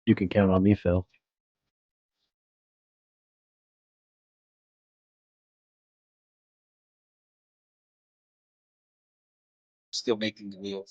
You can count on me, Phil. Still making the wheel.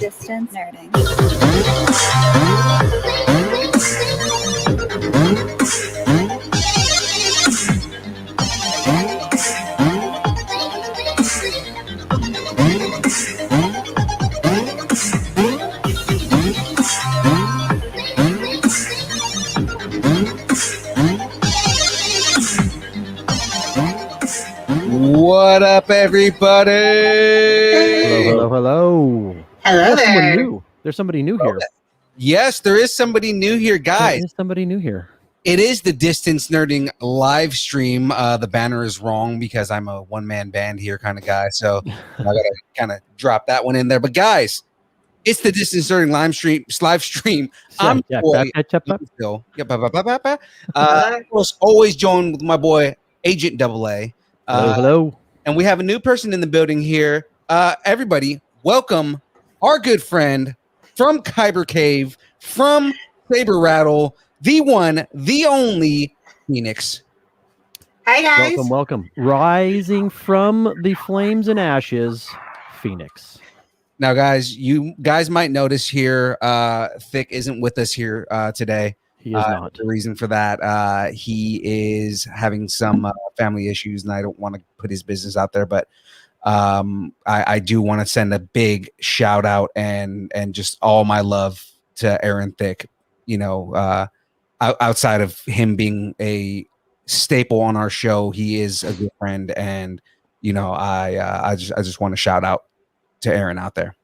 Distance nerding. What up, everybody? Hello. Hello There's someone there. new. There's somebody new here. Yes, there is somebody new here, guys. There is somebody new here. It is the Distance Nerding live stream. The banner is wrong because I'm a one-man band here kind of guy, so I gotta kind of drop that one in there. But guys, it's the Distance Nerding live stream. I'm Phil. Always joined with my boy Agent Double A. Hello. And we have a new person in the building here. Everybody, welcome our good friend from Kyber Cave, from Saber Rattle, the one, the only Phoenix. Hi guys. Welcome. Rising from the flames and ashes, Phoenix. Now, guys, you guys might notice here, Thick isn't with us here today. He is not. The reason for that, he is having some family issues, and I don't want to put his business out there, but I do want to send a big shout out and just all my love to Aaron Thick. You know, outside of him being a staple on our show, he is a good friend, and you know, I just want to shout out to Aaron out there.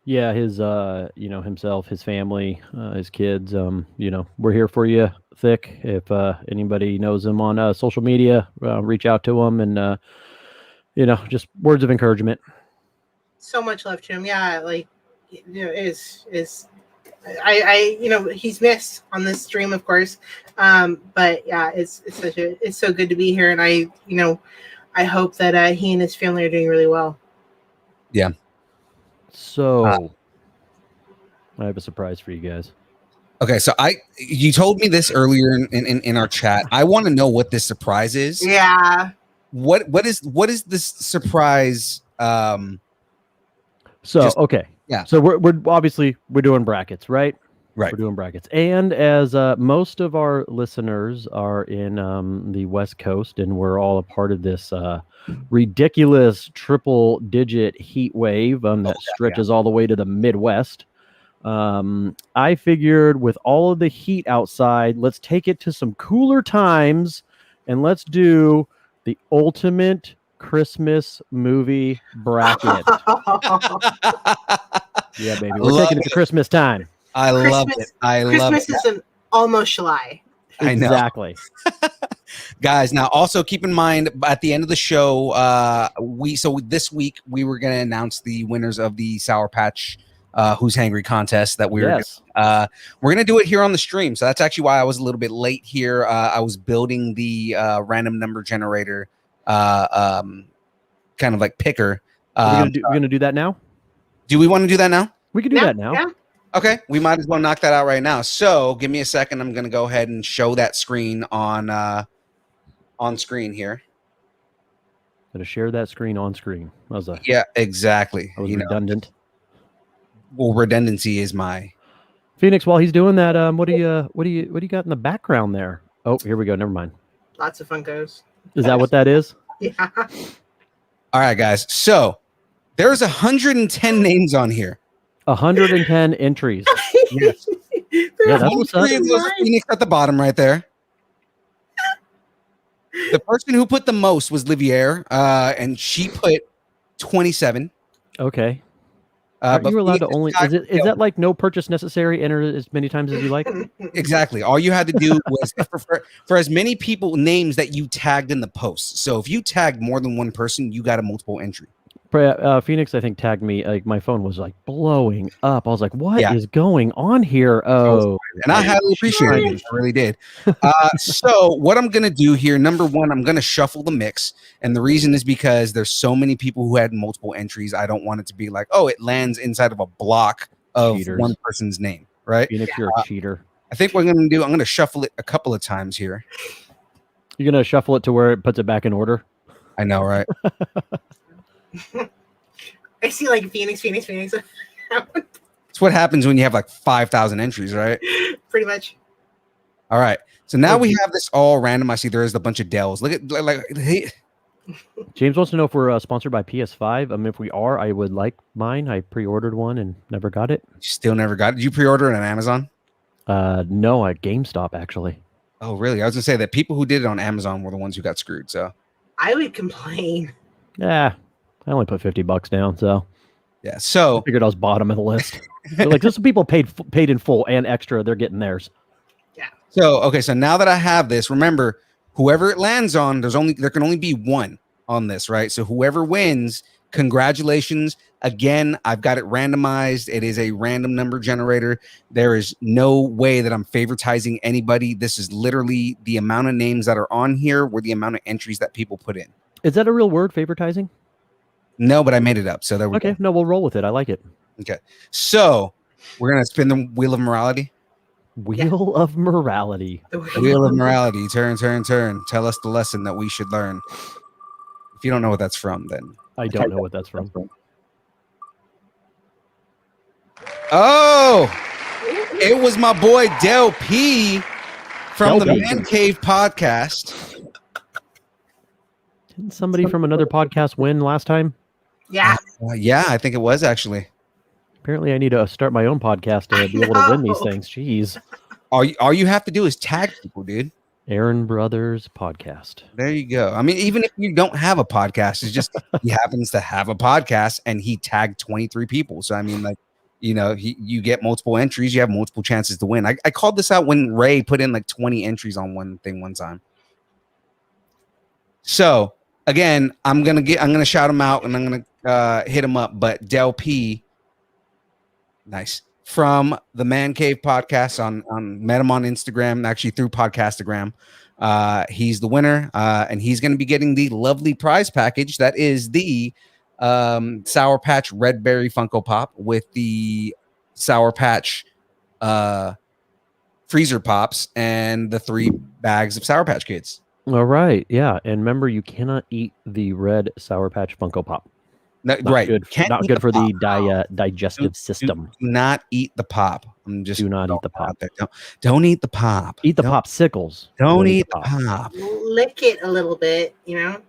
Yeah, his himself, his family, his kids, we're here for you, Thick. If anybody knows him on social media, reach out to him and just words of encouragement. So much love to him. Yeah, he's missed on this stream, of course. But yeah, it's so good to be here, and I hope that he and his family are doing really well. Yeah. So I have a surprise for you guys. Okay, so you told me this earlier in our chat. I want to know what this surprise is. Yeah. What is this surprise? Okay. Yeah. So we're obviously doing brackets, right? Right. We're doing brackets. And as most of our listeners are in the West Coast, and we're all a part of this ridiculous triple-digit heat wave that stretches all the way to the Midwest, I figured with all of the heat outside, let's take it to some cooler times, and let's do the ultimate Christmas movie bracket. Yeah, baby. We're taking it to Christmas time. I love it. Christmas is an almost July. I know. Exactly. Guys, now also keep in mind at the end of the show, this week we were going to announce the winners of the Sour Patch Who's Hangry contest that we're going to do it here on the stream. So that's actually why I was a little bit late here. I was building the random number generator kind of like picker. We're going to do that now? Do we want to do that now? We can do that now. Yeah. Okay, we might as well knock that out right now. So give me a second. I'm going to go ahead and show that screen on screen here. Going to share that screen on screen. Yeah, exactly. That was redundant. Well, redundancy is my Phoenix. While he's doing that, what do you got in the background there? Oh, here we go. Never mind. Lots of Funkos. Is that what that is? Yeah. All right, guys. So there's 110 names on here. 110 entries. Yes. Yeah, that's what's up. Phoenix at the bottom right there. The person who put the most was Liviere, and she put 27. Okay. Are you allowed to only? Is that like no purchase necessary? Enter as many times as you like. Exactly. All you had to do was for as many people names that you tagged in the post. So if you tagged more than one person, you got a multiple entry. Phoenix, I think, tagged me. Like my phone was like blowing up. I was like, "What is going on here?" Oh, and I highly appreciate it. I really did. So what I'm gonna do here, number one, I'm gonna shuffle the mix, and the reason is because there's so many people who had multiple entries. I don't want it to be like, oh, it lands inside of a block of one person's name, right? Phoenix, you're a cheater. I think what I'm gonna shuffle it a couple of times here. You're gonna shuffle it to where it puts it back in order. I know, right? I see like Phoenix. It's what happens when you have like 5,000 entries, right? Pretty much. All right. So now we have this all random. I see there is a bunch of Dells. Look at hey. James wants to know if we're sponsored by PS5. If we are, I would like mine. I pre-ordered one and never got it. Still never got it. Did you pre-order it on Amazon? No, at GameStop actually. Oh, really? I was gonna say that people who did it on Amazon were the ones who got screwed. So I would complain. Yeah, I only put $50 down, so yeah. I So figured I was bottom of the list. They're like, this is people paid in full and extra. They're getting theirs. okay. So now that I have this, remember, whoever it lands on, there can only be one on this, right? So whoever wins, congratulations. Again, I've got it randomized. It is a random number generator. There is no way that I'm favoritizing anybody. This is literally the amount of names that are on here were the amount of entries that people put in. Is that a real word, favoritizing? No, but I made it up. So there we Okay, go. no, we'll roll with it. I like it. Okay. So we're going to spin the wheel of morality. Wheel of morality. Wheel of morality. Turn, turn, turn. Tell us the lesson that we should learn. If you don't know what that's from, then I don't know what that's from. Oh, it was my boy Del P from Del the P. Man Cave podcast. Didn't somebody from another podcast win last time? Yeah. Yeah, I think it was actually. Apparently, I need to start my own podcast to be able to win these things. Jeez. All you have to do is tag people, dude. Aaron Brothers podcast. There you go. I mean, even if you don't have a podcast, it's just he happens to have a podcast and he tagged 23 people. So I mean, like, you know, you get multiple entries, you have multiple chances to win. I called this out when Ray put in like 20 entries on one thing one time. So again, I'm gonna shout him out and I'm gonna hit him up. But Del P, nice, from the Man Cave podcast on met him on Instagram, actually through Podcastagram. He's the winner, and he's going to be getting the lovely prize package that is the Sour Patch Red Berry Funko Pop with the Sour Patch freezer pops and the 3 bags of Sour Patch Kids. All right. Yeah. And remember, you cannot eat the red Sour Patch Funko Pop. Not Not right. good, not good for the digestive Do system. not eat the pop. I'm just Do not eat the pop. Don't eat the pop. Eat the Don't- popsicles. Don't eat the pop. Lick it a little bit, you know?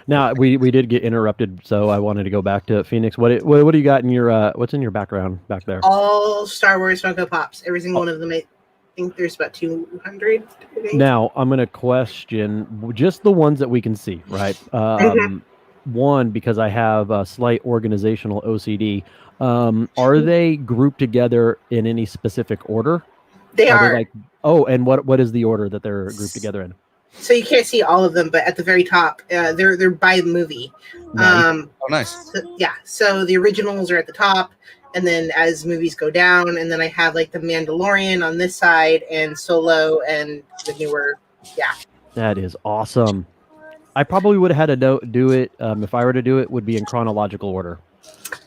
Now we did get interrupted, so I wanted to go back to Phoenix. What do you got in your what's in your background back there? All Star Wars Funko Pops. Every single one of them. I think there's about 200. I think. Now I'm going to question just the ones that we can see, right? One, because I have a slight organizational OCD. Are they grouped together in any specific order? They are. They and what is the order that they're grouped together in? So you can't see all of them, but at the very top, they're by movie. Nice. Nice. So the originals are at the top, and then as movies go down, and then I have like the Mandalorian on this side, and Solo, and the newer. Yeah. That is awesome. I probably would have had to do it if I were to do it. Would be in chronological order.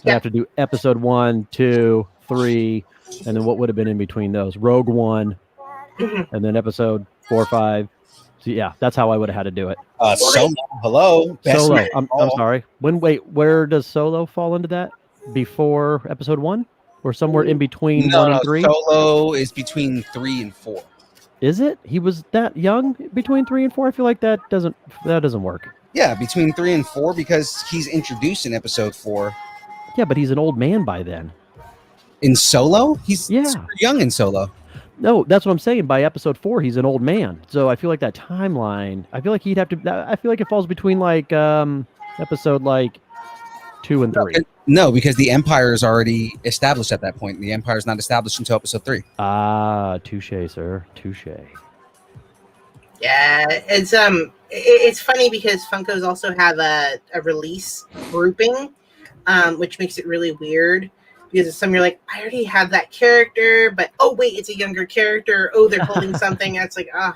I have to do episode 1, 2, 3, and then what would have been in between those? Rogue One, and then episode 4, 5. So yeah, that's how I would have had to do it. Solo. Hello. Solo. I'm sorry. Where does Solo fall into that? Before episode 1, or somewhere in between 1 and 3? Solo is between 3 and 4. Is it? He was that young between 3 and 4? I feel like that doesn't work. Yeah, between 3 and 4 because he's introduced in episode 4. Yeah, but he's an old man by then. In Solo, he's Yeah. super young in Solo. No, that's what I'm saying. By episode 4, he's an old man. So I feel like that timeline. I feel like he'd have to. I feel like it falls between like episode like 2 and 3. No, because the Empire is already established at that point. The Empire is not established until episode 3. Ah, touche, sir. Touche. Yeah, it's funny because Funkos also have a release grouping, which makes it really weird. Because some you're like, I already have that character, but oh wait, it's a younger character. Oh, they're holding something. That's like, ah.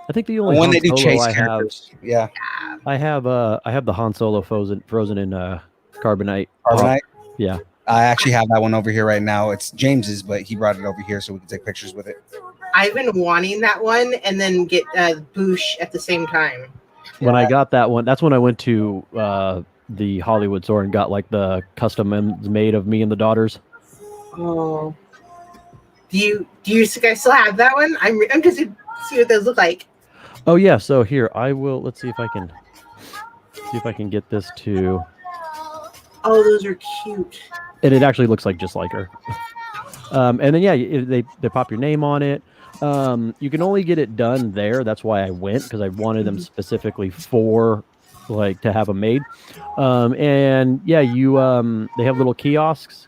I think the only When Han they do Solo chase I have, characters, yeah. I have the Han Solo frozen in carbonite. Carbonite. Yeah. I actually have that one over here right now. It's James's, but he brought it over here so we can take pictures with it. I've been wanting that one and then get Boosh at the same time. When I got that one, that's when I went to the Hollywood store and got like the custom made of me and the daughters. Oh, do you guys still have that one? I'm interested to see what those look like. Oh yeah, so here I will. Let's see if I can get this to. Oh, those are cute. And it actually looks like just like her. And then yeah, they pop your name on it. You can only get it done there. That's why I went, because I wanted them specifically for like to have them made. And yeah, they have little kiosks.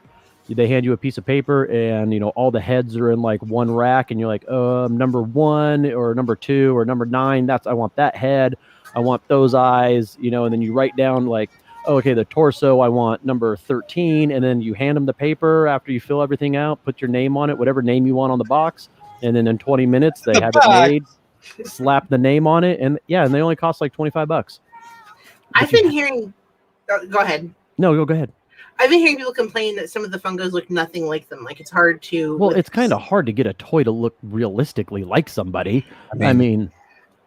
They hand you a piece of paper, and all the heads are in like one rack, and you're like, number 1 or number 2 or number 9. I want that head. I want those eyes, and then you write down like, oh, okay, the torso, I want number 13, and then you hand them the paper after you fill everything out, put your name on it, whatever name you want on the box, and then in 20 minutes they have it made, slap the name on it, and they only cost like $25. I've been hearing. Go ahead. No, go ahead. I've been hearing people complain that some of the Funkos look nothing like them. Like it's hard to. Well, it's kind of hard to get a toy to look realistically like somebody. I mean,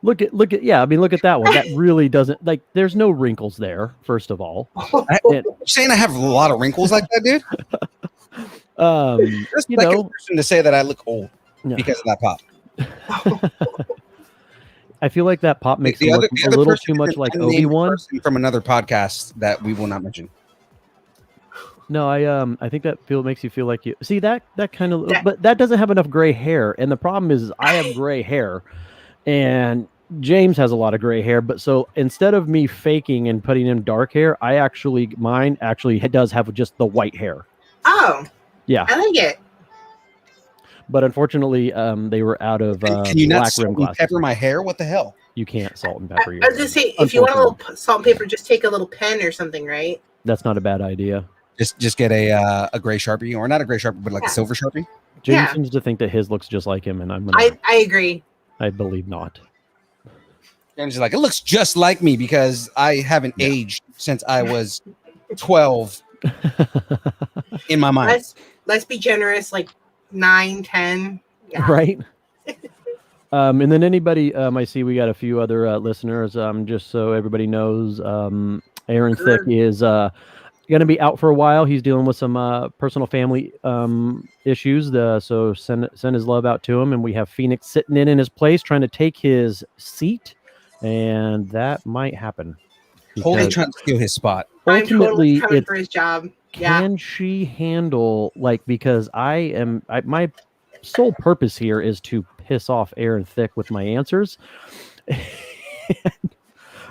look at that one. That really doesn't like. There's no wrinkles there. First of all, you're saying I have a lot of wrinkles like that, dude. Just the second person to say that I look old because of that pop. I feel like that pop makes it look a little too much like Obi-Wan from another podcast that we will not mention. No, I think that makes you feel like you see that kind of, but that doesn't have enough gray hair. And the problem is I have gray hair, and James has a lot of gray hair. But so instead of me faking and putting in dark hair, mine actually does have just the white hair. Oh, yeah, I like it. But unfortunately, they were out of can you black not rim glasses. pepper my hair? What the hell? You can't salt and pepper your I was gonna say, if you want a little salt and pepper, just take a little pen or something, right? That's not a bad idea. Just get a gray Sharpie, or not a gray Sharpie, but like a silver Sharpie. James seems to think that his looks just like him, and I agree. I believe not. James is like, it looks just like me because I haven't aged since I was 12 in my mind. Let's be generous, like 9, 10. Yeah. Right. And then anybody, I see we got a few other listeners. Just so everybody knows, Aaron Thick is going to be out for a while. He's dealing with some personal family issues. So send his love out to him. And we have Phoenix sitting in his place trying to take his seat, and that might happen. Totally trying to steal his spot. Ultimately, coming for his job. Can she handle because my sole purpose here is to piss off Aaron Thick with my answers.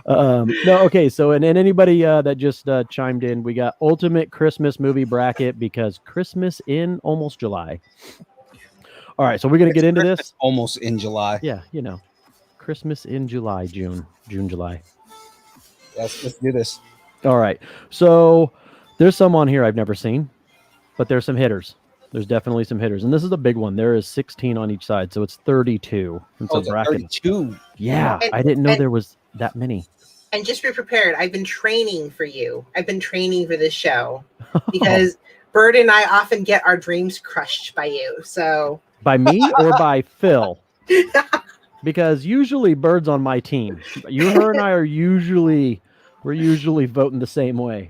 No, okay. So, and anybody that just chimed in, we got ultimate Christmas movie bracket because Christmas in almost July. All right, so we're gonna get into this. Almost in July. Yeah, Christmas in July, June, July. Let's do this. All right, so there's some on here I've never seen, but there's some hitters. There's definitely some hitters, and this is a big one. There is 16 on each side, so it's 32. It's a bracket. 32. Yeah, I didn't know there was that many. And just be prepared. I've been training for you. I've been training for this show because Bird and I often get our dreams crushed by you. So by me or by Phil? Because usually Bird's on my team. Her and I are usually voting the same way.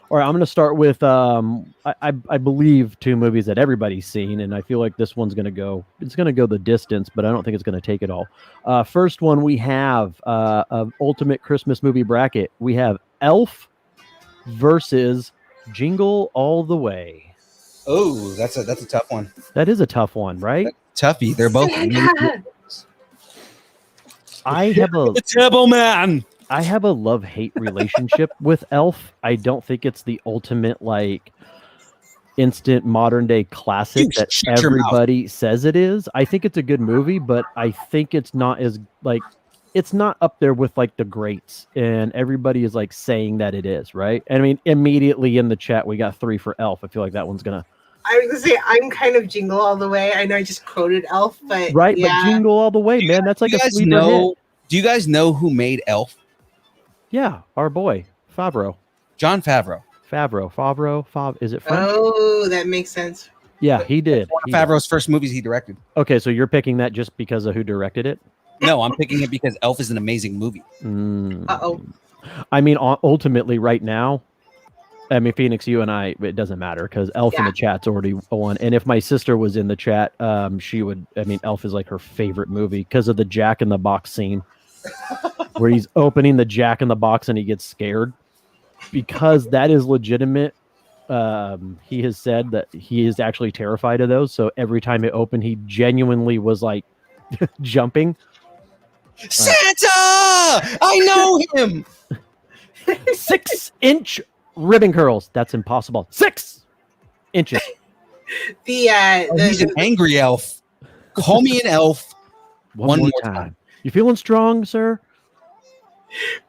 All right, I'm going to start with I believe 2 movies that everybody's seen, and I feel like this one's going to go. It's going to go the distance, but I don't think it's going to take it all. First one we have of ultimate Christmas movie bracket. We have Elf versus Jingle All the Way. Oh, that's a tough one. That is a tough one, right? Toughie. They're both. I have a Turbo Man. I have a love-hate relationship with Elf. I don't think it's the ultimate instant modern-day classic that everybody says it is. I think it's a good movie, but I think it's not as it's not up there with the greats, and everybody is saying that it is, right? I mean, immediately in the chat we got 3 for Elf. I feel like that one's gonna. I was gonna say I'm kind of Jingle All the Way. I know I just quoted Elf, but right, but Jingle All the Way, man, that's like a sleeper hit. Do you guys know who made Elf? Yeah, our boy Favreau. Jon Favreau. Is it French? Oh, that makes sense. Yeah, he did. One of Favreau's first movies he directed. Okay, so you're picking that just because of who directed it? No, I'm picking it because Elf is an amazing movie. Uh-oh. I mean, ultimately, right now, I mean, Phoenix, you and I, it doesn't matter because Elf in the chat's already won. And if my sister was in the chat, she would. I mean, Elf is her favorite movie because of the Jack in the Box scene. Where he's opening the Jack in the Box and he gets scared, because that is legitimate he has said that he is actually terrified of those. So every time it opened, he genuinely was like jumping. Santa! I know him. 6-inch ribbon curls. That's impossible. 6 inches. He's an angry elf. Call me an elf. One more time. You feeling strong, sir?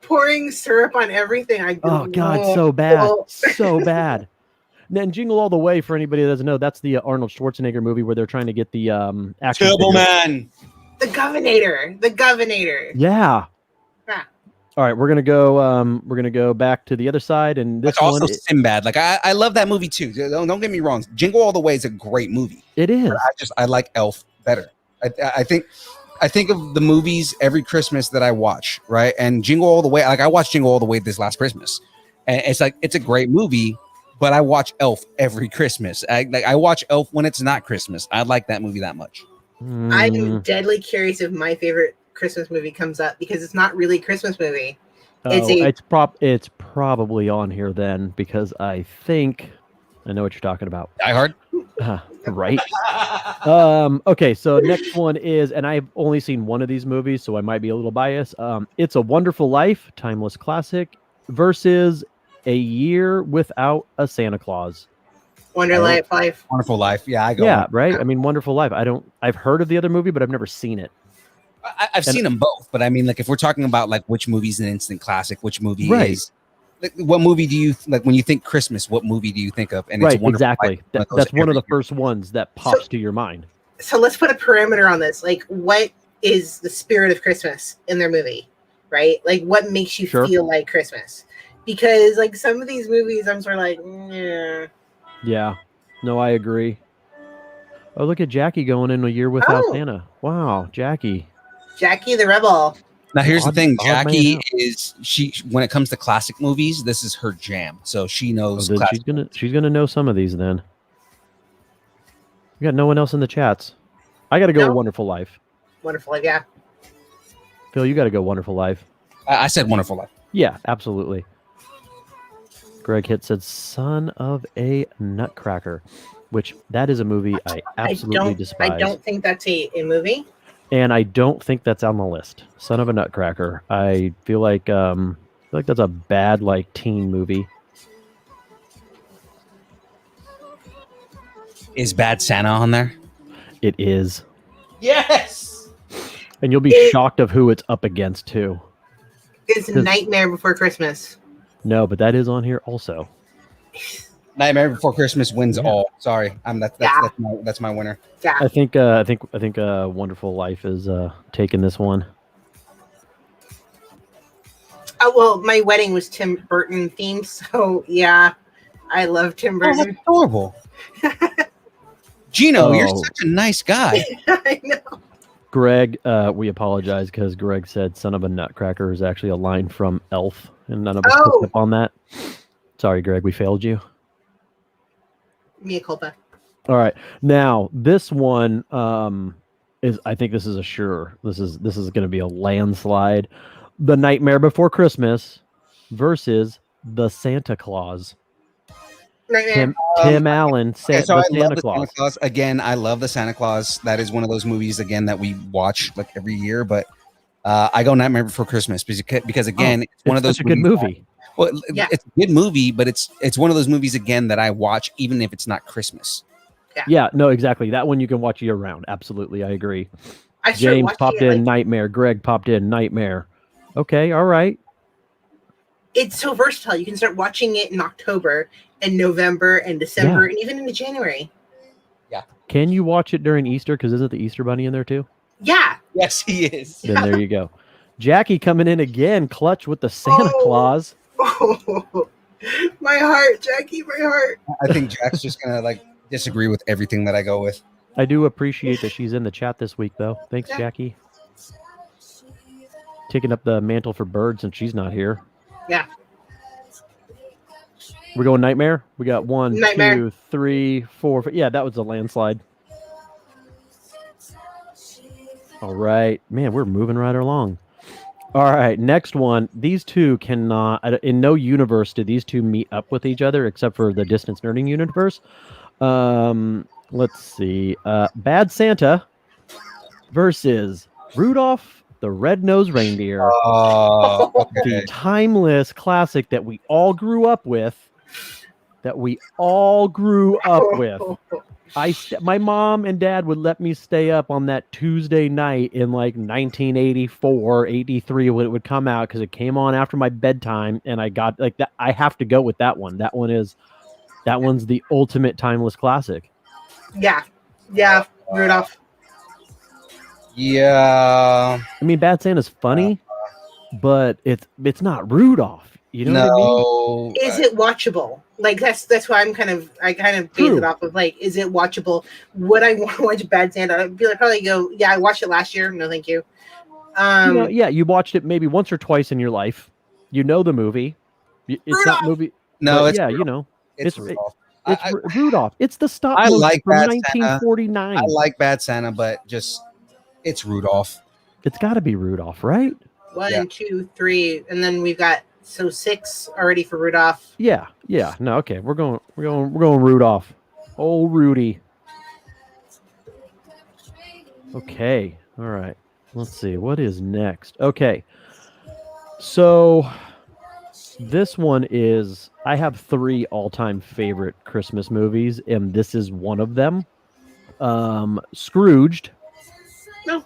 pouring syrup on everything. Oh God, so bad, so bad. Then Jingle All the Way, for anybody that doesn't know, that's the Arnold Schwarzenegger movie where they're trying to get the action Turbo figure. Man. The Governor. Yeah. Yeah. All right, we're gonna go back to the other side, and this It's also one, Sinbad. Like I love that movie too. Don't get me wrong. Jingle All the Way is a great movie. it is. I like Elf better. I think of the movies every Christmas that I watch, right? And Jingle All the Way, like I watched Jingle All the Way this last Christmas, and it's like it's a great movie, but I watch Elf every Christmas. I watch Elf when it's not Christmas. I like that movie that much. I'm deadly curious if my favorite Christmas movie comes up because it's not really a Christmas movie. It's probably on here then because I think I know what you're talking about. Die Hard. Right. Okay, so next one is, and I've only seen one of these movies, so I might be a little biased. It's a Wonderful Life, timeless classic, versus A Year Without a Santa Claus. Wonderful Life. Yeah, I go. Yeah, right. I mean, Wonderful Life. I've heard of the other movie, but I've never seen it. I've seen them both, but I mean, like, if we're talking about like which movie's an instant classic, which movie is, like, what movie do you like when you think Christmas? What movie do you think of? And Right, it's Wonderful exactly. Life, That's one of the every year. first ones that pops to your mind. So let's put a parameter on this. Like, what is the spirit of Christmas in their movie, right? Like, what makes you feel like Christmas? Because, like, some of these movies, I'm sort of like, yeah. Yeah. No, I agree. Oh, look at Jackie going in A Year Without Oh. Santa. Wow, Jackie. Jackie the Rebel. Now, here's the thing, Odd man Jackie out. is when it comes to classic movies, this is her jam. So she knows. Then classic she's gonna know some of these then. We got no one else in the chats. I gotta go No. Wonderful Life. Wonderful Life, yeah. Phil, you gotta go Wonderful Life. I said Wonderful Life. Yeah, absolutely. Greg Hitt said Son of a Nutcracker, which that is a movie I absolutely despise. I don't think that's a movie. And I don't think that's on the list. Son of a Nutcracker. I feel like that's a bad like teen movie. Is Bad Santa on there? It is. Yes. And you'll be shocked of who it's up against too. It's Nightmare Before Christmas. No, but that is on here also. Nightmare Before Christmas wins Yeah. all. Sorry, that's my winner. Yeah. I think Wonderful Life is taking this one. Oh, well, my wedding was Tim Burton themed, so yeah, I love Tim Oh, that's Burton. adorable. Gino, you're Oh. such a nice guy. I know. Greg, we apologize because Greg said "son of a nutcracker" is actually a line from Elf, and none of us picked up on that. Sorry, Greg, we failed you. Mea culpa. All right, now this one is. I think this is a sure. This is going to be a landslide. The Nightmare Before Christmas versus the Santa Claus. Nightmare. Tim Allen said So I the love Santa the Claus. Santa Claus. Again, I love the Santa Claus. That is one of those movies again that we watch like every year. But I go Nightmare Before Christmas because again, it's one of those such a good movies movie. Well, Yeah. it's a good movie, but it's one of those movies again that I watch even if it's not Christmas. Yeah, no, exactly. That one you can watch year round. Absolutely, I agree. I started James watching popped it, in like, Nightmare. Greg popped in Nightmare. Okay, all right. it's so versatile. You can start watching it in October and November and December and even into January. Can you watch it during Easter? Because isn't the Easter Bunny in there too? Yeah. Yes, he is. Then there you go. Jackie coming in again, clutch with the Santa Oh. Claus. Oh, my heart, Jackie, my heart. I think Jack's just gonna like disagree with everything that I go with. I do appreciate that she's in the chat this week, though. Thanks, Yeah. Jackie. Taking up the mantle for Bird since she's not here. Yeah. We're going Nightmare. We got 1, Nightmare. 2, 3, 4. Yeah, that was a landslide. All right, man, we're moving right along. All right, next one. These two cannot, in no universe do these two meet up with each other except for the Distance Nerding universe. Let's see. Bad Santa versus Rudolph the Red-Nosed Reindeer. Oh, The okay. timeless classic that we all grew up with. My mom and dad would let me stay up on that Tuesday night in like 1984, 83 when it would come out because it came on after my bedtime, and I got like that. I have to go with that one. That one's the ultimate timeless classic. Yeah, Rudolph. Yeah. I mean, Bad Santa's funny, but it's not Rudolph. You know what I mean? No. Is it watchable? Like that's why I kind of base True. it off of like, is it watchable? Would I want to watch Bad Santa? I'd be like, probably go, yeah, I watched it last year. No, thank you. You watched it maybe once or twice in your life. You know the movie. It's Rudolph! not movie. No, but it's yeah, Rudolph. you know. It's Rudolph. It's Rudolph. It's the stop I motion like from Bad Santa. 1949. I like Bad Santa, but just it's Rudolph. It's got to be Rudolph, right? 1, 2, 3, and then we've got 6 already for Rudolph. Yeah. No, okay. We're going Rudolph. Old Rudy. Okay. All right. Let's see. What is next? Okay. So this one is, I have 3 all-time favorite Christmas movies, and this is one of them. Scrooged. No.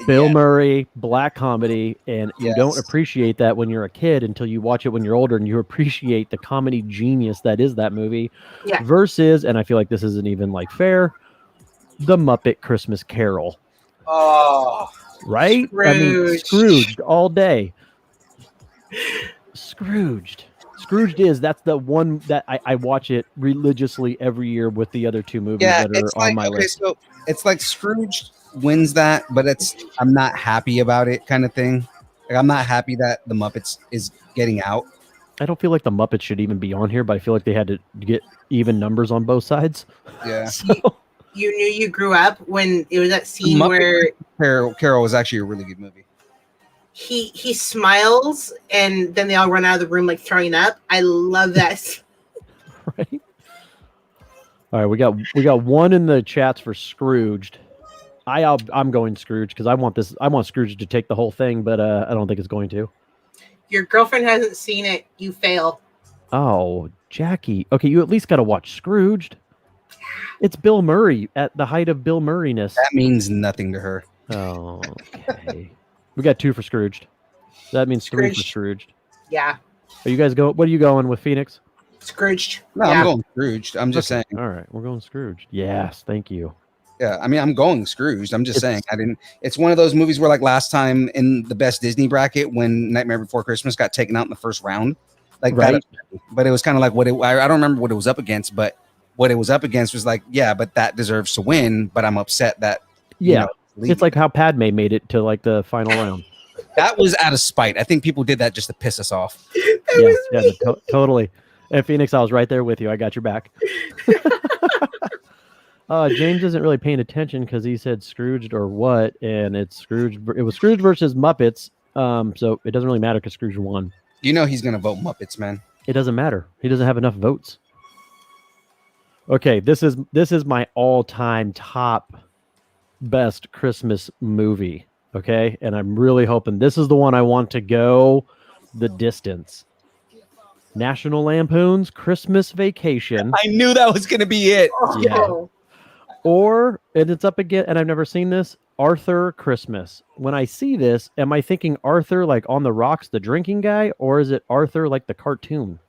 Bill Yeah. Murray, black comedy, and you don't Yes. appreciate that when you're a kid until you watch it when you're older, and you appreciate the comedy genius that is that movie. Yeah. Versus, and I feel like this isn't even like fair, The Muppet Christmas Carol. Oh. Right? I mean, Scrooged all day. Scrooged that's the one that I watch it religiously every year with the other 2 movies Yeah, that are it's on like my list. so it's like Scrooge wins that, but I'm not happy about it kind of thing. Like I'm not happy that the Muppets is getting out. I don't feel like the Muppets should even be on here, but I feel like they had to get even numbers on both sides. Yeah. So, You knew you grew up when it was that scene Muppet where Carol was actually a really good movie. he smiles and then they all run out of the room like throwing up. I love that. right? All right, we got one in the chats for Scrooged. I'm going Scrooge because I want Scrooge to take the whole thing, but I don't think it's going to. Your girlfriend hasn't seen it. You fail. Oh, Jackie. Okay, you at least got to watch Scrooged. It's Bill Murray at the height of Bill Murray-ness. That means nothing to her. Oh, okay. We got 2 for Scrooged. That means 3 for Scrooged. Yeah. Are you guys going? What are you going with, Phoenix? Scrooged. No, yeah. I'm going Scrooged. I'm just saying. All right, we're going Scrooged. Yes, thank you. Yeah, I mean, I'm going Scrooged. I'm just saying. It's one of those movies where, like last time in the best Disney bracket, when Nightmare Before Christmas got taken out in the first round, like Right. that. But it was kind of like I don't remember what it was up against, but what it was up against was like, yeah, but that deserves to win. But I'm upset that Yeah, leaving. it's like how Padme made it to like the final round. That was out of spite. I think people did that just to piss us off. Totally. And Phoenix, I was right there with you. I got your back. James isn't really paying attention because he said Scrooged or what, and it's Scrooge. It was Scrooge versus Muppets. So it doesn't really matter because Scrooge won. You know he's gonna vote Muppets, man. It doesn't matter. He doesn't have enough votes. Okay, this is my all-time top best Christmas movie. Okay, and I'm really hoping this is the one I want to go the distance. National Lampoon's Christmas Vacation. I knew that was gonna be it. Yeah. Or, and it's up again, and I've never seen this, Arthur Christmas. When I see this, am I thinking Arthur like on the rocks, the drinking guy, or is it Arthur like the cartoon?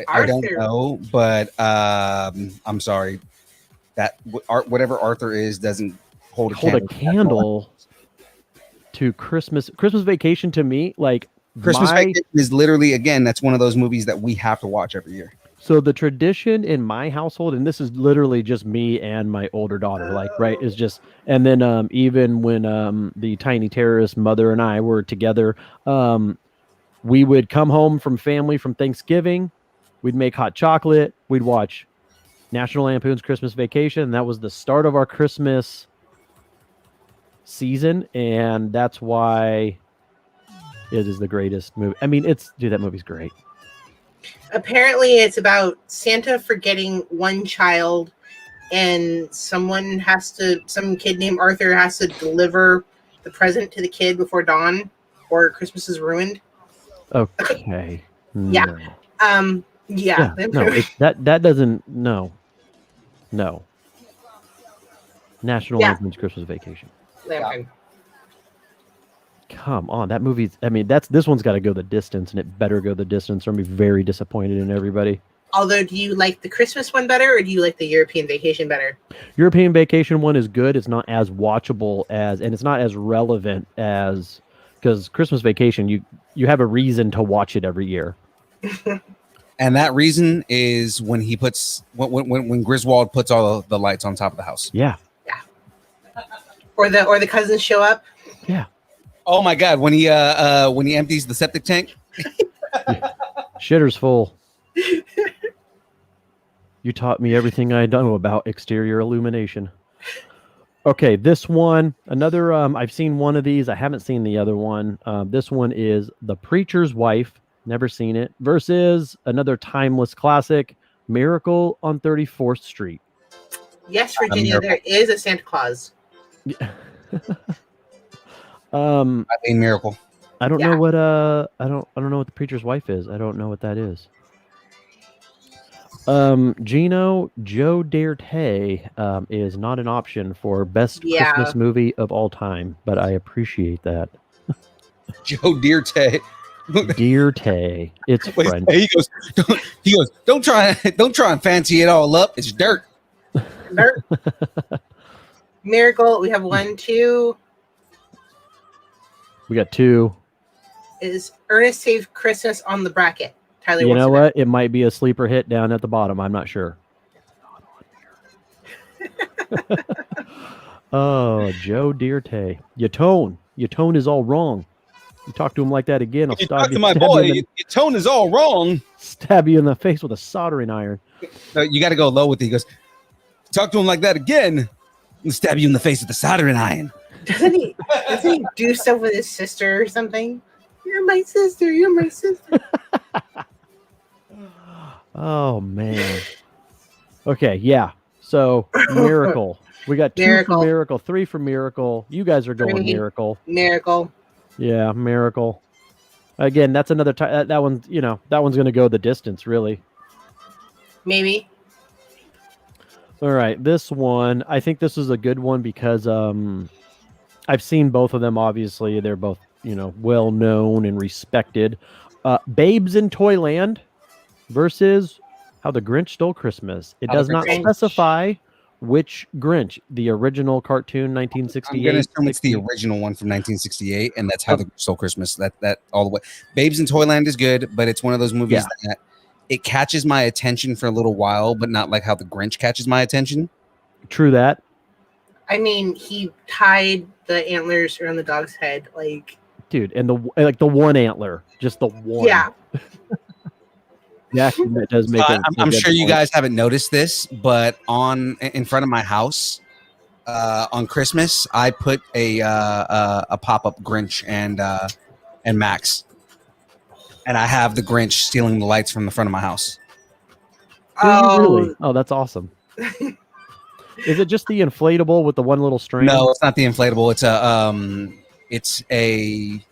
I don't know, but I'm sorry. That whatever Arthur is doesn't hold a candle to Christmas Vacation. To me, like Christmas Vacation is literally, again, that's one of those movies that we have to watch every year. So the tradition in my household, and this is literally just me and my older daughter, like, right, is just, and then even when the tiny terrorist mother and I were together, we would come home from family from Thanksgiving, we'd make hot chocolate, we'd watch National Lampoon's Christmas Vacation, and that was the start of our Christmas season, and that's why It is the greatest movie. I mean, that movie's great. Apparently, it's about Santa forgetting one child, and some kid named Arthur has to deliver the present to the kid before dawn, or Christmas is ruined. Okay. Yeah. No. Yeah. No, that doesn't. No. National Yeah. Lampoon's Christmas Vacation. Lampoon. Come on, that movie's. I mean, this one's got to go the distance, and it better go the distance, or I'm gonna be very disappointed in everybody. Although, do you like the Christmas one better, or do you like the European Vacation better? European Vacation one is good. It's not as watchable and it's not as relevant as because Christmas Vacation, you have a reason to watch it every year. And that reason is when he puts when Griswold puts all the lights on top of the house. Yeah. Or the cousins show up. Yeah. Oh my God! When he empties the septic tank. Shitter's full. You taught me everything I know about exterior illumination. Okay, this one, another. I've seen one of these. I haven't seen the other one. This one is The Preacher's Wife. Never seen it. Versus another timeless classic, Miracle on 34th Street. Yes, Virginia, there is a Santa Claus. I mean, Miracle. I don't know what I don't know what The Preacher's Wife is. I don't know what that is. Gino, Joe Darte is not an option for best Christmas movie of all time, but I appreciate that. Joe Darte. Darte. It's French. He goes, don't try and fancy it all up. It's dirt. Dirt. Miracle, we have 1, 2. We got 2. Is Ernest Save Christmas on the bracket? Tyler, you know what? It might be a sleeper hit down at the bottom. I'm not sure. Oh, Joe Darte. Your tone is all wrong. You talk to him like that again, I'll stab you. My boy, your tone is all wrong. Stab you in the face with a soldering iron. No, you got to go low with it. He goes, talk to him like that again, and stab you in the face with a soldering iron. Doesn't he do stuff with his sister or something? You're my sister. You're my sister. Oh man. Okay, yeah. So Miracle. We got 2 for Miracle, 3 for Miracle. You guys are going Miracle. Miracle. Yeah, Miracle. Again, that's another that one's, that one's going to go the distance, really. Maybe. All right, this one, I think this is a good one because I've seen both of them. Obviously, they're both, well known and respected. Babes in Toyland versus How the Grinch Stole Christmas. It does not specify which Grinch, the original cartoon 1968. I'm going to assume it's the original one from 1968, and that's How the Grinch Stole Christmas. That all the way. Babes in Toyland is good, but it's one of those movies that it catches my attention for a little while, but not like How the Grinch catches my attention. True that. I mean, he tied the antlers around the dog's head, like. Dude, and the one antler, just the one. Yeah. Yeah, that does make it. I'm sure you guys haven't noticed this, but in front of my house, on Christmas, I put a pop-up Grinch and Max, and I have the Grinch stealing the lights from the front of my house. Oh, really? Oh, that's awesome. Is it just the inflatable with the one little string? No, it's not the inflatable. It's a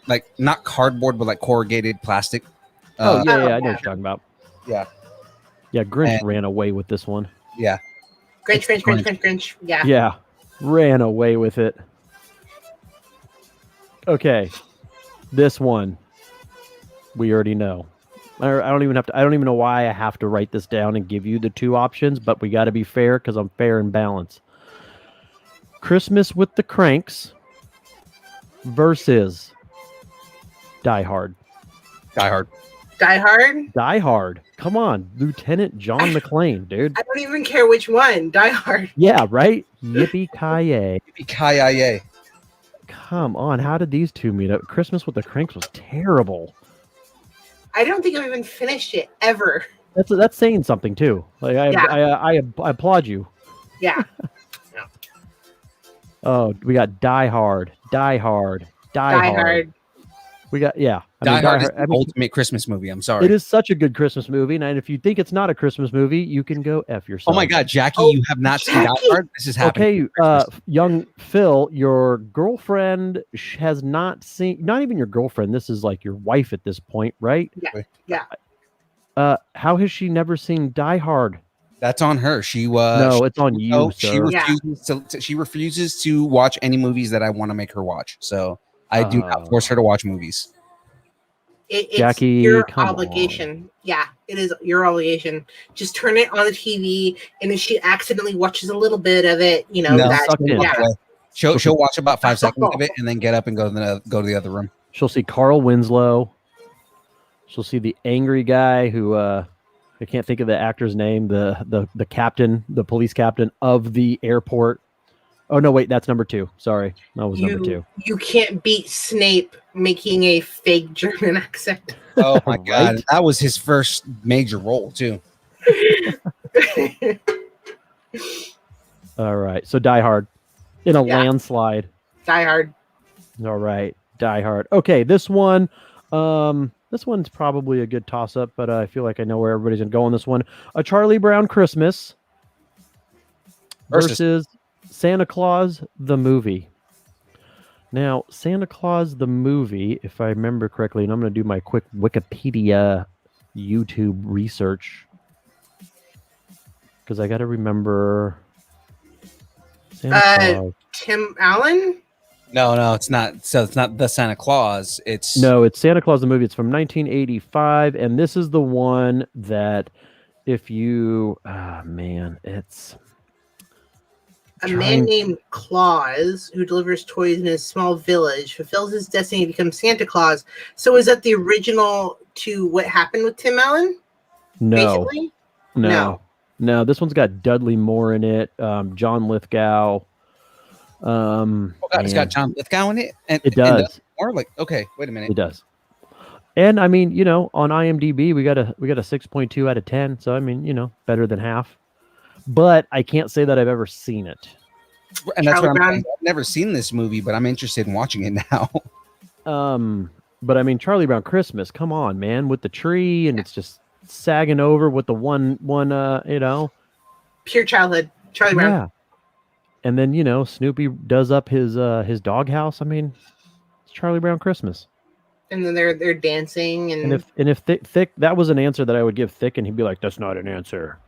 like not cardboard, but like corrugated plastic. I know what you're talking about. Yeah. Yeah, Grinch ran away with this one. Yeah. Grinch. Yeah. Yeah, ran away with it. Okay, this one we already know. I don't even know why I have to write this down and give you the 2 options, but we got to be fair because I'm fair and balanced. Christmas with the Cranks versus Die Hard. Die Hard. Die Hard? Die Hard. Come on, Lieutenant John McClane, dude. I don't even care which one. Die Hard. Yeah, right? Yippee-ki-yay. Yippee-ki-yay. Come on, how did these 2 meet up? Christmas with the Cranks was terrible. I don't think I've even finished it ever. That's saying something too. Like I applaud you. Yeah. Oh, we got Die Hard. We got Die Hard is the ultimate Christmas movie. I'm sorry. It is such a good Christmas movie, and if you think it's not a Christmas movie, you can go F yourself. Oh my God, Jackie, you have not seen Die Hard? This is happening. Okay, young Phil, your girlfriend has not seen. Not even your girlfriend. This is like your wife at this point, right? Yeah. How has she never seen Die Hard? That's on her. It's on you. No, she refuses to watch any movies that I want to make her watch. So I do not force her to watch movies. It's Jackie, your come obligation. on. Yeah, it is your obligation. Just turn it on the TV, and if she accidentally watches a little bit of it, she'll watch about 5 seconds of it and then get up and go to the other room. She'll see Carl Winslow. She'll see the angry guy who I can't think of the actor's name, the captain, the police captain of the airport. Oh no, wait, that's number 2. Sorry, that was number 2. You can't beat Snape making a fake German accent. Oh my God, right? That was his first major role too. All right, so Die Hard in a landslide. Die Hard. All right, Die Hard. Okay, this one's probably a good toss-up, but I feel like I know where everybody's gonna go on this one. A Charlie Brown Christmas versus Santa Claus the movie. Now, Santa Claus the movie, if I remember correctly, and I'm going to do my quick Wikipedia YouTube research because I got to remember Santa Claus. Tim Allen? No, it's not. So it's not the Santa Claus. It's Santa Claus the movie. It's from 1985, and this is the one that if you, it's. A man named Claus, who delivers toys in his small village, fulfills his destiny to become Santa Claus. So is that the original to what happened with Tim Allen? No. Basically? No. This one's got Dudley Moore in it, John Lithgow. It's got John Lithgow in it? It does. Okay, wait a minute. It does. And I mean, on IMDb, we got a 6.2 out of 10. So I mean, better than half. But I can't say that I've ever seen it. And that's what I'm saying. I've never seen this movie, but I'm interested in watching it now. But I mean, Charlie Brown Christmas, come on, man, with the tree and it's just sagging over with the one, pure childhood, Charlie Brown. Yeah. And then, Snoopy does up his doghouse. I mean, it's Charlie Brown Christmas. And then they're dancing and if Thick, that was an answer that I would give Thick, and he'd be like, "That's not an answer."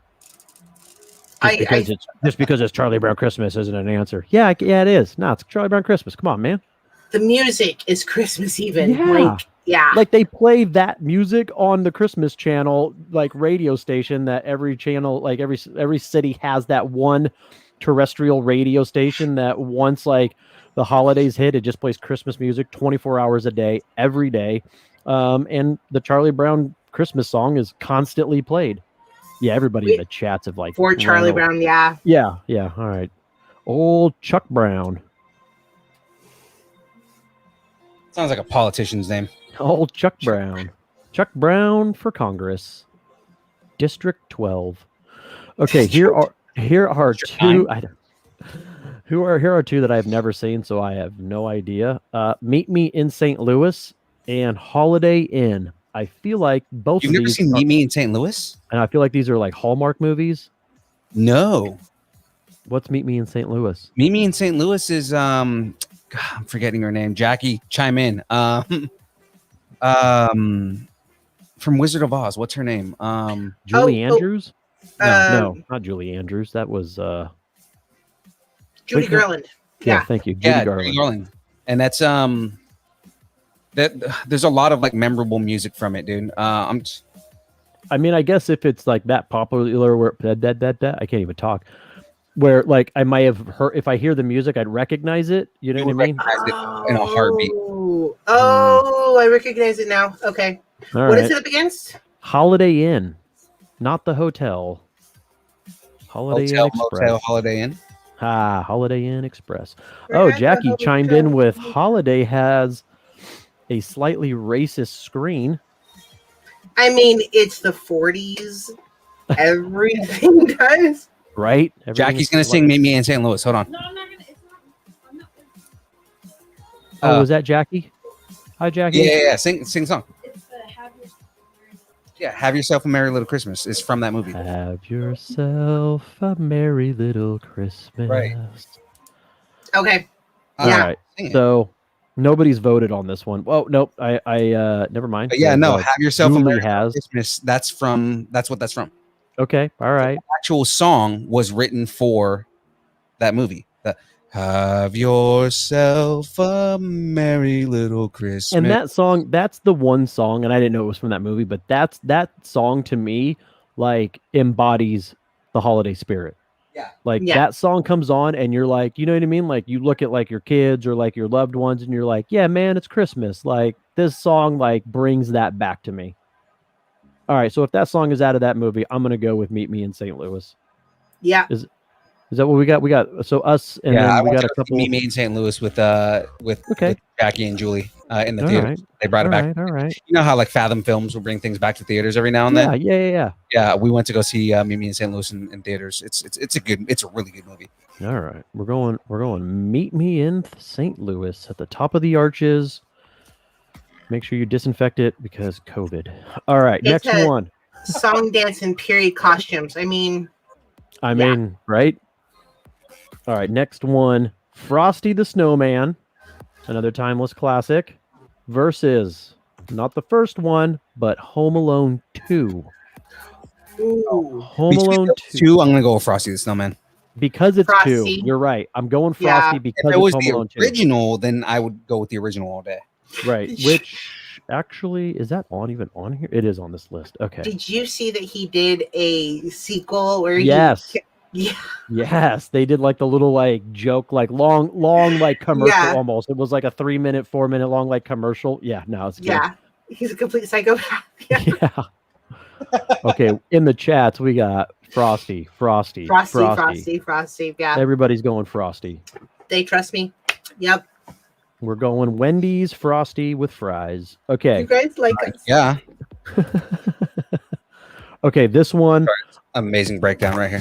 Just because it's Charlie Brown Christmas isn't an answer. Yeah, it is. No, it's Charlie Brown Christmas. Come on, man. The music is Christmas even. Yeah. Like they play that music on the Christmas channel, like radio station that every channel, like every city has that one terrestrial radio station that once like the holidays hit, it just plays Christmas music 24 hours a day, every day. And the Charlie Brown Christmas song is constantly played. Yeah, everybody in the chats have like for Charlie Brown, Yeah. All right, old Chuck Brown. Sounds like a politician's name. Old Chuck Brown. Chuck Brown for Congress, District 12. Okay, here are two. Here are two that I've never seen, so I have no idea. Meet Me in St. Louis and Holiday Inn. I feel like both. You've never seen Meet Me in St. Louis? And I feel like these are like Hallmark movies. No. What's Meet Me in St. Louis? Meet Me in St. Louis is God, I'm forgetting her name. Jackie, chime in. From Wizard of Oz. What's her name? Julie Andrews? No, not Julie Andrews. That was Judy Garland. Yeah, thank you. Judy Garland. And that's there's a lot of like memorable music from it, dude. I mean, I guess if it's like that popular, where that I can't even talk. Where like I might have heard, if I hear the music, I'd recognize it. You know what I mean? Recognize it in a heartbeat. Oh, I recognize it now. Okay, what is it up against? Holiday Inn, not the hotel. Holiday Inn Express. Motel, Holiday Inn. Holiday Inn Express. Oh, Jackie chimed in with Holiday has a slightly racist screen. I mean, it's the 40s. Everything does. Right? Jackie's going to sing Meet Me in St. Louis. Hold on. No, I'm not going to. Oh, was that Jackie? Hi, Jackie. Yeah. Sing a song. Yeah, Have Yourself a Merry Little Christmas is from that movie. Have yourself a merry little Christmas. Right. Okay. All Yeah. right. Sing it. So nobody's voted on this one. Well, nope. I never mind. But yeah, no, Have Yourself a Julie Merry Little has. Christmas. That's what that's from. Okay. All right. The actual song was written for that movie. Have yourself a merry little Christmas. And that song, that's the one song, and I didn't know it was from that movie, but that song to me like embodies the holiday spirit. Yeah. Like Yeah. that song comes on and you're like, you know what I mean? Like you look at like your kids or like your loved ones and you're like, yeah, man, it's Christmas. Like this song like brings that back to me. All right, so if that song is out of that movie, I'm gonna go with Meet Me in St. Louis. Yeah. Is that what we got? We got so us and I then we went got to a couple. Meet Me in St. Louis with Okay. with Jackie and Julie in the All theater. right. They brought it back. All right. You know how like Fathom Films will bring things back to theaters every now and then. Yeah. Yeah, we went to go see Meet Me in St. Louis in theaters. It's a really good movie. All right, we're going. Meet Me in St. Louis at the top of the arches. Make sure you disinfect it because COVID. All right, It's next one. Song, dance, and period costumes. I mean, Right? All right, next one. Frosty the Snowman, another timeless classic, versus not the first one, but Home Alone 2. ooh, Home Between Alone those 2. two, I'm gonna go with Frosty the Snowman. Because it's Frosty. 2. You're right. I'm going Yeah. Frosty If because it was it's Home the Alone 2. original, then I would go with the original all day. Right. Which actually is that even on here? It is on this list. Okay. did you see that he did a sequel where Yes. Yeah. Yes. They did like the little like joke, like long like commercial Yeah. almost. It was like a 3-minute, 4-minute long like commercial. Yeah, no, it's good. Yeah. He's a complete psychopath. Yeah. Yeah. Okay. In the chats, we got Frosty. Frosty. Yeah. Everybody's going Frosty. They trust me. Yep. We're going Wendy's Frosty with fries. Okay. You guys like us. Yeah, Okay, this one. amazing breakdown right here.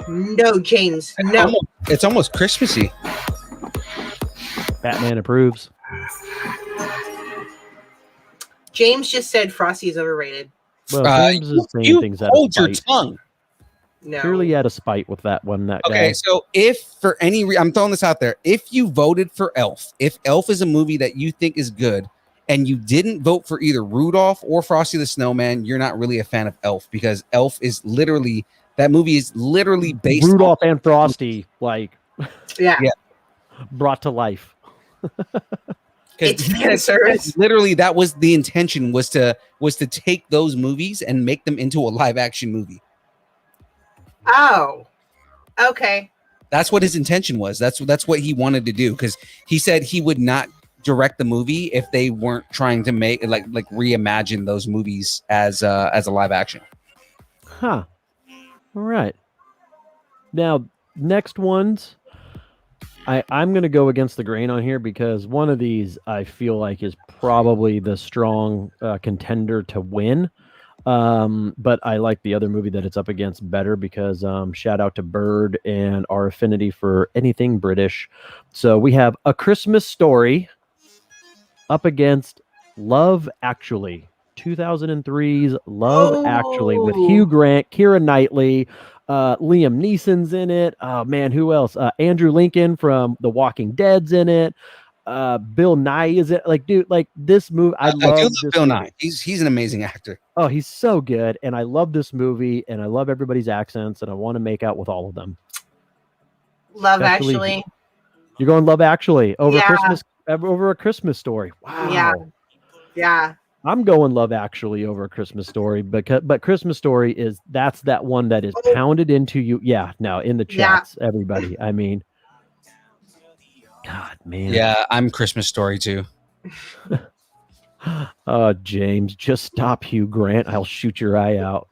No, James. No. It's almost Christmassy. Batman approves. James just said Frosty is overrated. Well, James is saying You things out of hold your spite. tongue. No. Clearly had a spite with that one. That Okay, guy. so if for any reason, I'm throwing this out there, if you voted for Elf, if Elf is a movie that you think is good, and you didn't vote for either Rudolph or Frosty the Snowman, you're not really a fan of Elf, because Elf is literally, that movie is literally based Rudolph on, and Frosty, like Yeah. Yeah. brought to life. It's he fan said service. literally that was the intention, was to take those movies and make them into a live action movie. Oh. Okay. That's what his intention was. That's what he wanted to do, because he said he would not direct the movie if they weren't trying to make like reimagine those movies as a live action. Huh. All right. Now, next ones. I'm going to go against the grain on here because one of these I feel like is probably the strong contender to win. But I like the other movie that it's up against better because shout out to Bird and our affinity for anything British. So we have A Christmas Story up against Love Actually. 2003's Love Actually with Hugh Grant, Keira Knightley, Liam Neeson's in it. Oh man, who else? Andrew Lincoln from The Walking Dead's in it. Bill Nye is it? Like, dude, like this movie. I love do this Bill movie. Nye. He's an amazing actor. Oh, he's so good, and I love this movie, and I love everybody's accents, and I want to make out with all of them. Love Especially- Actually. You're going Love Actually over Yeah. Christmas, over A Christmas Story. Wow. Yeah. Yeah. I'm going Love Actually over A Christmas Story, but Christmas Story that's that one that is pounded into you. Yeah, no, in the Yeah. chats, everybody. I mean, God, man. Yeah, I'm Christmas Story too. James, just stop Hugh Grant. I'll shoot your eye out.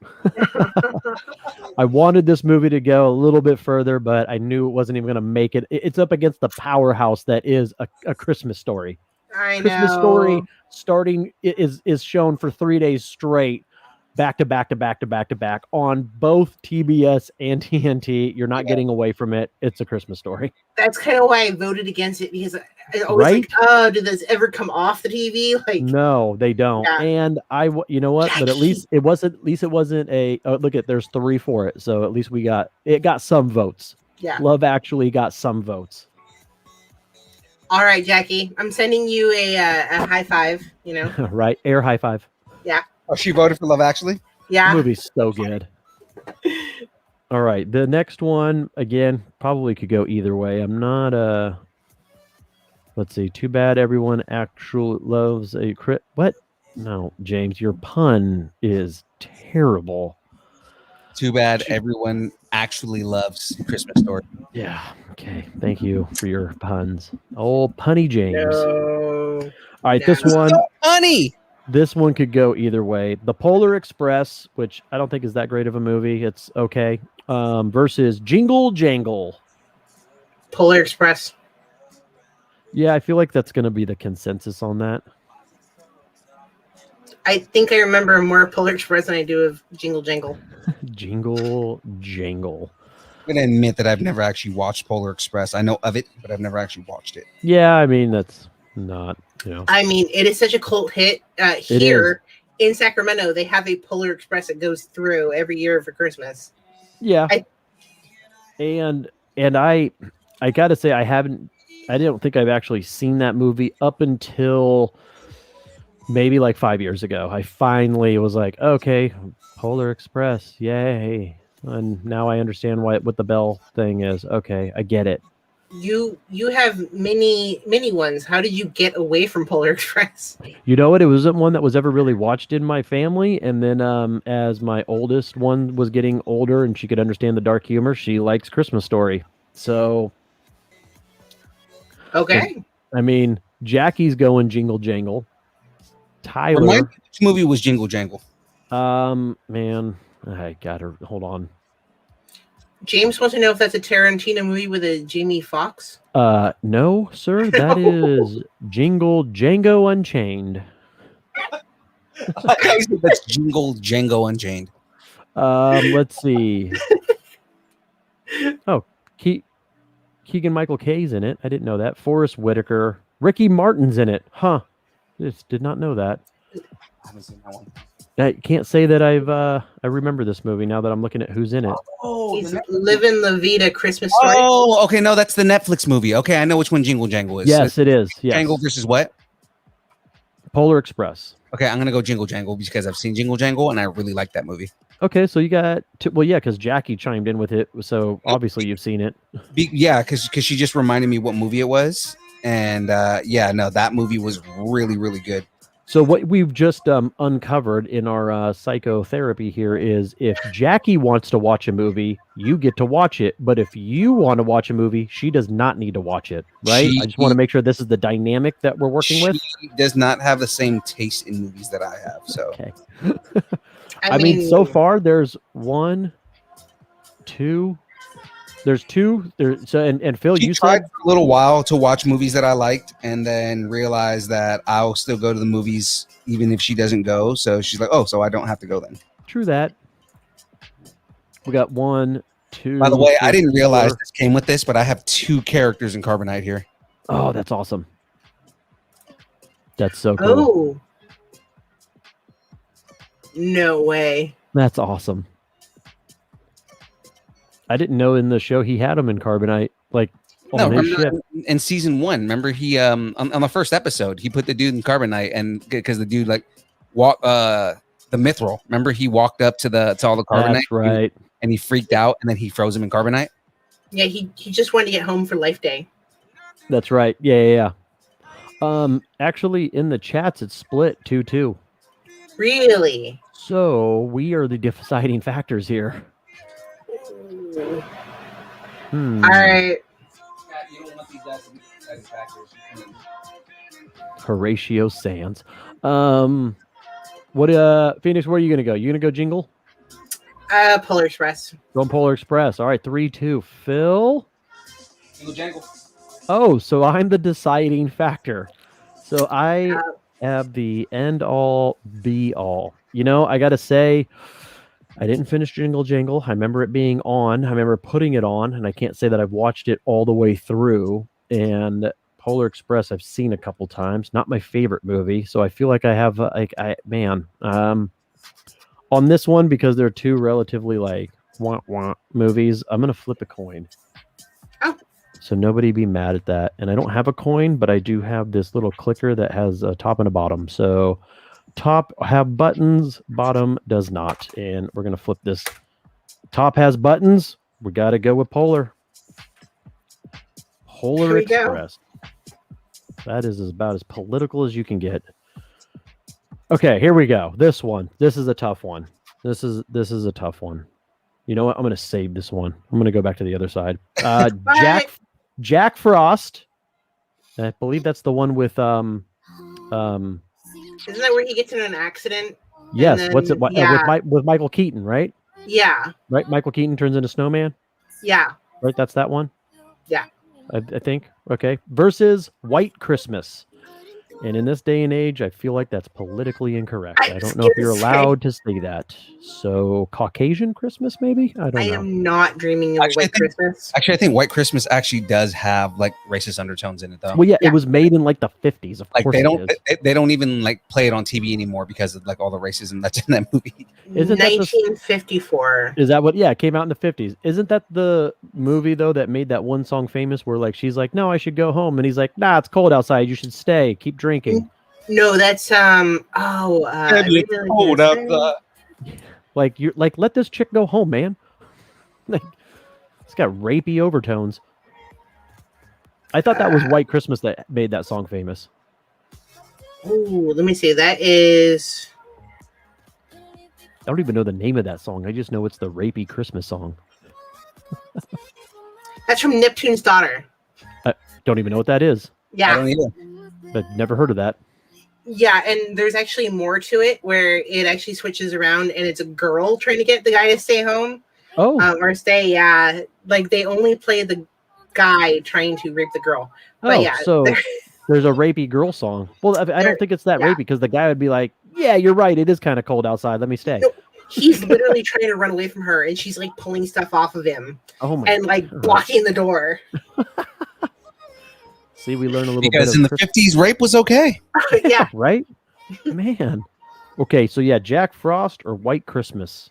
I wanted this movie to go a little bit further, but I knew it wasn't even going to make it. It's up against the powerhouse that is a Christmas Story. I Christmas know. Story starting is shown for 3 days straight back to back to back to back to back on both TBS and TNT. You're not getting away from it. It's A Christmas Story. That's kind of why I voted against it, because I always like, oh, did this ever come off the TV? Like, no, they don't. Yeah. And you know what? But at least it wasn't a. Oh, look at there's 3 for it. So at least it got some votes. Yeah. Love Actually got some votes. All right, Jackie, I'm sending you a high five. Right, air high five. Yeah. Oh, she voted for Love Actually? Yeah. The movie's so good. All right, the next one again probably could go either way. I'm not let's see. Too bad everyone actually loves a crit. What? No, James, your pun is terrible. Too bad everyone actually loves Christmas Story. Yeah. Okay. Thank you for your puns. Oh, punny James. No. All right, this one. Honey. This one could go either way. The Polar Express, which I don't think is that great of a movie. It's okay. Versus Jingle Jangle. Polar Express. Yeah, I feel like that's going to be the consensus on that. I think I remember more of Polar Express than I do of Jingle Jangle. Jingle Jangle. I'm going to admit that I've never actually watched Polar Express. I know of it, but I've never actually watched it. Yeah, I mean, that's not, I mean, it is such a cult hit. Here in Sacramento, they have a Polar Express that goes through every year for Christmas. Yeah. And I got to say, I don't think I've actually seen that movie up until maybe like 5 years ago. I finally was like, okay, Polar Express, yay. And now I understand what the bell thing is. Okay, I get it. You have many ones. How did you get away from Polar Express? You know what? It wasn't one that was ever really watched in my family. And then as my oldest one was getting older and she could understand the dark humor, she likes Christmas Story. So, okay. I mean, Jackie's going Jingle Jangle. Tyler. Remind me which movie was Jingle Jangle? Man, I got her. Hold on. James wants to know if that's a Tarantino movie with a Jamie Foxx. No, sir. That is Django Unchained. Okay, so that's Django Unchained. Let's see. Oh, Keegan-Michael Kay's in it. I didn't know that. Forrest Whitaker. Ricky Martin's in it. Huh. Just did not know that. I haven't seen that one. I can't say that I remember this movie now that I'm looking at who's in it. Oh, he's Living La Vida Christmas Story. Oh, okay. No, that's the Netflix movie. Okay, I know which one Jingle Jangle is. Yes, it is. Yes. Jangle versus what? Polar Express. Okay, I'm gonna go Jingle Jangle because I've seen Jingle Jangle and I really like that movie. Okay, so you got because Jackie chimed in with it, so obviously you've seen it. Yeah, because she just reminded me what movie it was, and that movie was really, really good. So what we've just uncovered in our psychotherapy here is if Jackie wants to watch a movie, you get to watch it. But if you want to watch a movie, she does not need to watch it, right? I just want to make sure this is the dynamic that we're working with. She does not have the same taste in movies that I have. So, okay. I mean, so far there's 1, 2. There's 2. And Phil, you tried said for a little while to watch movies that I liked, and then realized that I'll still go to the movies even if she doesn't go. So she's like, "Oh, so I don't have to go then." True that. We got 1, 2. By the way, I didn't 4. realize this came with this, but I have 2 characters in Carbonite here. Oh, that's awesome. That's so cool. Oh, no way. That's awesome. I didn't know in the show he had him in Carbonite, like on his ship. In season 1, remember he on the first episode he put the dude in Carbonite, and because the dude walked the Mithril. Remember he walked up to all the Carbonite, That's right, and he freaked out, and then he froze him in Carbonite. Yeah, he just wanted to get home for Life Day. That's right. Yeah. Actually, in the chats it's split 2-2. Really? So we are the deciding factors here. All right. Horatio Sands. What Phoenix, where are you gonna go? You gonna go Jingle? Polar Express. Going Polar Express. All right, 3-2. Phil. Jingle Jangle. Oh, so I'm the deciding factor. So I have the end all be all. I got to say, I didn't finish Jingle Jangle. I remember it being on. I remember putting it on, and I can't say that I've watched it all the way through. And Polar Express, I've seen a couple times. Not my favorite movie, so I feel like I have on this one, because they're two relatively like wah movies. I'm gonna flip a coin. Oh. So nobody be mad at that. And I don't have a coin, but I do have this little clicker that has a top and a bottom. So top have buttons, bottom does not. And we're gonna flip this. Top has buttons. We got to go with Polar. Polar Express. That is about as political as you can get. Okay, here we go. This one. This is a tough one. This is a tough one. You know what? I'm going to save this one. I'm going to go back to the other side. Jack Frost. I believe that's the one with Isn't that where he gets in an accident? Yes. Then, What's it? yeah. With Michael Keaton, right? Yeah. Right. Michael Keaton turns into Snowman. Yeah. Right. That's that one. Yeah. I think. Okay. Versus White Christmas. And in this day and age, I feel like that's politically incorrect. I don't know if you're allowed to say that. So Caucasian Christmas, maybe? I don't know. I am not dreaming of White Christmas. Actually, I think White Christmas actually does have like racist undertones in it, though. Well, yeah, it was made in like the 50s. Of course, they don't even like play it on TV anymore because of like all the racism that's in that movie. Isn't 1954. Is that what? Yeah, it came out in the 50s. Isn't that the movie though that made that one song famous? Where like she's like, "No, I should go home," and he's like, "Nah, it's cold outside. You should stay. Keep drinking." No, that's cold outside. Like you're like, let this chick go home, man. Like, it's got rapey overtones. I thought that was White Christmas that made that song famous. Oh, let me see. That is. I don't even know the name of that song. I just know it's the rapey Christmas song. That's from Neptune's Daughter. I don't even know what that is. Yeah. I don't either. I've never heard of that. Yeah, and there's actually more to it where it actually switches around and it's a girl trying to get the guy to stay home. Oh. Or stay, yeah. Like they only play the guy trying to rape the girl. But yeah. So there's a rapey girl song. Well, I don't think it's that rapey because the guy would be like, yeah, you're right. It is kind of cold outside. Let me stay. No, he's literally trying to run away from her and she's like pulling stuff off of him. Oh my and like blocking the door. See, we learn a little because bit in the 50s, rape was okay. Yeah. Right? Man. Okay, so yeah, Jack Frost or White Christmas.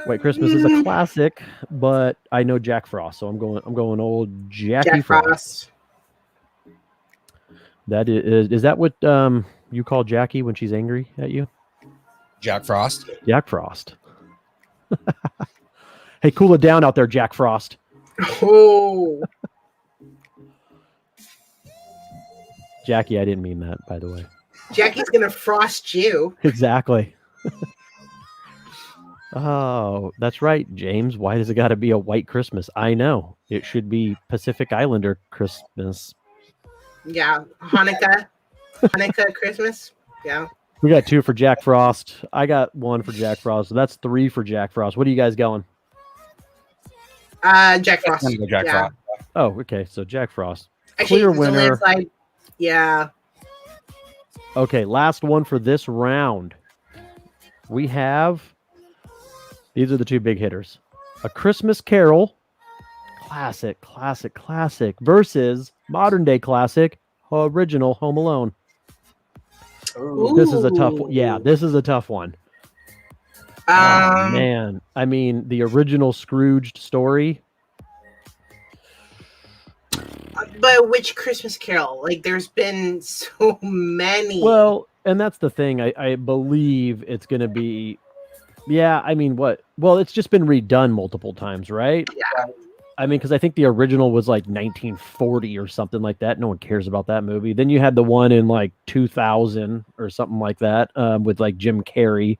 White Christmas is a classic, but I know Jack Frost, so I'm going old Jack Frost. That is that what you call Jackie when she's angry at you? Jack Frost. Jack Frost. Hey, cool it down out there, Jack Frost. Oh. Jackie, I didn't mean that, by the way. Jackie's gonna frost you. Exactly. Oh, that's right, James. Why does it got to be a White Christmas? I know. It should be Pacific Islander Christmas. Yeah, Hanukkah Christmas. Yeah. We got 2 for Jack Frost. I got 1 for Jack Frost. So that's 3 for Jack Frost. What are you guys going? Jack Frost. Frost. Oh, okay. So Jack Frost. Actually, Clear winner. Yeah. Okay, last one for this round. We have, these are the 2 big hitters. A Christmas Carol, classic, versus modern day classic, original Home Alone. Ooh. This is a tough one. Yeah, this is a tough one. Oh, man. I mean, the original Scrooged story. But which Christmas Carol? Like, there's been so many. Well, and that's the thing. I believe it's going to be, yeah, I mean, what? Well, it's just been redone multiple times, right? Yeah. I mean, because I think the original was like 1940 or something like that. No one cares about that movie. Then you had the one in like 2000 or something like that with like Jim Carrey.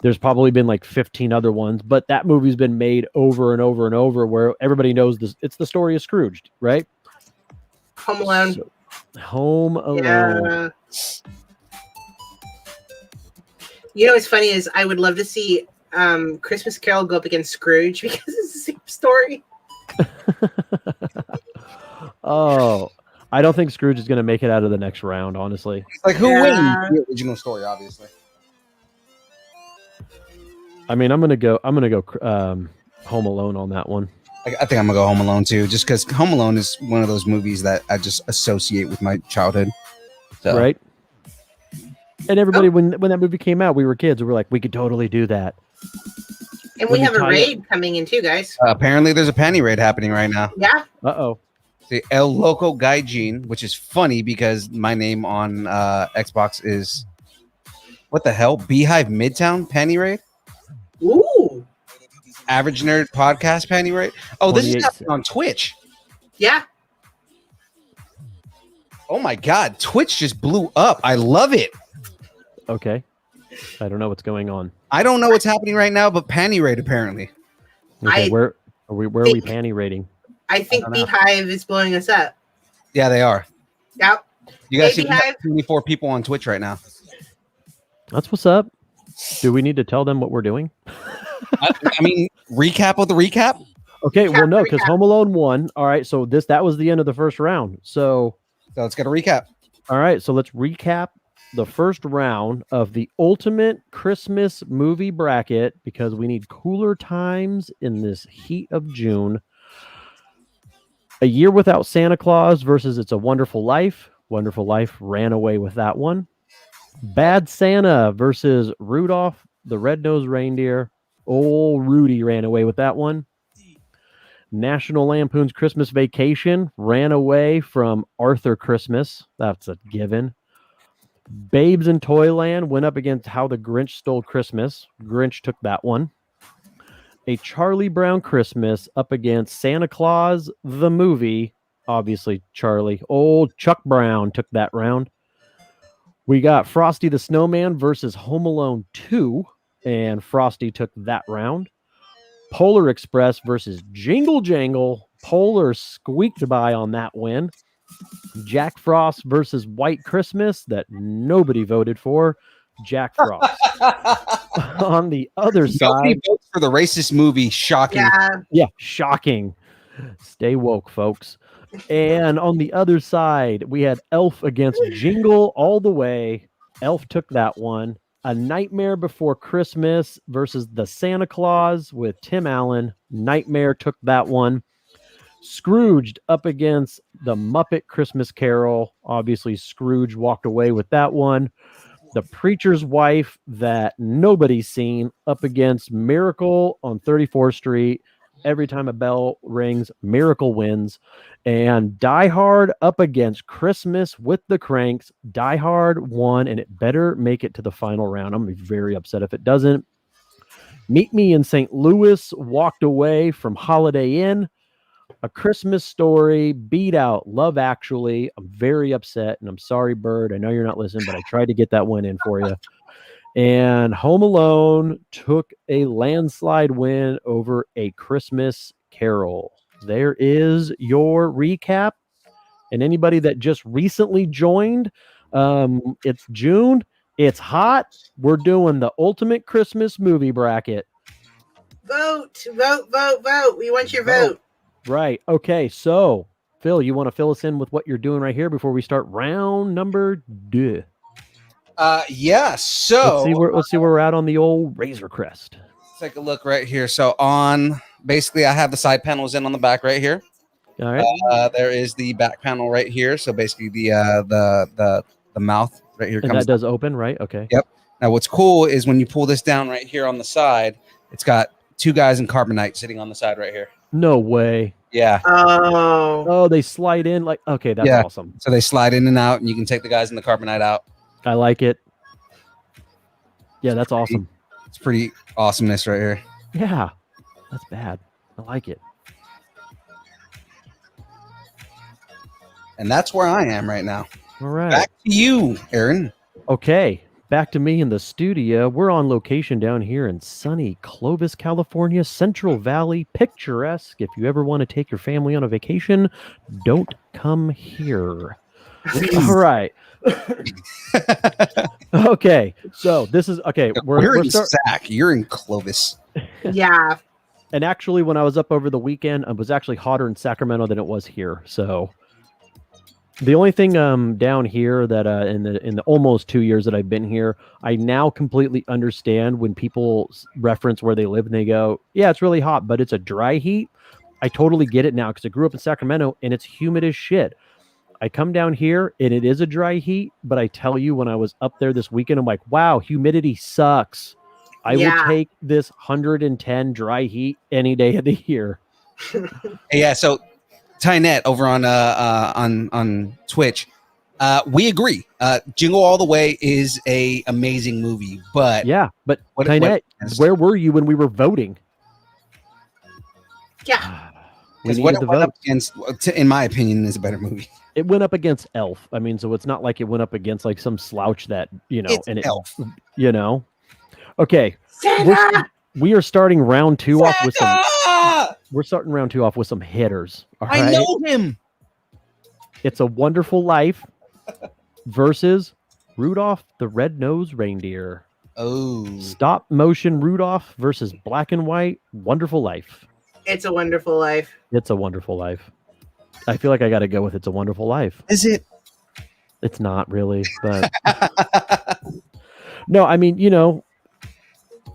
There's probably been like 15 other ones, but that movie's been made over and over and over where everybody knows this. It's the story of Scrooged, right? Home Alone. Home Alone. Yeah. You know what's funny is I would love to see Christmas Carol go up against Scrooge because it's the same story. Oh, I don't think Scrooge is going to make it out of the next round, honestly. Like, who Yeah. wins the original story, obviously. I mean, I'm gonna go Home Alone on that one. I think I'm gonna go Home Alone too, just because Home Alone is one of those movies that I just associate with my childhood. So. Right? And everybody, when that movie came out, we were kids. We were like, we could totally do that. And When we you have a tie raid coming in too, guys. Apparently, there's a penny raid happening right now. Yeah. Uh-oh. The El Loco Gaijin, which is funny because my name on Xbox is what the hell? Beehive Midtown penny raid. Ooh. Average Nerd Podcast penny raid. Oh, this is 28 happening on Twitch. Yeah. Oh my God, Twitch just blew up. I love it. Okay. I don't know what's going on. I don't know what's happening right now, but panty raid apparently. Okay, I where are we panty rating? I think I don't know. Beehive is blowing us up. Yeah, they are. Yep. You guys Hey, see we got Beehive. 24 people on Twitch right now. That's what's up. Do we need to tell them what we're doing? I mean, recap of the recap. Okay, well, no, Recap. because Home Alone won. All right, so that was the end of the first round. So, So let's get a recap. all right, so let's recap the first round of the ultimate Christmas movie bracket because we need cooler times in this heat of June. A Year Without Santa Claus versus It's a Wonderful Life. Wonderful Life ran away with that one. Bad Santa versus Rudolph the Red-Nosed Reindeer. Old Rudy ran away with that one. National Lampoon's Christmas Vacation ran away from Arthur Christmas. That's a given. Babes in Toyland went up against How the Grinch Stole Christmas. Grinch took that one. A Charlie Brown Christmas up against Santa Claus the movie. Obviously, Charlie. Old Chuck Brown took that round. We got Frosty the Snowman versus Home Alone 2, and Frosty took that round. Polar Express versus Jingle Jangle. Polar squeaked by on that win. Jack Frost versus White Christmas that nobody voted for. Jack Frost. On the other Nobody side, votes for the racist movie. Shocking. Yeah. shocking. Stay woke, folks. And on the other side, we had Elf against Jingle all the way. Elf took that one. A Nightmare Before Christmas versus The Santa Claus with Tim Allen. Nightmare took that one. Scrooged up against The Muppet Christmas Carol. Obviously, Scrooge walked away with that one. The Preacher's Wife that nobody's seen up against Miracle on 34th Street. Every time a bell rings, Miracle wins. And Die Hard up against Christmas with the Cranks. Die Hard won, and it better make it to the final round. I'm going to be very upset if it doesn't. Meet Me in St. Louis walked away from Holiday Inn. A Christmas Story beat out Love Actually. I'm very upset, and I'm sorry, Bird. I know you're not listening, but I tried to get that one in for you. And Home Alone took a landslide win over A Christmas Carol. There is your recap. And anybody that just recently joined, it's June. It's hot. We're doing the ultimate Christmas movie bracket. Vote. We want your vote. Right. Okay. So, Phil, you want to fill us in with what you're doing right here before we start round number 2? Yeah. So Let's see where we're at on the old Razor Crest. let's take a look right here. So on basically, I have the side panels in on the back right here. All right. There is the back panel right here. So basically, the mouth right here And comes. that does open, right? Okay. Yep. Now, what's cool is when you pull this down right here on the side, it's got 2 guys in carbonite sitting on the side right here. No way. Yeah. Oh. Oh, they slide in like, okay, that's Yeah. awesome. So they slide in and out, and you can take the guys in the carbonite out. I like it. Yeah, that's awesome. It's pretty awesomeness right here. Yeah, that's bad. I like it. And that's where I am right now. All right. Back to you, Aaron. Okay, back to me in the studio. We're on location down here in sunny Clovis, California, Central Valley, picturesque. If you ever want to take your family on a vacation, don't come here. All right. Okay, so this is okay. We're in Sac. You're in Clovis. Yeah. And actually, when I was up over the weekend, it was actually hotter in Sacramento than it was here. So The only thing down here that in the almost 2 years that I've been here, I now completely understand when people reference where they live and they go, "Yeah, it's really hot, but it's a dry heat." I totally get it now because I grew up in Sacramento and it's humid as shit. I come down here and it is a dry heat, but I tell you, when I was up there this weekend, I'm like, "Wow, humidity sucks. I will Yeah. take this 110 dry heat any day of the year." Yeah, so Tynette over on Twitch, we agree. Jingle All the Way is a amazing movie, but Yeah, but what- Tynette, where were you when we were voting? Yeah. We because what needed it the went up vote. against, in my opinion, is a better movie. It went up against Elf. I mean, so it's not like it went up against like some slouch that, It's and it, Elf. Okay. Santa! We are starting round two off with some. Santa! We're starting round two off with some hitters. All I right. know him. It's A Wonderful Life versus Rudolph the Red-Nosed Reindeer. Oh, Stop motion Rudolph versus black and white Wonderful Life. It's a Wonderful Life. It's a Wonderful Life. I feel like I got to go with It's a Wonderful Life. is it? It's not really, but no, I mean,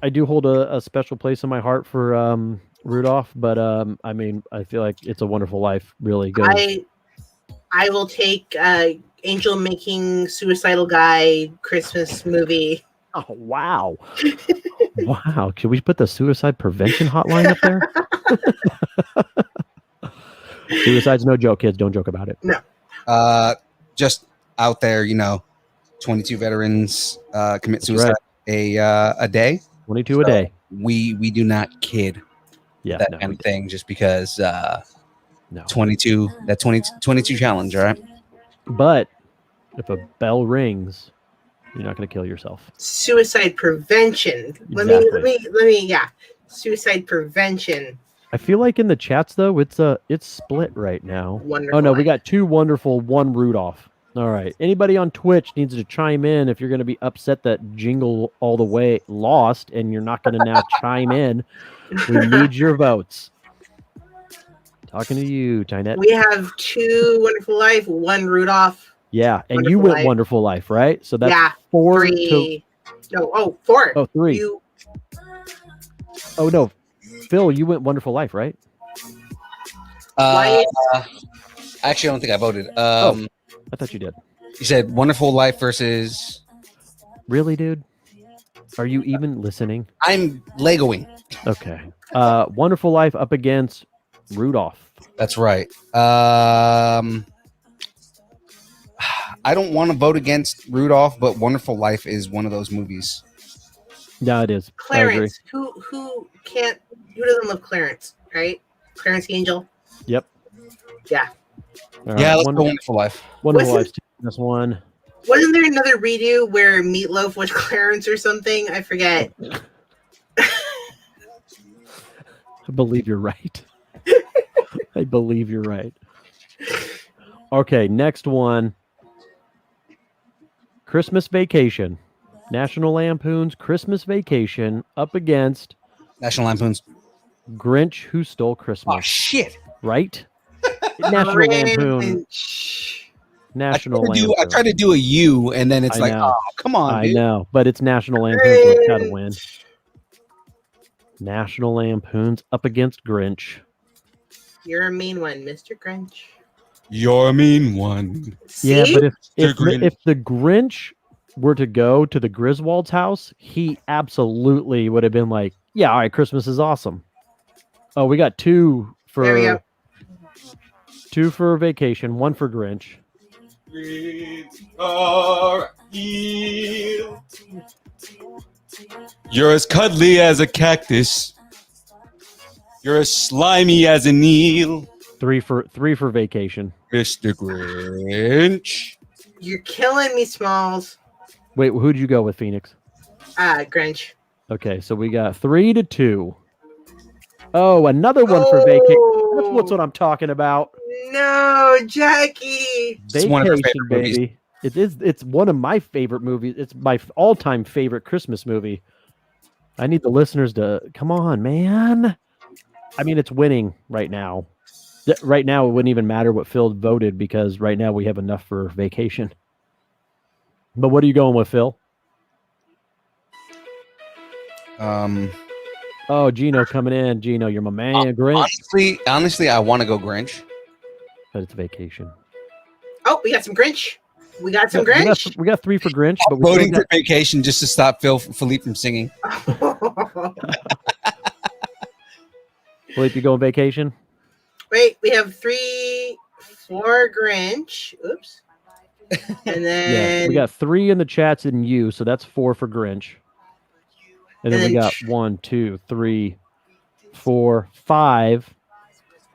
I do hold a special place in my heart for Rudolph, but I mean, I feel like It's a Wonderful Life really goes. I will take Angel making suicidal guy Christmas movie. Oh, wow. Wow. Can we put the suicide prevention hotline up there? Suicide's no joke, kids. Don't joke about it. Just out there, 22 veterans commit That's suicide a day. 22 So a day. We do not kid Yeah. that No, kind we of thing just because no. 22 challenge, all right? But if a bell rings, you're not going to kill yourself. Suicide prevention. Let me. Yeah. Suicide prevention. I feel like in the chats though, it's split right now. Wonderful. Oh no, we Life. got two Wonderful, one Rudolph. All right. Anybody on Twitch needs to chime in if you're going to be upset that Jingle All the Way lost and you're not going to now chime in. We need your votes. Talking to you, Tynette. We have two Wonderful Life, one Rudolph. Yeah, and you Wonderful went Life. Wonderful Life, right? So that's Yeah, 4 to Three. No, 4. 3. You, Oh no, Phil, you went Wonderful Life, right? Wyatt. Actually, I don't think I voted. I thought you did. You said Wonderful Life versus. Really, dude? Are you even listening? I'm Legoing. Okay. Wonderful Life up against Rudolph. That's right. I don't want to vote against Rudolph, but Wonderful Life is one of those movies. Yeah, it is. I agree. Clarence. Who doesn't love Clarence, right? Clarence the Angel. Yep. Yeah. All Yeah, right, let's go Wonderful Life. Wonderful Wasn't- Life's this one. Wasn't there another redo where Meatloaf was Clarence or something? I forget. I believe you're right. I believe you're right. Okay, next one. Christmas Vacation. National Lampoon's Christmas Vacation up against National Lampoon's. Grinch Who Stole Christmas. Oh, shit. Right? National Lampoon. National Lampoon. I try to do a U, and then it's I like, know. oh, come on, I dude. know, but it's National Lampoon's, so it's got to win. National Lampoon's up against Grinch. You're a mean one, Mr. Grinch. You're a mean one. Yeah, See? but if Grinch. the Grinch were to go to the Griswold's house, he absolutely would have been like, "Yeah, all right, Christmas is awesome." Oh, we got two There we go. for Vacation, one for Grinch. You're as cuddly as a cactus. You're as slimy as an eel. Three for Vacation. Mr. Grinch. You're killing me, Smalls. Wait, who'd you go with, Phoenix? Grinch. Okay, so we got 3-2. Oh, another one for Vacation. That's what I'm talking about. No, Jackie. It's one of her Vacation, favorite movies. baby. It's one of my favorite movies. It's my all-time favorite Christmas movie. I need the listeners to come on, man. I mean, it's winning right now. Right now, it wouldn't even matter what Phil voted because right now we have enough for Vacation. But what are you going with, Phil? Oh, Gino coming in. Gino, you're my man. Grinch. Honestly, I want to go Grinch. But it's Vacation. Oh, we got some Grinch. We got some We Grinch. got 3 for Grinch, but we Voting still for Vacation just to stop Philippe from singing. Philippe, you going Vacation? Wait, we have 3 for Grinch. Oops. And then we got 3 in the chats and you, so that's 4 for Grinch. And then we got 1, 2, 3, 4, 5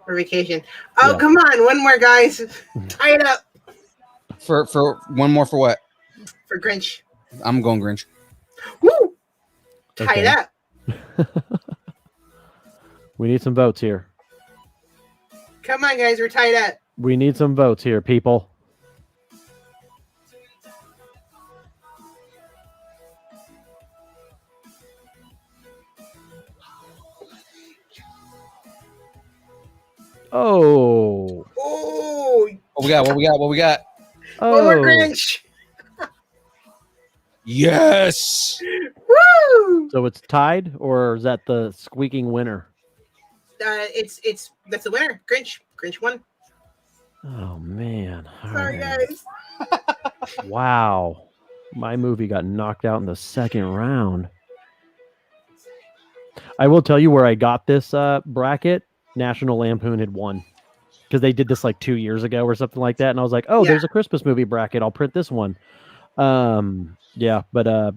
for Vacation. Oh, Yeah. come on, one more, guys. Tie it up For one more for what? for Grinch. I'm going Grinch. Woo! Tie Okay. it up. We need some votes here. Come on, guys, we're tied up. We need some votes here, people. Oh. Oh, What we got? What we got? one more Oh. Grinch. Yes. Woo! So it's tied, or is that the squeaking winner? It's that's the winner. Grinch. Grinch won. Oh man. All Sorry, right. guys. Wow. My movie got knocked out in the second round. I will tell you where I got this bracket. National Lampoon had won because they did this like 2 years ago or something like that. And I was like, oh, Yeah. there's a Christmas movie bracket. I'll print this one. Yeah, but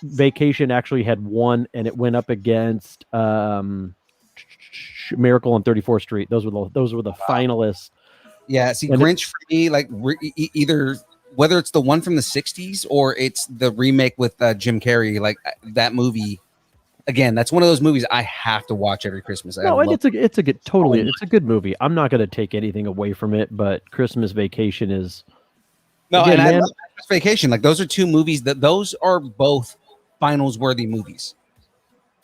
Vacation actually had won, and it went up against Miracle on 34th Street. Those were the finalists. Yeah. See, And Grinch for me, like either whether it's the one from the '60s or it's the remake with Jim Carrey, like that movie. Again, that's one of those movies I have to watch every Christmas. No, and it's a good it's a good movie. I'm not going to take anything away from it, but Christmas Vacation is no, again, and I man, love Christmas Vacation. Like those are 2 movies those are both finals worthy movies.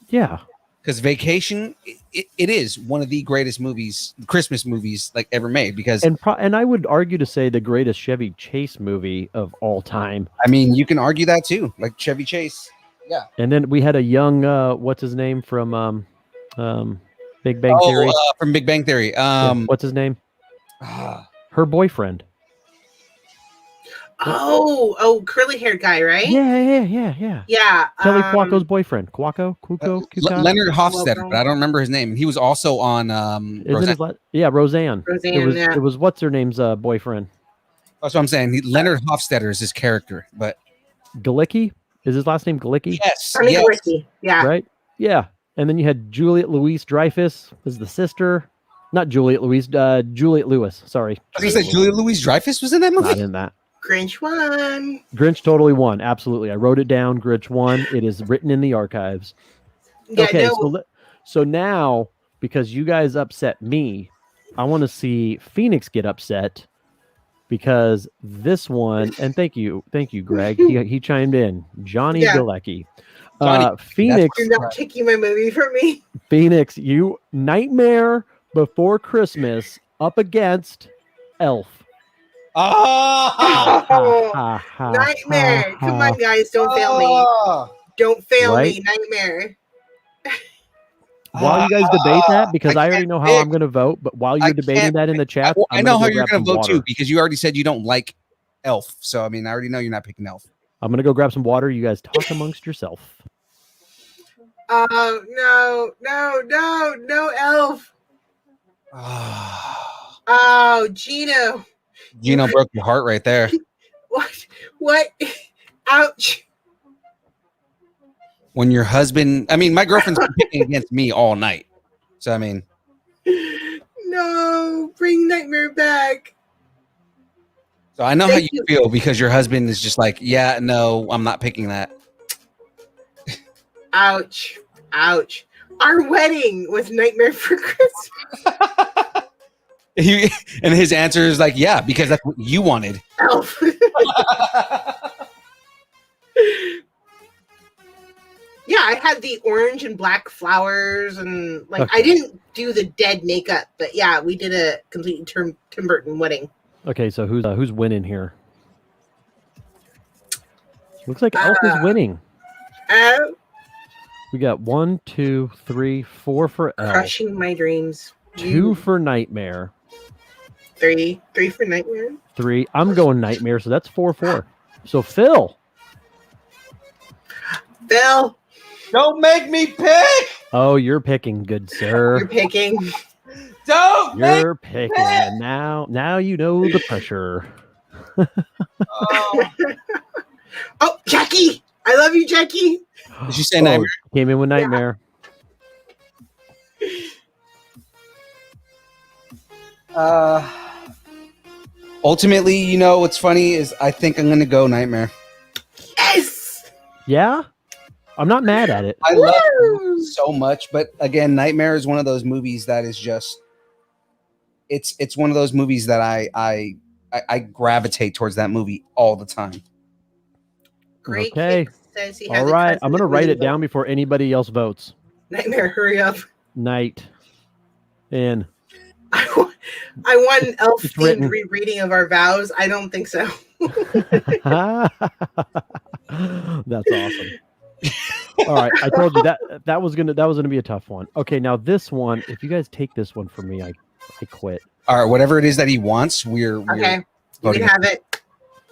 yeah. Because Vacation, it is one of the greatest movies, Christmas movies, like ever made. Because And I would argue to say the greatest Chevy Chase movie of all time. I mean, you can argue that too, like Chevy Chase. Yeah. And then we had a young what's his name from Big Bang Theory. From Big Bang Theory. Yeah, what's his name? Her boyfriend. Oh, curly haired guy, right? Yeah. Yeah. Kelly Cuoco's boyfriend. Cuoco? Leonard Hofstadter, but I don't remember his name. He was also on Roseanne. Roseanne. Roseanne, yeah. It was what's her name's boyfriend. That's what I'm saying. Leonard Hofstadter is his character, but Galicki? Is his last name Galicki? yes, Honey yes. Galicki, yeah. Right? Yeah. And then you had Juliet Louise Dreyfus as the sister. Not Juliet Louise, Juliet Lewis. Sorry. I was gonna say Julia Louis-Dreyfus was in that movie. Not in that. Grinch won. Grinch totally won. Absolutely. I wrote it down. Grinch won. It is written in the archives. Yeah, Okay. no, So now, because you guys upset me, I want to see Phoenix get upset because this one, and thank you, Greg. He chimed in. Johnny Yeah. Galecki. Johnny, Phoenix, you're not taking my movie from me. Phoenix, you Nightmare Before Christmas up against Elf. Oh, Nightmare. Come on, guys. Don't fail me. Don't fail me. Nightmare. While you guys debate that, because I already can't know how pick. I'm going to vote, but while you're debating that in the chat, I know how you're going going to vote too, because you already said you don't like Elf. So I mean, I already know you're not picking Elf. I'm going to go grab some water. You guys talk amongst yourself. Oh, no, Elf. Oh, Gino. Gino broke your heart right there. What? Ouch. When your husband, I mean, my girlfriend's been picking against me all night. So I mean, No, bring Nightmare back. so I know Thank how you you. feel because your husband is just like, yeah, no, I'm not picking that. Ouch. Our wedding was Nightmare for Christmas. And his answer is like, yeah, because that's what you wanted. Elf. Yeah, I had the orange and black flowers, and like I Okay. didn't do the dead makeup, but yeah, we did a complete Tim Burton wedding. Okay, so who's winning here? Looks like Elf is winning. We got 1, 2, 3, 4 for Elf, Crushing my dreams. 2 for Nightmare, 3 for Nightmare. 3. I'm going Nightmare, so that's 4. So Phil. Bill, Don't make me pick. Oh, you're picking, good you're sir. picking. Don't make. You're picking, and now you know the pressure. Oh. Oh, Jackie! I love you, Jackie. Did you say Nightmare? Came in with Nightmare. Ultimately, you know what's funny is I think I'm gonna go Nightmare. Yes! Yeah, I'm not mad at it. I love the Woo! movie so much, but again, Nightmare is one of those movies that is just it's one of those movies that I gravitate towards that movie all the time. Great Okay. Kid says he has All a right, cousin I'm gonna that write lives it down before anybody else votes. Nightmare, hurry up. Night. In. I want an elf It's written. themed rereading of our vows. I don't think so. That's awesome. All right, I told you that was gonna be a tough one. Okay, now this one, if you guys take this one from me, I quit. All right, whatever it is that he wants, we're Okay, you voting. can have it.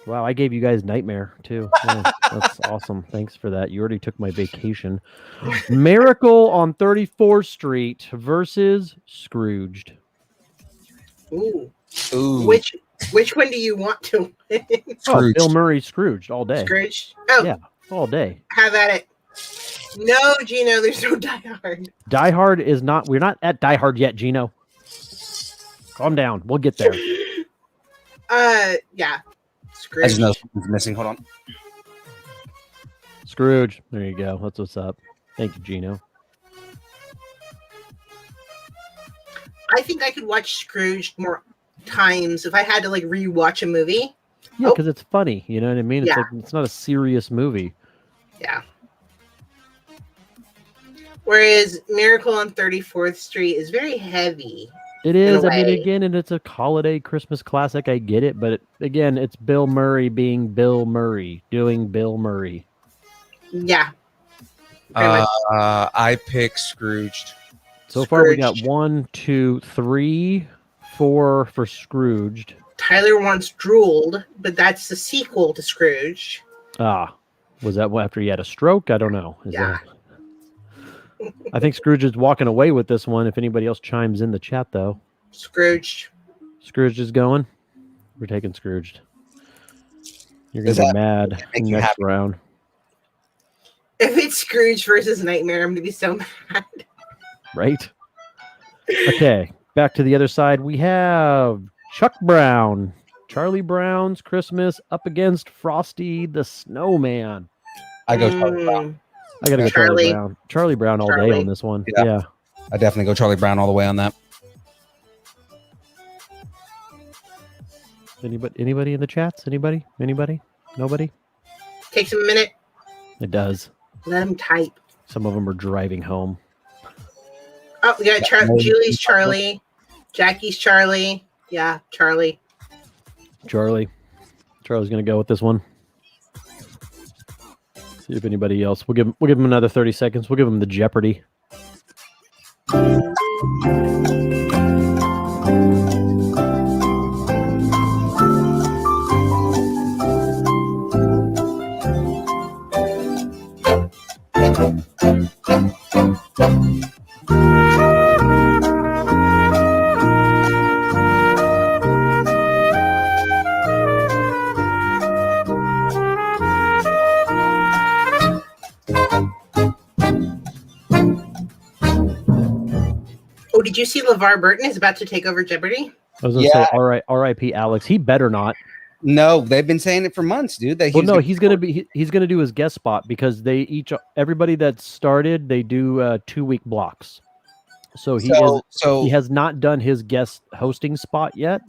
Wow, I gave you guys Nightmare too. Yeah, that's awesome. Thanks for that. You already took my vacation. Miracle on 34th Street versus Scrooged. Ooh. Ooh, Which one do you want to win? Oh, Scrooged. Bill Murray Scrooged all day. Scrooge? Oh, Yeah. All day. have at it. No, Gino, there's no Die Hard. Die Hard is not. We're not at Die Hard yet, Gino. Calm down. We'll get there. Yeah. I Scrooge. just know something's missing. Hold on. Scrooge. There you go. That's what's up. Thank you, Gino. I think I could watch Scrooge more times if I had to like rewatch a movie. Yeah, Oh. because it's funny. You know what I mean? It's Yeah. like it's not a serious movie. Yeah. Whereas Miracle on 34th Street is very heavy. It is. a I mean, way. again, and it's a holiday Christmas classic. I get it, but again, it's Bill Murray being Bill Murray, doing Bill Murray. Yeah. Pretty much. I pick Scrooged. So far, we got Scrooged. 1, 2, 3, 4 for Scrooged. Tyler wants Drooled, but that's the sequel to Scrooge. Ah, was that after he had a stroke? I don't know. Is Yeah. that- I think Scrooge is walking away with this one. If anybody else chimes in the chat, though, Scrooge. Scrooge is going. We're taking Scrooged. You're gonna Does be that mad make you next happy? round, If it's Scrooge versus Nightmare, I'm gonna be so mad. right? Okay, back to the other side. We have Chuck Brown, Charlie Brown's Christmas up against Frosty the Snowman. I go Charlie Brown. I gotta go Charlie Charlie. Brown. Charlie Brown all day Charlie. on this one. Yeah. Yeah. I definitely go Charlie Brown all the way on that. Anybody in the chats? Anybody? Nobody? Takes a minute. It does. Let him type. Some of them are driving home. Oh, we got Julie's Charlie. Jackie's Charlie. Yeah, Charlie. Charlie's gonna go with this one. See if anybody else. We'll give him another 30 seconds. We'll give him the Jeopardy. Oh, did you see LeVar Burton is about to take over Jeopardy? I was gonna Yeah. say, all right, R.I.P. Alex. He better not. No, they've been saying it for months, dude. That Well, no, he's gonna do his guest spot because everybody that started they do 2-week blocks. So he has not done his guest hosting spot yet.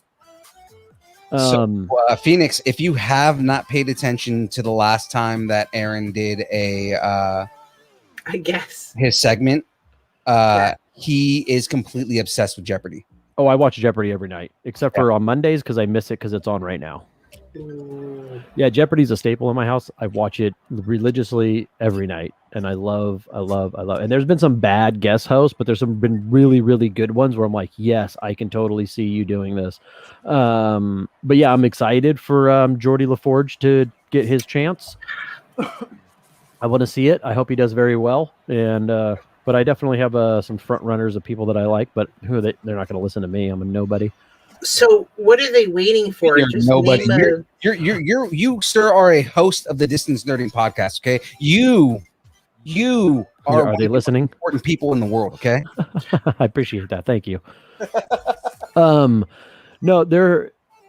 Phoenix, if you have not paid attention to the last time that Aaron did a I guess. his segment. He is completely obsessed with Jeopardy. Oh, I watch Jeopardy every night, except for on Mondays because I miss it because it's on right now. Ooh. Yeah, Jeopardy's a staple in my house. I watch it religiously every night, and I love. And there's been some bad guest hosts, but there's been really, really good ones where I'm like, yes, I can totally see you doing this. But yeah, I'm excited for Geordie LaForge to get his chance. I want to see it. I hope he does very well, and but I definitely have some front runners of people that I like, but who are they? They're not going to listen to me. I'm a nobody. So what are they waiting for? You're Just nobody. name You, sir, are a host of the Distance Nerding podcast. Okay, you are Are they listening? important people in the world. Okay, I appreciate that. Thank you. No,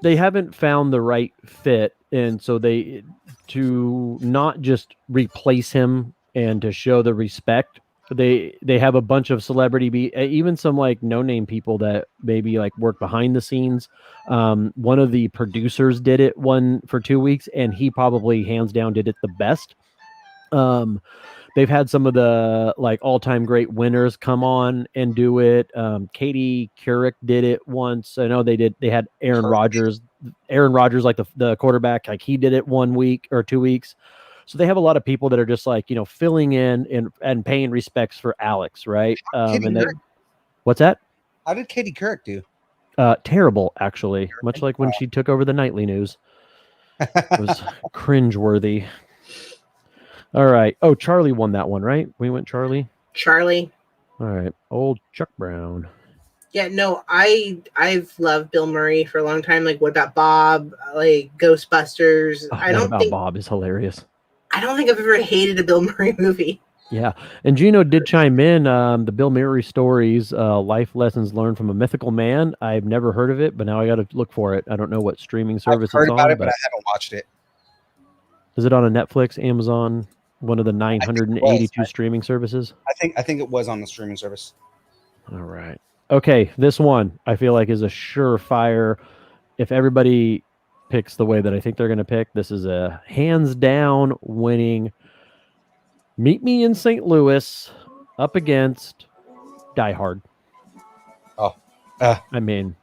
they haven't found the right fit, and so to not just replace him and to show the respect. They have a bunch of celebrity, even some like no-name people that maybe like work behind the scenes. One of the producers did it for 2 weeks, and he probably hands down did it the best. They've had some of the like all-time great winners come on and do it. Katie Couric did it once. I know they did. They had Aaron Rodgers, like the quarterback, like he did it 1 week or 2 weeks. So they have a lot of people that are just like, filling in and paying respects for Alex, right? What's that? How did Katie Couric do? Terrible, actually. Much like when she took over the nightly news. It was cringeworthy. All right. Oh, Charlie won that one, right? We went Charlie. Charlie. All right. Old Chuck Brown. Yeah, no, I've loved Bill Murray for a long time. Like, what about Bob? Like Ghostbusters. Oh, I don't think Bob is hilarious. I don't think I've ever hated a Bill Murray movie. Yeah. And Gino did chime in the Bill Murray stories, life lessons learned from a mythical man. I've never heard of it, but now I got to look for it. I don't know what streaming service I've heard it's about on. it, but I haven't watched it. Is it on a Netflix, Amazon, one of the 982 streaming services? I think it was on the streaming service. All right. Okay, this one I feel like is a surefire. If everybody picks the way that I think they're going to pick, this is a hands down winning. Meet Me in St. Louis up against Die Hard. Oh, I mean,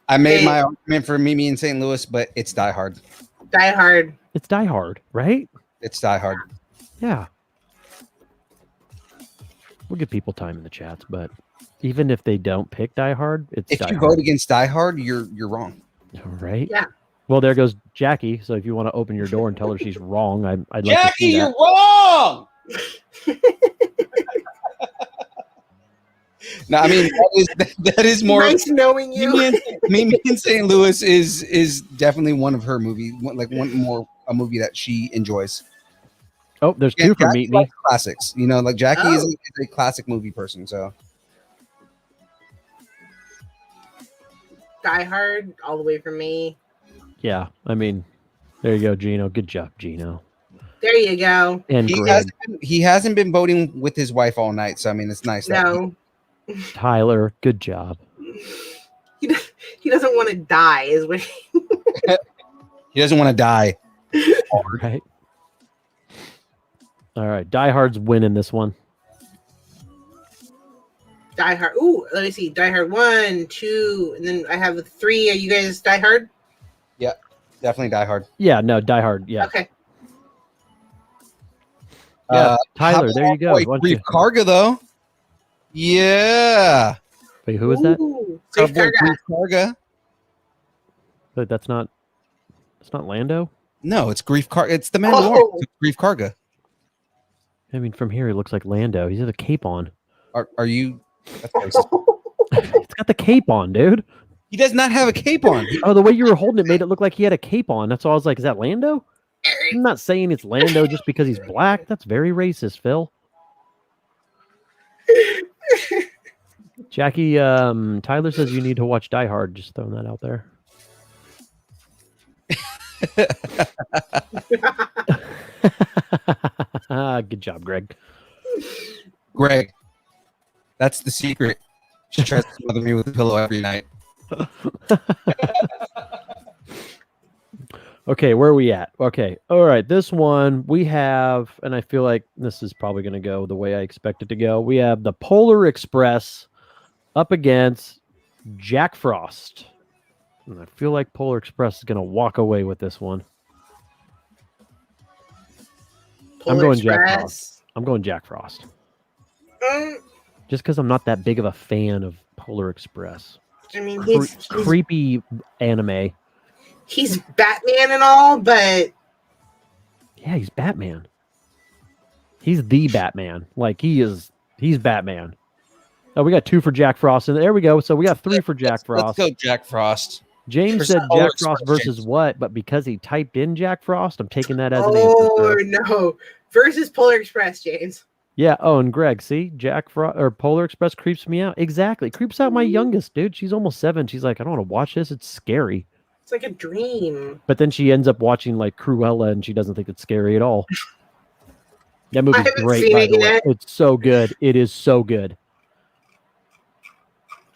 I made my argument for Meet Me in St. Louis, but it's Die Hard. Die Hard. it's Die Hard, right? It's Die Hard. Yeah. We'll give people time in the chats, but even if they don't pick Die Hard, it's if Die you Hard. vote against Die Hard, you're wrong. Right? Yeah. Well, there goes Jackie. So if you want to open your door and tell her she's wrong, I'd like to see Jackie, that. you're wrong. No, I mean that is more. Nice knowing you. Meet Me in St. Louis is definitely one of her movies. A movie that she enjoys. Oh, there's two for Jackie Meet Me. likes classics. Like Jackie is Oh. a classic movie person. So Die Hard, all the way from me. Yeah, I mean, there you go, Gino. Good job, Gino. There you go. And he Greg. hasn't been voting with his wife all night. So I mean, it's nice. No, Tyler, good job. he doesn't want to die. Is what He doesn't want to die. Right? All right, Die Hard's winning this one. Die Hard. Ooh, let me see. Die Hard 1, 2, and then I have 3. Are you guys Die Hard? Definitely Die Hard. Yeah, no, Die Hard. Yeah, Okay. Tyler, there you go. Why don't you- Grief Karga though. Yeah. Wait, who is that? Ooh, Our Grief boy Karga. Grief Karga. Wait, that's not Lando. No, it's Grief Karga. It's the Mandalorian. Oh. It's Grief Karga. I mean, from here, he looks like Lando. He's got a cape on. Are you? That's racist. He's got the cape on, dude. He does not have a cape on. Oh, the way you were holding it made it look like he had a cape on. That's why I was like, is that Lando? I'm not saying it's Lando just because he's black. That's very racist, Phil. Jackie, Tyler says you need to watch Die Hard. Just throwing that out there. Good job, Greg. Greg, that's the secret. She tries to smother me with a pillow every night. Okay, where are we at? Okay, all right. This one we have, and I feel like this is probably going to go the way I expect it to go. We have the Polar Express up against Jack Frost, and I feel like Polar Express is going to walk away with this one. Polar going Jack Express. Frost. I'm going Jack Frost, Mm, just because I'm not that big of a fan of Polar Express. I mean, Creepy anime. he's Batman and all, but Yeah, he's Batman. He's the Batman. Like he's Batman. Oh, we got 2 for Jack Frost, and there we go. So we got 3 for Jack Frost. Let's go, Jack Frost. James For said Polar Jack Frost Express, versus James. what? But because he typed in Jack Frost, I'm taking that as an oh answer. no, versus Polar Express, James. Yeah. Oh, and Greg, see, Jack Frost or Polar Express creeps me out. Exactly, creeps out my youngest dude. She's almost 7. She's like, I don't want to watch this. It's scary. It's like a dream. But then she ends up watching like Cruella, and she doesn't think it's scary at all. That movie's haven't great, seen by it the way. yet. It's so good. It is so good.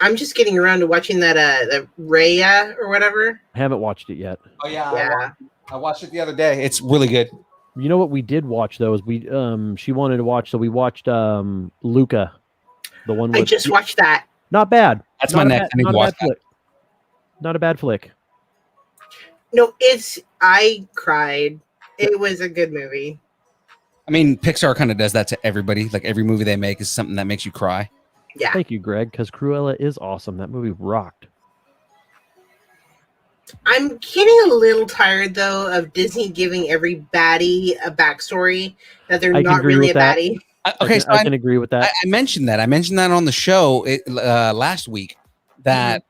I'm just getting around to watching that the Raya or whatever. I haven't watched it yet. Oh yeah, Yeah. I watched it the other day. It's really good. You know what we did watch though is we she wanted to watch, so we watched Luca, the one I with just watched that. not bad. That's Not my a next. bad- I need not to a watch bad flick. Not a bad flick. No, I cried. It was a good movie. I mean, Pixar kind of does that to everybody. Like every movie they make is something that makes you cry. Yeah. Thank you, Greg, because Cruella is awesome. That movie rocked. I'm getting a little tired though of Disney giving every baddie a backstory that they're I can not agree really with a that. baddie. Okay, I can agree with that. I mentioned that. I mentioned that on the show last week. That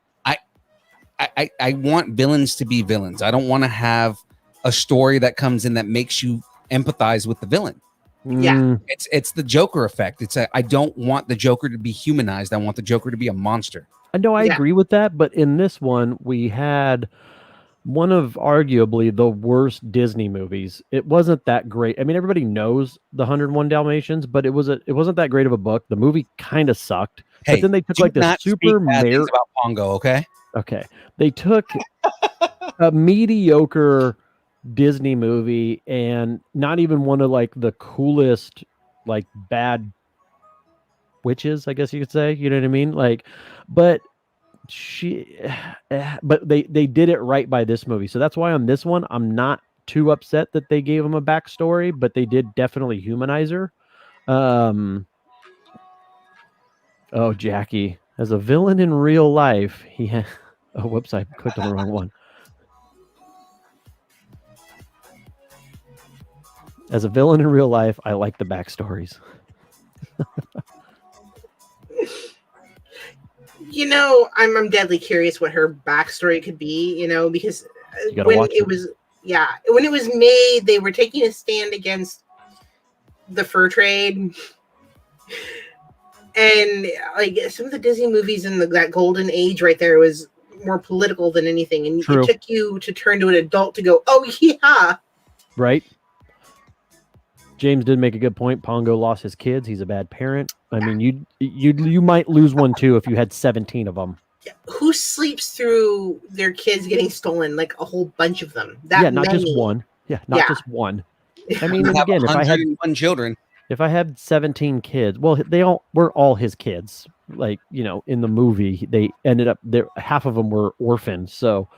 I want villains to be villains. I don't want to have a story that comes in that makes you empathize with the villain. Yeah. Mm, It's the Joker effect. I don't want the Joker to be humanized. I want the Joker to be a monster. I know I Yeah. agree with that, but in this one, we had one of arguably the worst Disney movies. It wasn't that great. I mean, everybody knows the 101 Dalmatians, but it wasn't that great of a book. The movie kind of sucked. Hey, but then they took do like this not speak super bad things about Pongo, okay? Okay. They took a mediocre Disney movie and not even one of like the coolest like bad witches, I guess you could say, you know what I mean? Like, but they did it right by this movie. So that's why on this one, I'm not too upset that they gave him a backstory, but they did definitely humanize her. Oh, Jackie, as a villain in real life, oh, whoops, I clicked on the wrong one. As a villain in real life, I like the backstories. You know, I'm deadly curious what her backstory could be, you know, because You gotta when watch it it. was when it was made, they were taking a stand against the fur trade. And like some of the Disney movies in that golden age right there was more political than anything. And True. it took you to turn to an adult to go, oh yeah. Right? James did make a good point. Pongo lost his kids. He's a bad parent. I mean, you might lose one too if you had 17 of them. Who sleeps through their kids getting stolen? Like a whole bunch of them. That Yeah, not many. just one. Yeah, not Yeah. just one. I mean, You and have again, if I had 101 children. if I had 17 kids, well, they all were all his kids. Like, you know, in the movie, they ended up there. Half of them were orphans. So,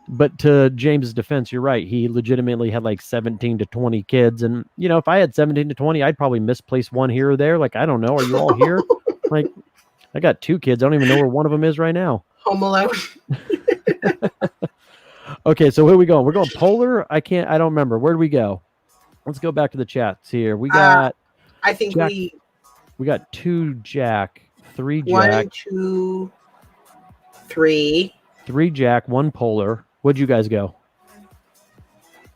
but to James's defense, you're right. He legitimately had like 17 to 20 kids. And, you know, if I had 17 to 20, I'd probably misplace one here or there. Like, I don't know. Are you all here? Like, I got 2 kids. I don't even know where one of them is right now. Home Alone. Okay, so where are we going? We're going Polar? I don't remember. Where do we go? Let's go back to the chats here. We got I think Jack- we 2 Jack, 3 1, Jack, 2, 3. 3 Jack, 1 Polar. What'd you guys go?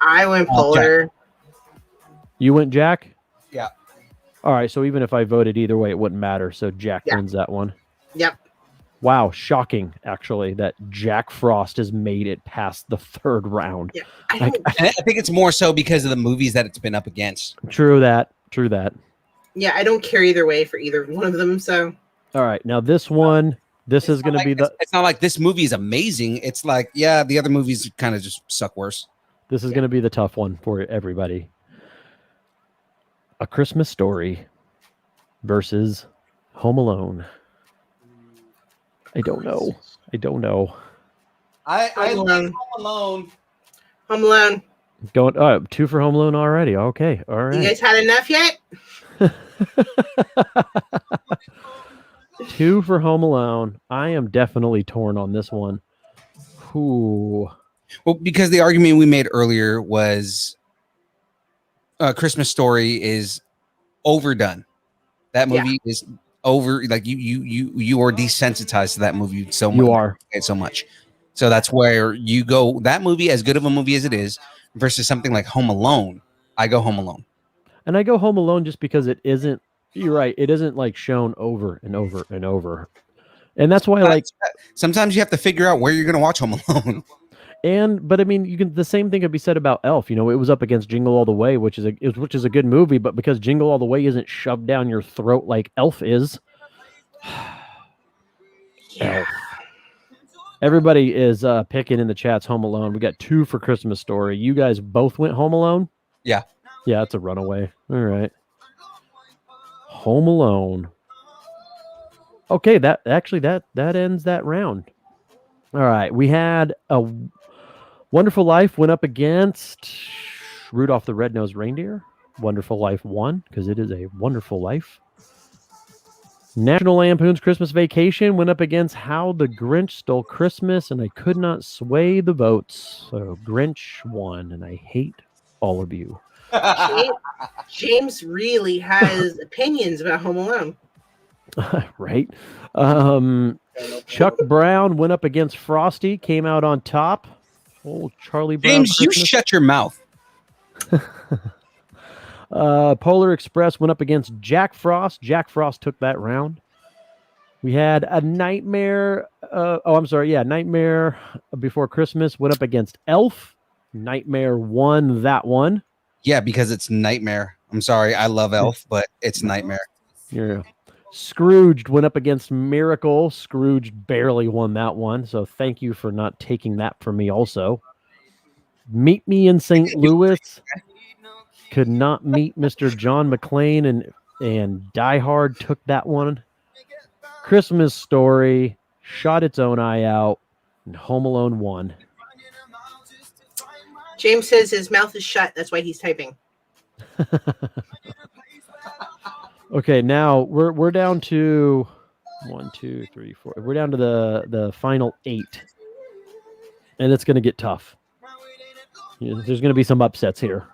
I went Oh, Polar. You went Jack? Yeah. All right, so even if I voted either way, it wouldn't matter. So Jack Yeah. wins that one. Yep. Wow, shocking, actually, that Jack Frost has made it past the 3rd round. Yeah. I Like, don't, And I think it's more so because of the movies that it's been up against. True that. True that. yeah, I don't care either way for either one of them. So All right, now this one, this is It's not going to like- be the... It's not like this movie is amazing. It's like, yeah, the other movies kind of just suck worse. This is going to be the tough one for everybody. A Christmas Story versus Home Alone. I don't know. I Home like Alone. Home Alone. Home Alone. Going 2 for Home Alone already. Okay, all You right. guys had enough yet? 2 for Home Alone. I am definitely torn on this one. Ooh. Well, because the argument we made earlier was Christmas Story is overdone. That movie is over. Like you are desensitized to that movie so much. You are. So much. So that's where you go. That movie, as good of a movie as it is, versus something like Home Alone. I go Home Alone. And I go Home Alone just because it isn't. You're right. It isn't like shown over and over and over. And that's why, like, sometimes you have to figure out where you're going to watch Home Alone. but I mean, the same thing could be said about Elf. You know, it was up against Jingle All the Way, which is a good movie, but because Jingle All the Way isn't shoved down your throat like Elf is. Elf. Everybody is picking in the chats Home Alone. We got 2 for Christmas Story. You guys both went Home Alone? Yeah. Yeah, it's a runaway. All right. Home Alone. Okay, that ends that round. All right, we had a Wonderful Life went up against Rudolph the Red-Nosed Reindeer. Wonderful Life won because it is a wonderful life. National Lampoon's Christmas Vacation went up against How the Grinch Stole Christmas, and I could not sway the votes. So Grinch won, and I hate all of you. James really has opinions about Home Alone. Right. Chuck Brown went up against Frosty, came out on top. Oh, Charlie Brown. James, you shut your mouth. Polar Express went up against Jack Frost. Jack Frost took that round. We had a Nightmare. Nightmare Before Christmas went up against Elf. Nightmare won that one. Yeah, because it's Nightmare. I'm sorry. I love Elf, but it's Nightmare. Yeah. Scrooged went up against Miracle. Scrooge barely won that one, so thank you for not taking that from me also. Meet Me in St. Louis. Could not meet Mr. John McClane, and Die Hard took that one. Christmas Story shot its own eye out, and Home Alone won. James says his mouth is shut. That's why he's typing. Okay, now we're down to 1, 2, 3, 4. We're down to the final 8, and it's going to get tough. There's going to be some upsets here.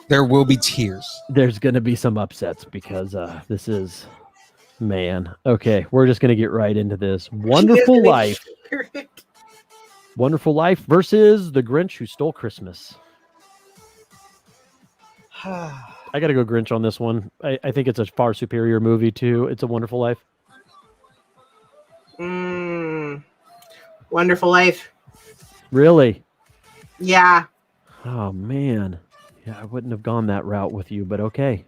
There will be tears. There's going to be some upsets because this is, man. Okay, we're just going to get right into this. Wonderful Life. Wonderful Life versus The Grinch Who Stole Christmas. I got to go Grinch on this one. I think it's a far superior movie to It's a Wonderful Life. Wonderful Life. Really? Yeah. Oh, man. Yeah, I wouldn't have gone that route with you, but okay.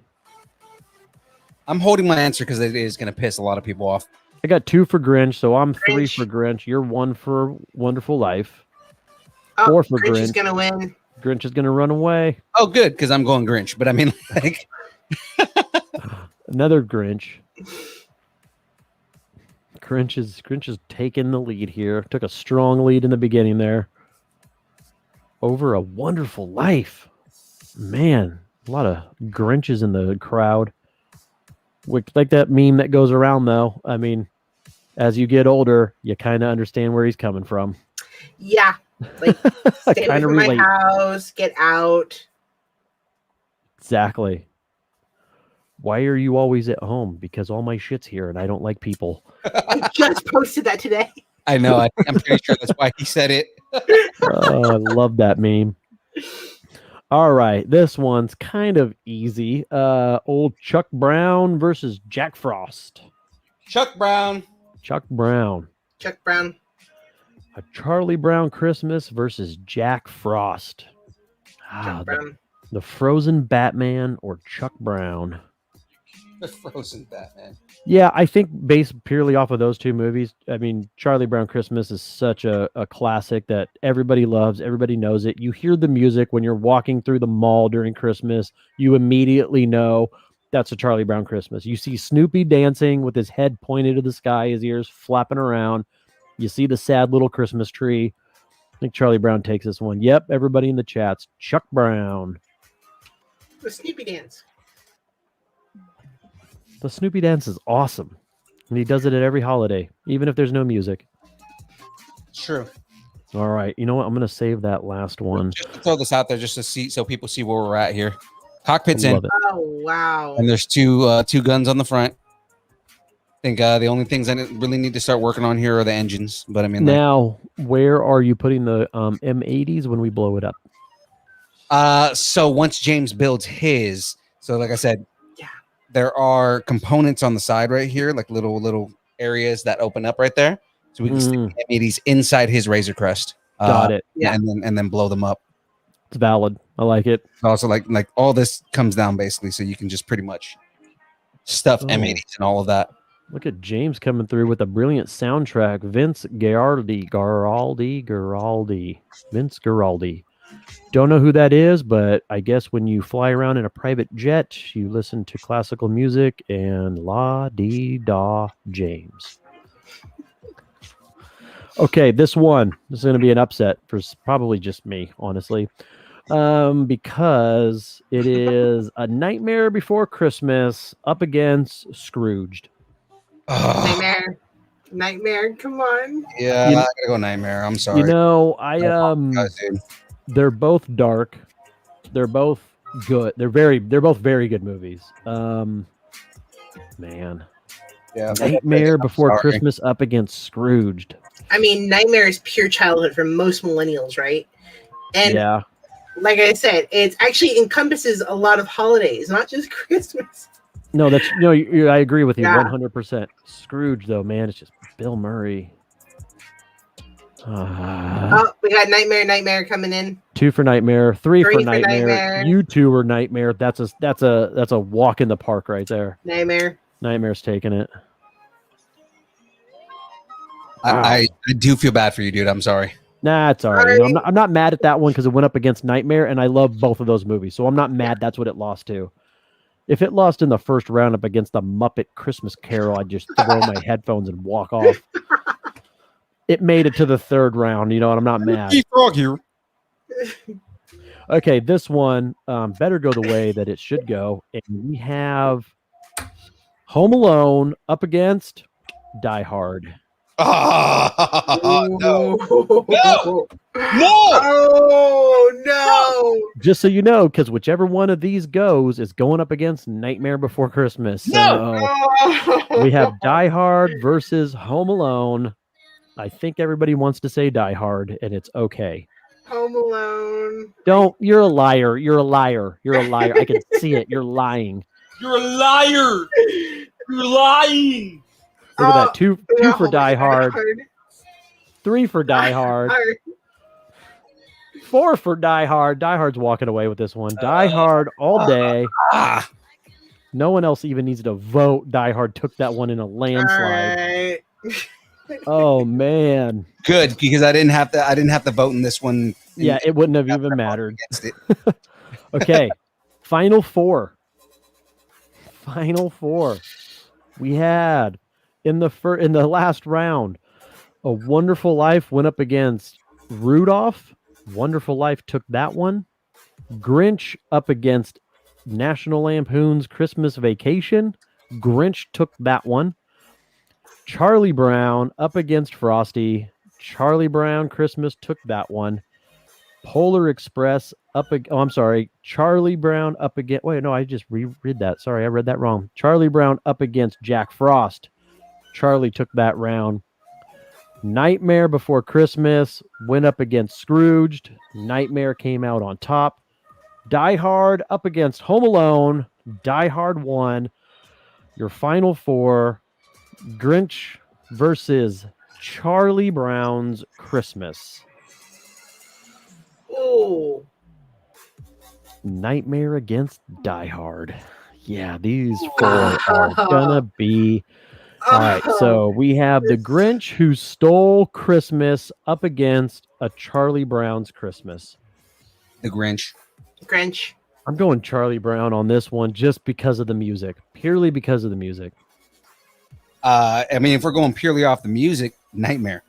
I'm holding my answer because it is going to piss a lot of people off. I got 2 for Grinch, so I'm 3 Grinch. for Grinch. You're 1 for Wonderful Life. Oh, 4 for Grinch Grinch. is going to win. Grinch is going to run away. Oh, good, because I'm going Grinch. But I mean, like... Another Grinch. Grinch is taking the lead here. Took a strong lead in the beginning there. Over A Wonderful Life. Man, a lot of Grinches in the crowd. Like that meme that goes around, though. I mean, as you get older, you kind of understand where he's coming from. Yeah. Like, stay away from my house, get out. Exactly. Why are you always at home? Because all my shit's here and I don't like people. I just posted that today. I know. I'm pretty sure that's why he said it. Oh, I love that meme. All right. This one's kind of easy. Old Chuck Brown versus Jack Frost. Chuck Brown. Chuck Brown. Chuck Brown. A Charlie Brown Christmas versus Jack Frost. Chuck Brown. The Frozen Batman or Chuck Brown. The Frozen Batman. Yeah, I think based purely off of those two movies, I mean, Charlie Brown Christmas is such a classic that everybody loves. Everybody knows it. You hear the music when you're walking through the mall during Christmas. You immediately know that's a Charlie Brown Christmas. You see Snoopy dancing with his head pointed to the sky, his ears flapping around. You see the sad little Christmas tree. I think Charlie Brown takes this one. Yep, everybody in the chats. Chuck Brown. The Snoopy dance. The Snoopy dance is awesome. And he does it at every holiday, even if there's no music. True. All right. You know what? I'm going to save that last one. Just to throw this out there just to see so people see where we're at here. Cockpit's in. Love it. Oh wow. And there's two guns on the front. I think the only things I really need to start working on here are the engines. But I mean, Now, where are you putting the M80s when we blow it up? so once James builds his, so like I said, Yeah. there are components on the side right here, like little areas that open up right there, so we can stick the M80s inside his Razor Crest. Got it. Yeah. and then blow them up. It's valid. I like it. Also, like all this comes down basically, so you can just pretty much stuff Oh. M80s and all of that. Look at James coming through with a brilliant soundtrack. Vince Guaraldi. Vince Guaraldi. Don't know who that is, but I guess when you fly around in a private jet, you listen to classical music and la-dee-da James. Okay, this is going to be an upset for probably just me, honestly, because it is A Nightmare Before Christmas up against Scrooged. Nightmare, come on. Yeah, You- I gotta go Nightmare. I'm sorry. You know, Guys, dude. they're both dark. They're both good. They're both very good movies. Man. Yeah, Nightmare I'm Before sorry. Christmas up against Scrooged. I mean, Nightmare is pure childhood for most millennials, right? And Yeah. like I said, it actually encompasses a lot of holidays, not just Christmas. No, I agree with you Yeah. 100%. Scrooge, though, man, it's just Bill Murray. Oh, we got Nightmare coming in. 2 for Nightmare, 3 for Three for Nightmare. Nightmare. You 2 are Nightmare. That's a walk in the park right there. Nightmare. Nightmare's taking it. I do feel bad for you, dude. I'm sorry. Nah, it's all right. You know, I'm not mad at that one because it went up against Nightmare, and I love both of those movies, so I'm not mad. That's what it lost to. If it lost in the first round up against the Muppet Christmas Carol, I'd just throw my headphones and walk off. It made it to the third round, and I'm not mad. Frog here. Okay, this one better go the way that it should go, and we have Home Alone up against Die Hard. Oh, no. No. No. Oh no. Just so you know, because whichever one of these goes is going up against Nightmare Before Christmas. So Oh. we have Die Hard versus Home Alone. I think everybody wants to say Die Hard, and it's okay. Home Alone. You're a liar. You're a liar. You're a liar. I can see it. You're lying. You're a liar. You're lying. Look at that. Two Yeah, for Die Hard. 3 for Die Hard. 4 for Die Hard. Die Hard's walking away with this one. Die Hard all day. No one else even needs to vote. Die Hard took that one in a landslide. Alright. Oh man. Good, because I didn't have to vote in this one. Yeah, it wouldn't have even mattered. Against it. Okay. Final four. We had in the last round, A Wonderful Life went up against Rudolph. Wonderful Life took that one. Grinch up against National Lampoon's Christmas Vacation. Grinch took that one. Charlie Brown up against Frosty. Charlie Brown Christmas took that one. Polar Express Charlie Brown up against. Wait, no, I just reread that. Sorry, I read that wrong. Charlie Brown up against Jack Frost. Charlie took that round. Nightmare Before Christmas went up against Scrooged. Nightmare came out on top. Die Hard up against Home Alone. Die Hard won. Your final four: Grinch versus Charlie Brown's Christmas. Ooh. Nightmare against Die Hard. Yeah, these four are gonna be all right. So we have the Grinch Who Stole Christmas up against a Charlie Brown's Christmas. The Grinch. Grinch. I'm going Charlie Brown on this one just because of the music, purely because of the music. I mean, if we're going purely off the music, Nightmare.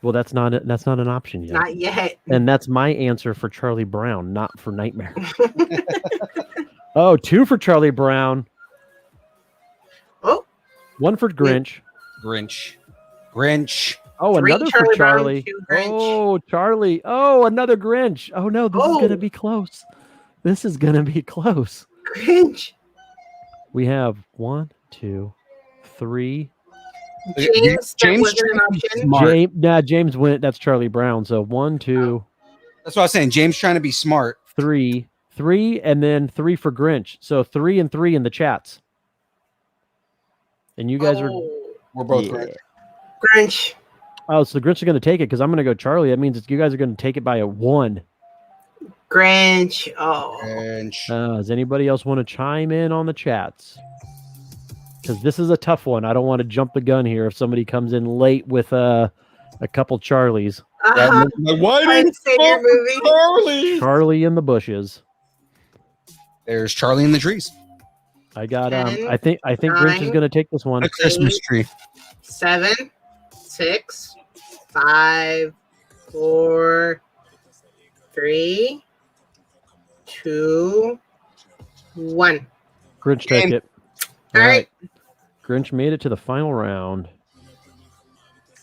Well, that's not an option yet. Not yet. And that's my answer for Charlie Brown, not for Nightmare. Oh, 2 for Charlie Brown. Oh. 1 for Grinch. Grinch. Oh, 3 another Charlie for Brown, Charlie. 2 Grinch. Oh, Charlie. Oh, another Grinch. Oh no, this is gonna be close. This is gonna be close. Grinch. We have 1, 2, 3. James, that wasn't an option. James went. That's Charlie Brown. So 1, 2, That's what I was saying. James trying to be smart. 3, and then 3 for Grinch. So 3 and 3 in the chats. And you guys are. We're both Yeah. Grinch. Grinch. Oh, so the Grinch is going to take it because I'm going to go Charlie. That means you guys are going to take it by a 1. Grinch. Oh. Grinch. Does anybody else want to chime in on the chats? Because this is a tough one. I don't want to jump the gun here if somebody comes in late with a couple Charlies. Why Trying did to save your movie. Charlie? Charlie in the bushes. There's Charlie in the trees. I got 10, I think Grinch is 9, going to take this one. A Christmas tree. 7, 6, 5, 4, 3, 2, 1. Grinch took it. All right. Grinch made it to the final round.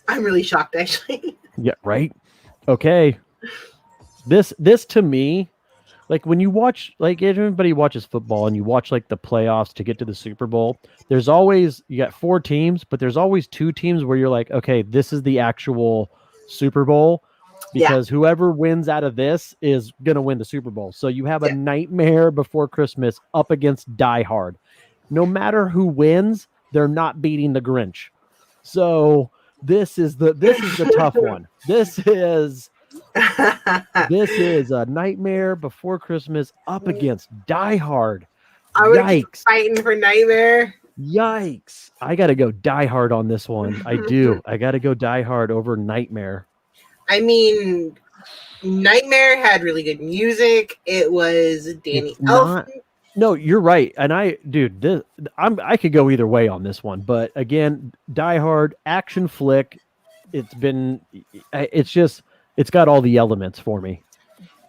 I'm really shocked, actually. Yeah, right. Okay. This to me, like when you watch, like everybody watches football and you watch like the playoffs to get to the Super Bowl, there's always, you got 4 teams, but there's always 2 teams where you're like, okay, this is the actual Super Bowl because whoever wins out of this is going to win the Super Bowl. So you have a Nightmare Before Christmas up against Die Hard. No matter who wins, they're not beating the Grinch. So this is the tough one. This is a Nightmare Before Christmas up against Die Hard. I was Yikes. fighting for Nightmare. Yikes. I got to go Die Hard on this one. I do. I got to go Die Hard over Nightmare. I mean, Nightmare had really good music. It was Danny Elfman. No, you're right. And I could go either way on this one. But again, Die Hard, action flick. It's got all the elements for me.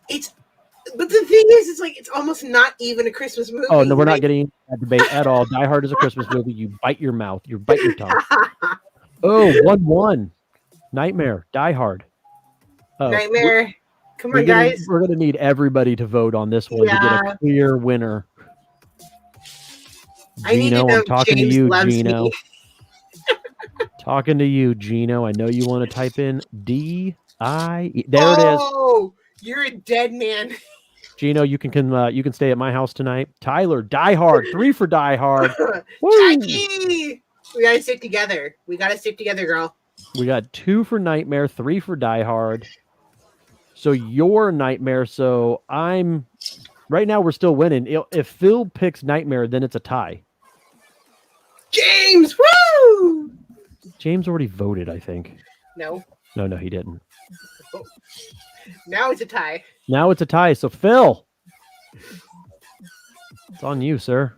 But the thing is, it's like it's almost not even a Christmas movie. Oh no, we're not getting that debate at all. Die Hard is a Christmas movie. You bite your mouth. You bite your tongue. Oh, 1-1. Nightmare. Die Hard. Oh, Nightmare. Come on, guys. We're gonna need everybody to vote on this one to get a clear winner. I need to know I'm talking James to you, loves Gino. me. Talking to you, Gino. I know you want to type in D-I-E. There it is. Oh, you're a dead man. Gino, you can stay at my house tonight. Tyler, Die Hard. 3 for Die Hard. Jackie! We gotta stick together. Girl. We got 2 for Nightmare, 3 for Die Hard. So your Nightmare. So right now we're still winning. If Phil picks Nightmare, then it's a tie. James, woo! James already voted, I think. No, he didn't. now it's a tie. Now it's a tie. So Phil, it's on you, sir.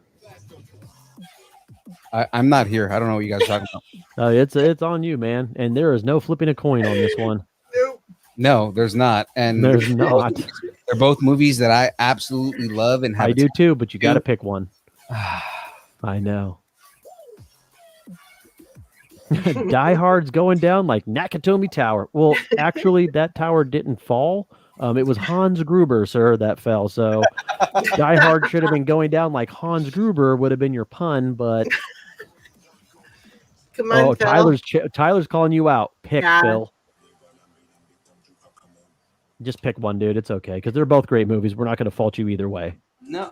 I'm not here. I don't know what you guys are talking about. It's on you, man. And there is no flipping a coin on this one. Nope. No, there's not. And There's not. They're both movies that I absolutely love and have. I do too, but you got to pick one. I know. Die Hard's going down like Nakatomi Tower. Well, actually, that tower didn't fall. It was Hans Gruber, sir, that fell. So Die Hard should have been going down like Hans Gruber would have been your pun, but Come on, Phil. Tyler's calling you out. Pick, Yeah. Phil. Just pick one, dude. It's okay because they're both great movies. We're not going to fault you either way. No,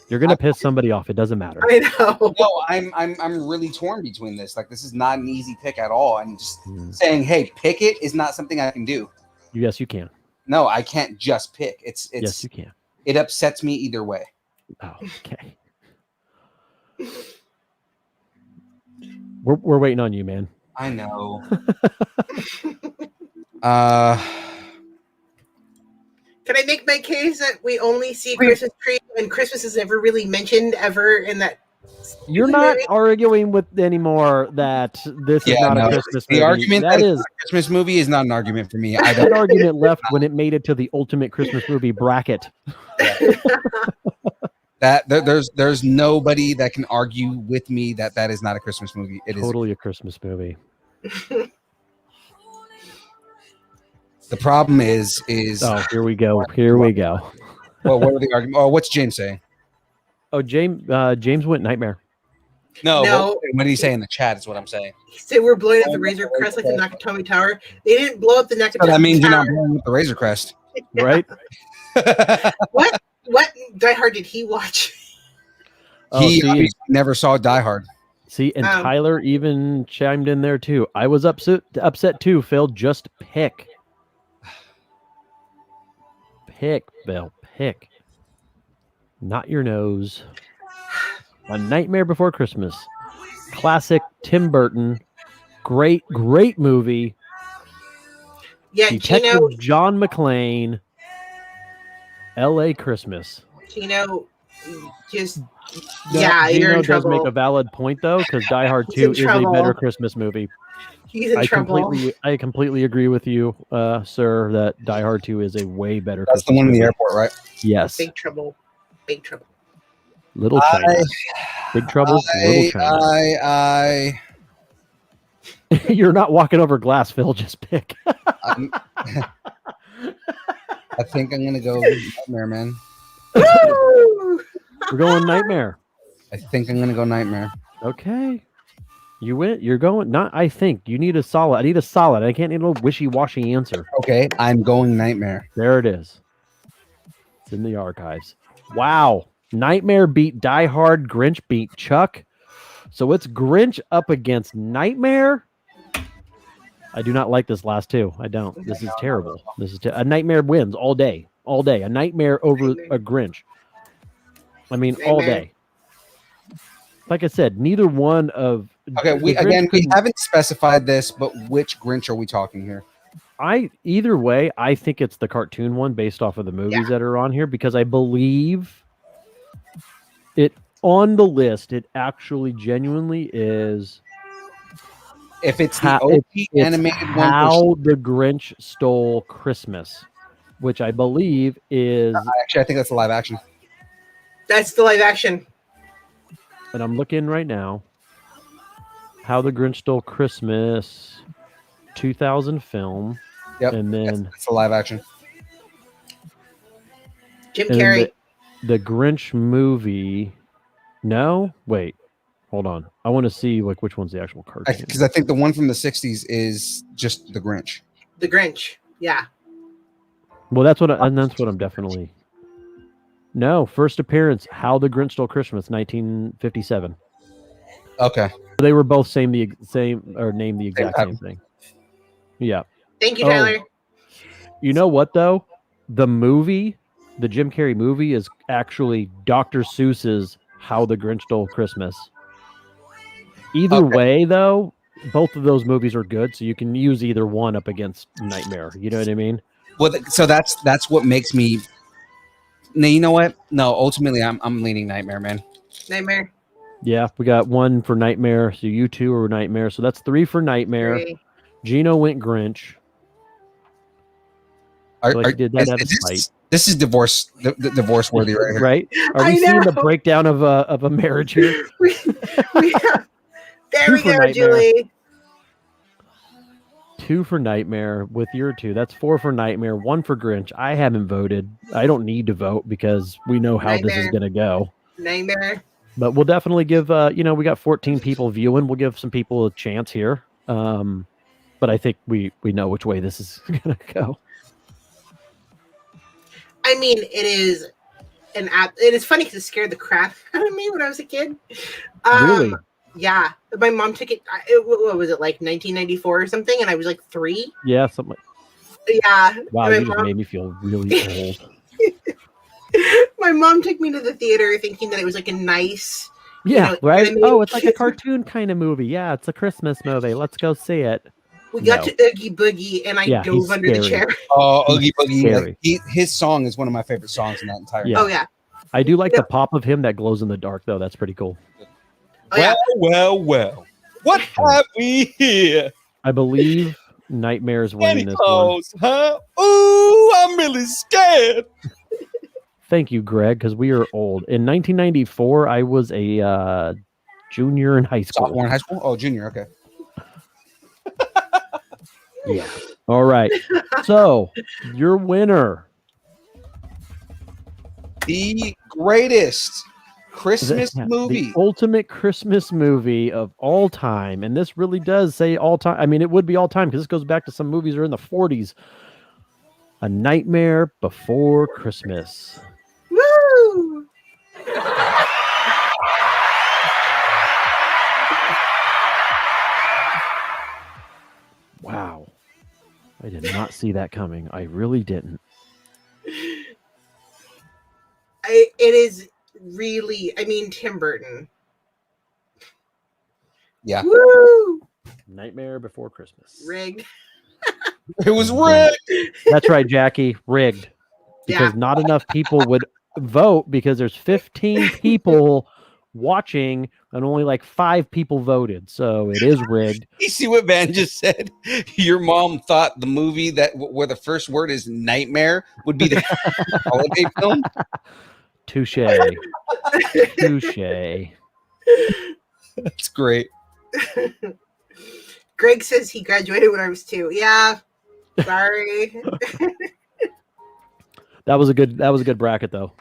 You're going to piss somebody off. It doesn't matter. I know. no, I'm really torn between this. Like, this is not an easy pick at all. And just saying, hey, pick it is not something I can do. Yes, you can. No, I can't just pick. It's Yes, you can. It upsets me either way. Oh, okay. We're waiting on you, man. I know. Can I make my case that we only see Christmas tree and Christmas is never really mentioned ever in that? You're not arguing with anymore that this is not a Christmas movie. The argument that is a Christmas movie is not an argument for me. that argument left when it made it to the ultimate Christmas movie bracket. There's nobody that can argue with me that is not a Christmas movie. It totally a Christmas movie. The problem is oh, here we go. Here we go. Well, what are the arguments? Oh, what's James saying? Oh, James went Nightmare. No. What did he say in the chat is what I'm saying. He said we're blowing up the Razor Crest like the Nakatomi Tower. They didn't blow up the Nakatomi Tower. That means you're not blowing up the Razor Crest. Right? What Die Hard did he watch? He obviously never saw Die Hard. See, and Tyler even chimed in there too. I was upset too, Phil. Just pick. Pick, Bill. Pick. Not your nose. A Nightmare Before Christmas. Classic Tim Burton. Great movie. Yeah, Detective John McClane. L.A. Christmas. Gino, just Gino you're in does trouble. make a valid point though, because Die Hard 2 is a better Christmas movie. He's in trouble. I completely agree with you, sir, that Die Hard 2 is a way better. That's Christmas the one in the movie. airport, right? Yes. Big trouble. Big trouble. Little China. Big Trouble. Little China. You're not walking over glass, Phil. Just pick. I think I'm gonna go Nightmare, man. We're going Nightmare. I think I'm gonna go Nightmare. Okay. You went. You're going. Not. I think you need a solid. I need a solid. I can't need a wishy-washy answer. Okay, I'm going Nightmare. There it is. It's in the archives. Wow. Nightmare beat Die Hard. Grinch beat Chuck. So it's Grinch up against Nightmare. I do not like this last two. I don't. This is terrible. This is a Nightmare wins all day. All day. A Nightmare over a Grinch. I mean, all day. Like I said, neither one of. Okay, we haven't specified this, but which Grinch are we talking here? Either way, I think it's the cartoon one based off of the movies that are on here, because I believe it on the list. It actually genuinely is. If it's the OP animated one, How the Grinch Stole Christmas, which I believe is. Actually, I think that's a live action. That's the live action. And I'm looking right now. How the Grinch Stole Christmas, 2000 film. Yep. And then it's a live action. Jim Carrey. The Grinch movie. No, wait. Hold on. I want to see which one's the actual cartoon. Because I think the one from the 60s is just the Grinch. The Grinch. Yeah. Well, that's what I'm definitely. No, first appearance. How the Grinch Stole Christmas, 1957. Okay. They were both named the exact same thing. Yeah. Thank you, Tyler. You know what though? The movie, the Jim Carrey movie, is actually Dr. Seuss's How the Grinch Stole Christmas. Either way, though, both of those movies are good, so you can use either one up against Nightmare. You know what I mean? Well, so that's what makes me. No, you know what? No, ultimately, I'm leaning Nightmare, man. Nightmare. Yeah, we got one for Nightmare, so you two are Nightmare, so that's 3 for Nightmare. 3. Gino went Grinch. This is divorce worthy right here. Right? Are we seeing the breakdown of a marriage here? There we go, Julie. 2 for Nightmare with your 2. That's 4 for Nightmare, 1 for Grinch. I haven't voted. I don't need to vote because we know how this is going to go. Nightmare. But we'll definitely give, we got 14 people viewing. We'll give some people a chance here. But I think we know which way this is going to go. I mean, it is it is funny because it scared the crap out of me when I was a kid. Really? Yeah. My mom took it, what was it, like 1994 or something? And I was like 3. Yeah, something. Yeah. Wow, you just made me feel really old. My mom took me to the theater thinking that it was like a nice, Yeah, know, right. animated Oh, it's like a kids- cartoon kind of movie. Yeah, it's a Christmas movie. Let's go see it. We got No. to Oogie Boogie, and I Yeah, dove he's under the scary. chair. Oh, He's Oogie Boogie. scary. His song is one of my favorite songs in that entire. Yeah. Oh yeah. I do like the pop of him that glows in the dark, though. That's pretty cool. Oh, yeah. Well. What have we here? I believe Nightmare's winning Santa this one. Claus, huh? Ooh, I'm really scared. Thank you, Greg, because we are old. In 1994, I was a junior in high school. Sophomore in high school? Oh, junior. Okay. Yeah. All right. So, your winner. The greatest Christmas Yeah, movie. The ultimate Christmas movie of all time. And this really does say all time. I mean, it would be all time because this goes back to some movies that are in the 40s. A Nightmare Before Christmas. Woo! Wow. I did not see that coming. I really didn't. It is really. I mean, Tim Burton. Yeah. Woo! Nightmare Before Christmas. Rigged. It was rigged. That's right, Jackie. Rigged. Because Yeah. not enough people would vote because there's 15 people watching and only like 5 people voted. So it is rigged. You see what Van just said? Your mom thought the movie where the first word is nightmare would be the holiday film. Touche. Touche. That's great. Greg says he graduated when I was 2. Yeah. Sorry. That was a good bracket though.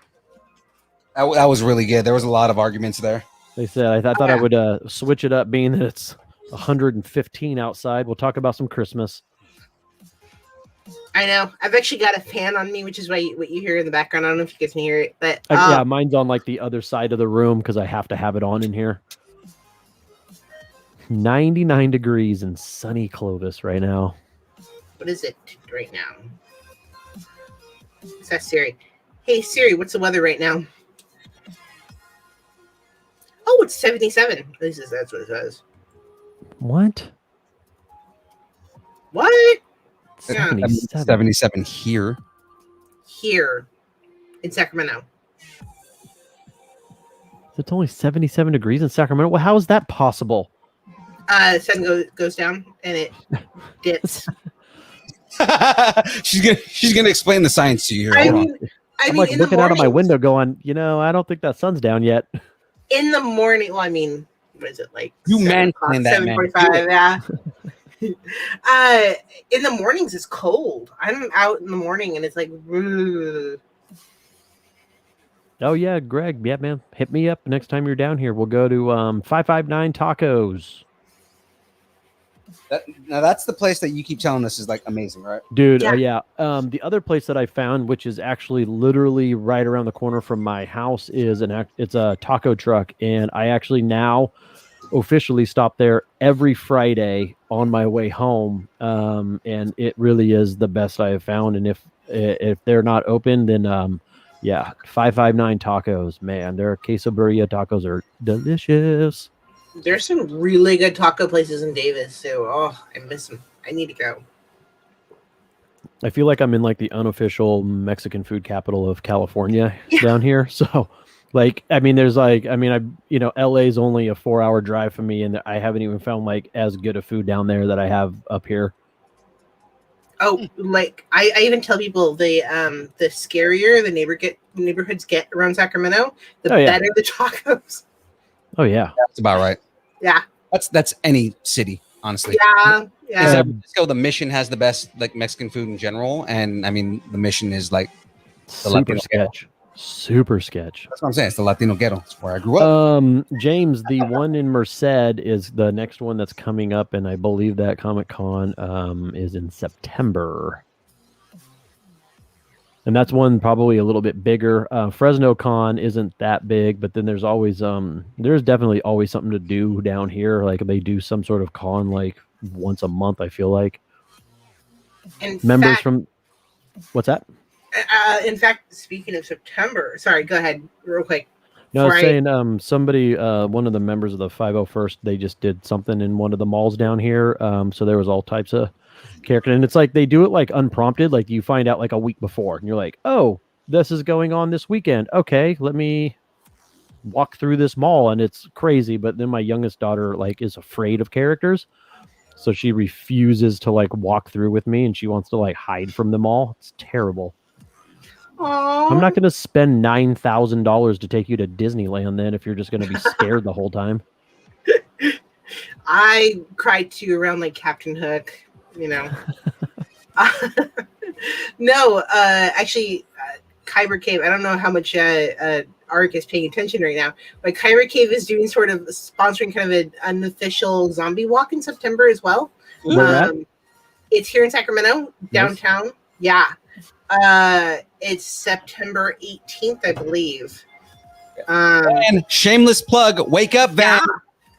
That was really good. There was a lot of arguments there. They said I thought I would switch it up, being that it's 115 outside. We'll talk about some Christmas. I know. I've actually got a fan on me, which is what you hear in the background. I don't know if you guys can hear it, but Yeah, mine's on like the other side of the room because I have to have it on in here. 99 degrees in sunny Clovis right now. what is it right now? Let's ask Siri. Hey Siri, what's the weather right now? Oh, it's 77. At least that's what it says. What? What? Yeah. 77. 77 here. Here in Sacramento. It's only 77 degrees in Sacramento. Well, how is that possible? The sun goes down and it dips. she's gonna explain the science to you. Here. I Hold on. mean, I'm like in the looking out of my mornings- window going, I don't think that sun's down yet. In the morning, well, I mean, what is it like? You 7 o'clock, man-planned that, man. 7:45, yeah. In the mornings, it's cold. I'm out in the morning and it's like, ugh. Oh, yeah, Greg. Yeah, man. Hit me up next time you're down here. We'll go to 559 Tacos. Now that's the place that you keep telling us is like amazing, right? Dude, Yeah. the other place that I found, which is actually literally right around the corner from my house, it's a taco truck, and I actually now officially stop there every Friday on my way home, and it really is the best I have found. And if they're not open, then 559 Tacos, man, their queso burrito tacos are delicious. There's some really good taco places in Davis, so I miss them. I need to go. I feel like I'm in like the unofficial Mexican food capital of California down here. So there's LA's only a 4-hour drive from me, and I haven't even found like as good a food down there that I have up here. Oh, like I even tell people the scarier the neighborhoods get around Sacramento, the better the tacos. Oh yeah. That's about right. Yeah. That's any city, honestly. Yeah. San Francisco, the Mission has the best like Mexican food in general, and I mean the Mission is like the Latino sketch. Super sketch. That's what I'm saying. It's the Latino ghetto. It's where I grew up. James, the one in Merced is the next one that's coming up, and I believe that Comic-Con is in September. And that's one probably a little bit bigger. Fresno Con isn't that big, but then there's always there's definitely always something to do down here. Like they do some sort of con like once a month, I feel like. In Members fact, from what's that? In fact, speaking of September, sorry, go ahead real quick. No, I was Before saying somebody, one of the members of the 501st, they just did something in one of the malls down here. So there was all types of character, and it's like they do it like unprompted, like you find out like a week before, and you're like, oh, this is going on this weekend. Okay, let me walk through this mall, and it's crazy. But then my youngest daughter like is afraid of characters, so she refuses to like walk through with me, and she wants to like hide from them all. It's terrible. I'm not going to spend $9,000 to take you to Disneyland then if you're just going to be scared the whole time. I cried too around like Captain Hook, you know. No, actually, Kyber Cave. I don't know how much Ark is paying attention right now, but Kyber Cave is doing sort of sponsoring kind of an unofficial zombie walk in September as well. Where at? It's here in Sacramento, downtown. Nice. Yeah. It's September 18th, I believe. And shameless plug, wake up, Van.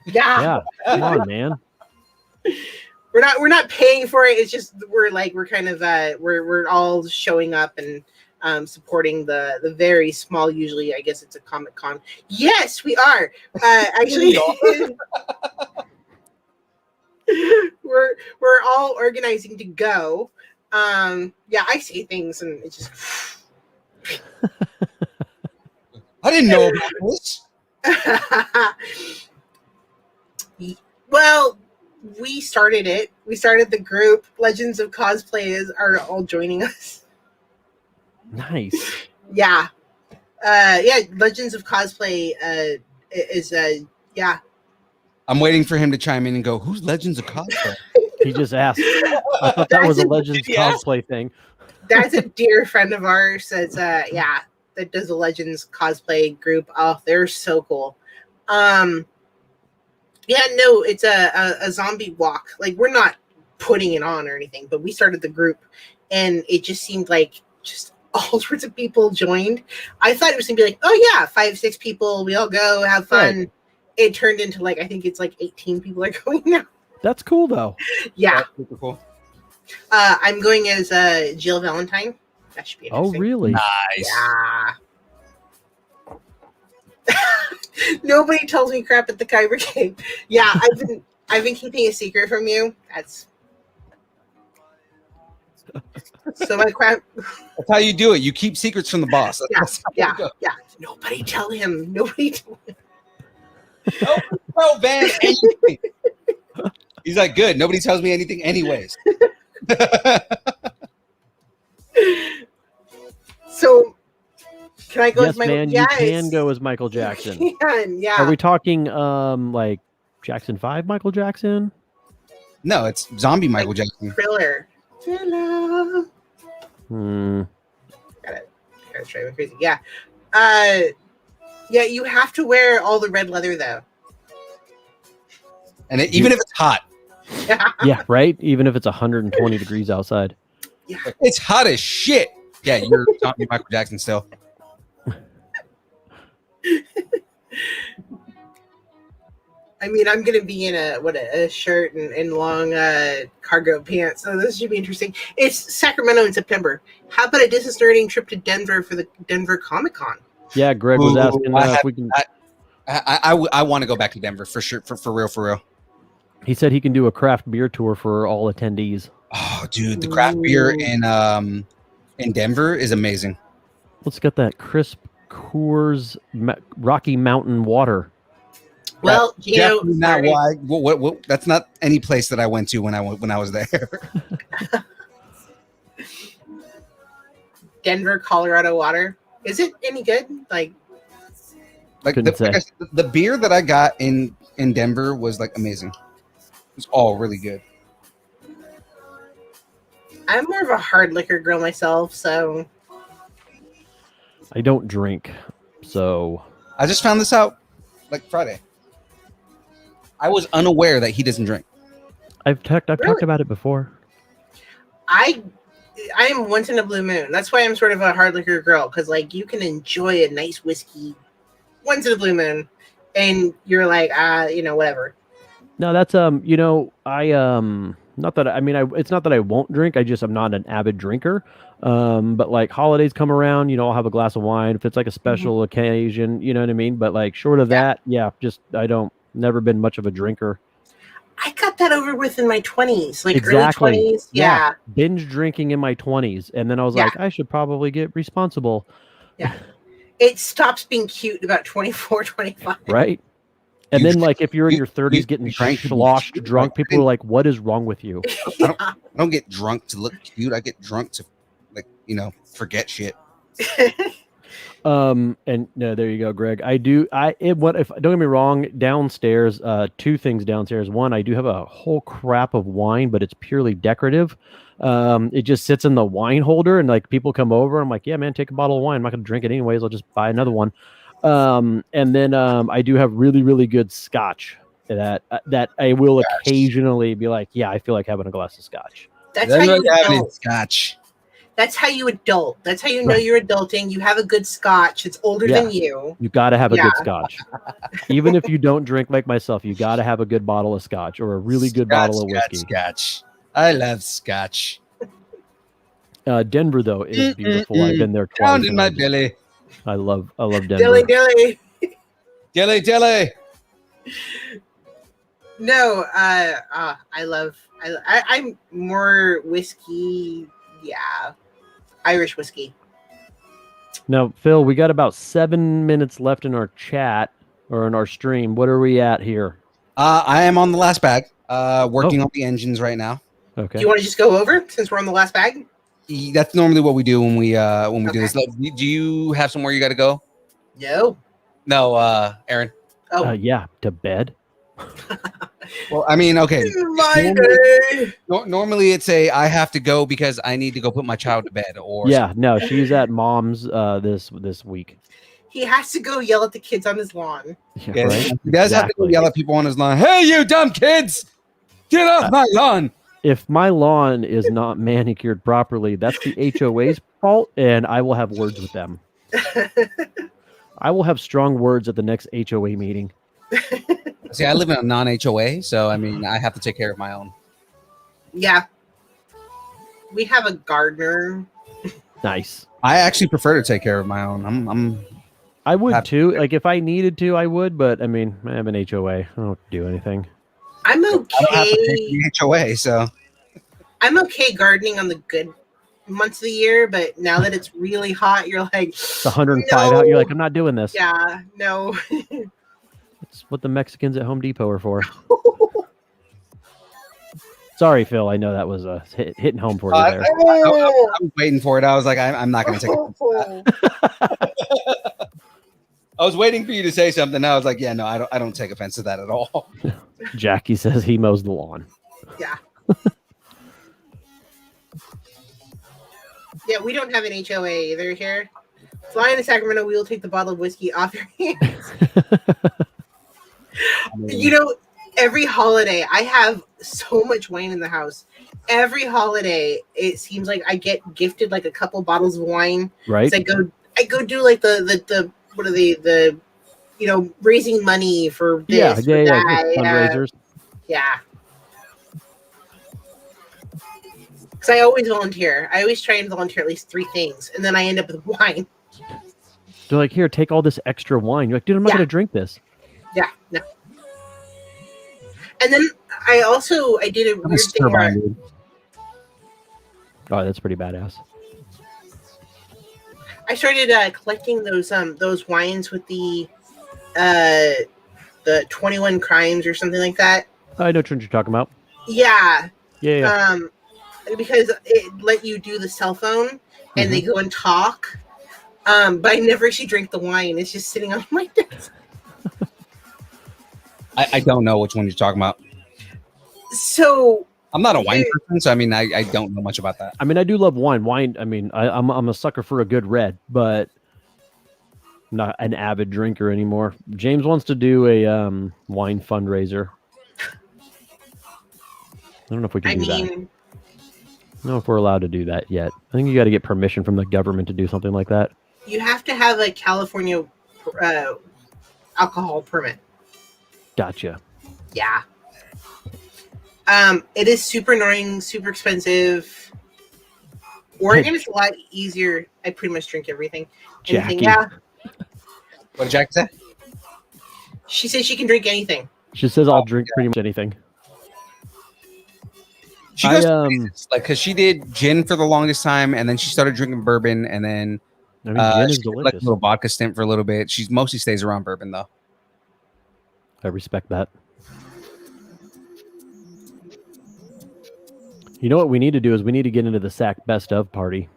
Yeah. Come on, man. We're not paying for it. It's just we're kind of we're all showing up and supporting the very small, usually I guess it's a Comic-Con. Yes, we are. Actually we're all organizing to go. Yeah, I say things and it's just I didn't know about this. Well, we started it. We started the group. Legends of Cosplay are all joining us. Nice. Yeah. Yeah, Legends of Cosplay is yeah. I'm waiting for him to chime in and go, who's Legends of Cosplay? He just asked. I thought that was a Legends cosplay thing. That's a dear friend of ours that's yeah, that does a Legends cosplay group. Oh, they're so cool. Yeah, no, it's a zombie walk. Like, we're not putting it on or anything, but we started the group and it just seemed like just all sorts of people joined. I thought it was gonna be like, oh yeah, 5-6 people, we all go have fun. Right. It turned into like, I think it's like 18 people are going now. That's cool though. Yeah. That's super cool. I'm going as Jill Valentine. That should be interesting. Oh, really? Nice. Yeah. Nobody tells me crap at the Kyber Cave. Yeah, I've been keeping a secret from you. That's so my crap. That's how you do it. You keep secrets from the boss. Yeah. Nobody tell him. Nobody tell him. No, Van. Anything. He's like, good. Nobody tells me anything, anyways. So, can I go yes, as Michael? Man, Yes, you can go as Michael Jackson. Yeah. Are we talking like Jackson 5 Michael Jackson? No, it's zombie Michael Jackson. Thriller. Hmm. Gotta drive me crazy. Yeah. Yeah, you have to wear all the red leather though. And even if it's hot. Yeah, right? Even if it's 120 degrees outside. Yeah. It's hot as shit. Yeah, you're zombie Michael Jackson still. I mean, I'm gonna be in a shirt and long cargo pants, so this should be interesting. It's Sacramento in September. How about a distance learning trip to Denver for the Denver Comic-Con? Yeah, Greg was asking if we can. I want to go back to Denver for sure, for real. He said he can do a craft beer tour for all attendees. Oh, dude, the craft beer in Denver is amazing. Let's get that crisp Coors Rocky Mountain water. Well, you know, not why. What? That's not any place that I went to when I was there. Denver, Colorado water. Is it any good? Like the beer that I got in Denver was like amazing. It was all really good. I'm more of a hard liquor girl myself, so I don't drink, so I just found this out like Friday. I was unaware that he doesn't drink. I've talked about it before. I am once in a blue moon. That's why I'm sort of a hard liquor girl, because like you can enjoy a nice whiskey once in a blue moon, and you're like, whatever. No, that's I Not that it's not that I won't drink. I'm not an avid drinker. But like holidays come around, I'll have a glass of wine if it's like a special occasion. You know what I mean? But like short of that, never been much of a drinker. I got that over with in my 20s, like Exactly. early 20s. Yeah. Binge drinking in my 20s, and then I was like, I should probably get responsible. Yeah. It stops being cute about 24, 25. Right. And then, like, if you're in your 30s getting sloshed drunk, people are like, "What is wrong with you?" I don't get drunk to look cute. I get drunk to, forget shit. And no, there you go, Greg. If don't get me wrong, downstairs, two things downstairs. One, I do have a whole crap of wine, but it's purely decorative. It just sits in the wine holder, and like people come over, I'm like, yeah, man, take a bottle of wine. I'm not gonna drink it anyways. I'll just buy another one. And then I do have really, really good scotch that I will occasionally be like, yeah, I feel like having a glass of scotch. That's how you adult. Scotch. That's how you adult. That's how you know you're adulting. You have a good scotch. It's older than you. You got to have a good scotch. Even if you don't drink like myself, you got to have a good bottle of scotch or a really good bottle of whiskey. Scotch. I love scotch. Denver, though, is beautiful. I've been there twice. Down in my belly. I love Denver. Dilly. Dilly. No, I'm more whiskey. Yeah. Irish whiskey. Now, Phil, we got about 7 minutes left in our chat or in our stream. What are we at here? I am on the last bag, working on the engines right now. Okay. Do you want to just go over since we're on the last bag? That's normally what we do when we do this. Do you have somewhere you got to go? No, Aaron. Yeah, to bed. Well, I mean, okay. Normally it's I have to go because I need to go put my child to bed. Or no, she's at mom's this week. He has to go yell at the kids on his lawn. Yeah, right? He does have to go yell at people on his lawn. Hey, you dumb kids! Get off my lawn! If my lawn is not manicured properly, that's the HOA's fault, and I will have words with them. I will have strong words at the next HOA meeting. See, I live in a non-HOA, so I mean, I have to take care of my own. Yeah. We have a gardener. Nice. I actually prefer to take care of my own. I would too. Like if I needed to, I would, but I mean, I have an HOA. I don't do anything. I'm okay. I don't have to take the HOA, so I'm okay gardening on the good months of the year, but now that it's really hot, you're like, it's 105 out. You're like, I'm not doing this. Yeah, no. It's what the Mexicans at Home Depot are for. Sorry, Phil. I know that was hitting home for you there. I was waiting for it. I was like, I'm not going to take it. I was waiting for you to say something. I was like, yeah, no, I don't take offense to that at all. Jackie says he mows the lawn. Yeah. Yeah, we don't have an HOA either here. Flying to Sacramento, we will take the bottle of whiskey off your hands. Every holiday, I have so much wine in the house. Every holiday, it seems like I get gifted like a couple bottles of wine. Right. I go do like the what are the raising money for this. Fundraisers. Yeah. Because I always volunteer. I always try and volunteer at least 3 things, and then I end up with wine. They're like, here, take all this extra wine. You're like, dude, I'm not going to drink this. Yeah, no. And then I did a weird thing where... Oh, that's pretty badass. I started collecting those wines with the 21 Crimes or something like that. I know what you're talking about. Yeah. Yeah. Because it let you do the cell phone and they go and talk. But I never actually drink the wine. It's just sitting on my desk. I don't know which one you're talking about. So I'm not a wine person, so I mean, I don't know much about that. I mean, I do love wine. Wine. I mean, I'm a sucker for a good red, but I'm not an avid drinker anymore. James wants to do a wine fundraiser. I don't know if we can do that. I don't know if we're allowed to do that yet. I think you got to get permission from the government to do something like that. You have to have a California alcohol permit. Gotcha. Yeah. It is super annoying, super expensive. Oregon is a lot easier. I pretty much drink everything. Anything, Jackie. yeah. What did Jack say? She says she can drink anything. She says I'll drink pretty much anything. She goes I because she did gin for the longest time, and then she started drinking bourbon, and then mean, gin is she did, like a delicious. little vodka stint for a little bit. She mostly stays around bourbon though. I respect that. You know what we need to do is we need to get into the SAC Best of party.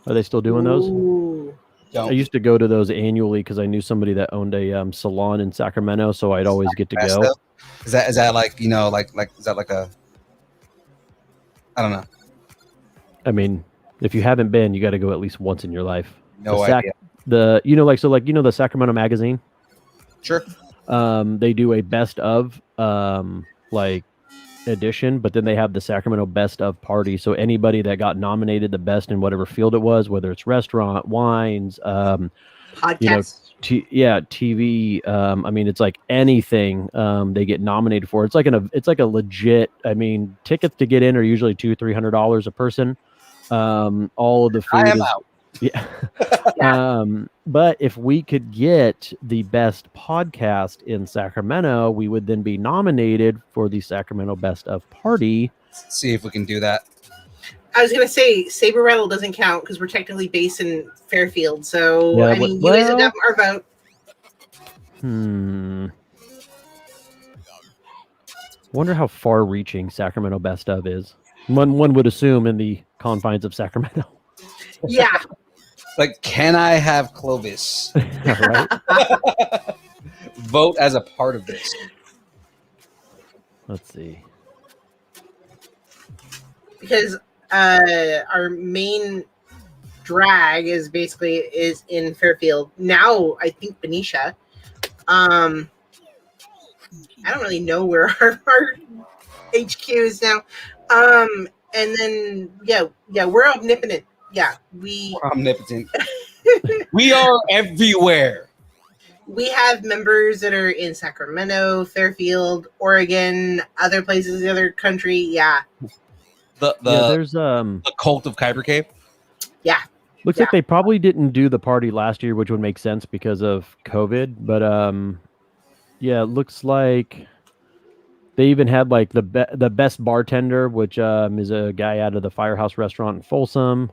Are they still doing those? Ooh. I used to go to those annually because I knew somebody that owned a salon in Sacramento, so I'd always get to Best go. of? Is that like like is that like a? I don't know. I mean, if you haven't been, you got to go at least once in your life. No the idea. The Sacramento magazine. Sure. They do a best of edition, but then they have the Sacramento Best of party. So anybody that got nominated the best in whatever field it was, whether it's restaurant, wines, Podcasts. TV. I mean, it's like anything they get nominated for. It's like a legit. I mean, tickets to get in are usually $200-$300 a person. All of the food I am is out. yeah. Yeah. But if we could get the best podcast in Sacramento, we would then be nominated for the Sacramento Best of Party. Let's see if we can do that. I was gonna say Saber Rattle doesn't count because we're technically based in Fairfield. So Yeah, I mean, you guys have got our vote. Wonder how far-reaching Sacramento Best of is. One would assume in the confines of Sacramento. Yeah. Like, can I have Clovis Right? vote as a part of this? Let's see. Because our main drag is in Fairfield now. I think Benicia. I don't really know where our HQ is now. And then we're omnipotent. Yeah, We're omnipotent. We are everywhere. we have members that are in Sacramento, Fairfield, Oregon, other places in the other country. Yeah. There's The cult of Kyber Cave. Yeah. looks like they probably didn't do the party last year, which would make sense because of COVID. But it looks like they even had like the best bartender, which is a guy out of the Firehouse Restaurant in Folsom.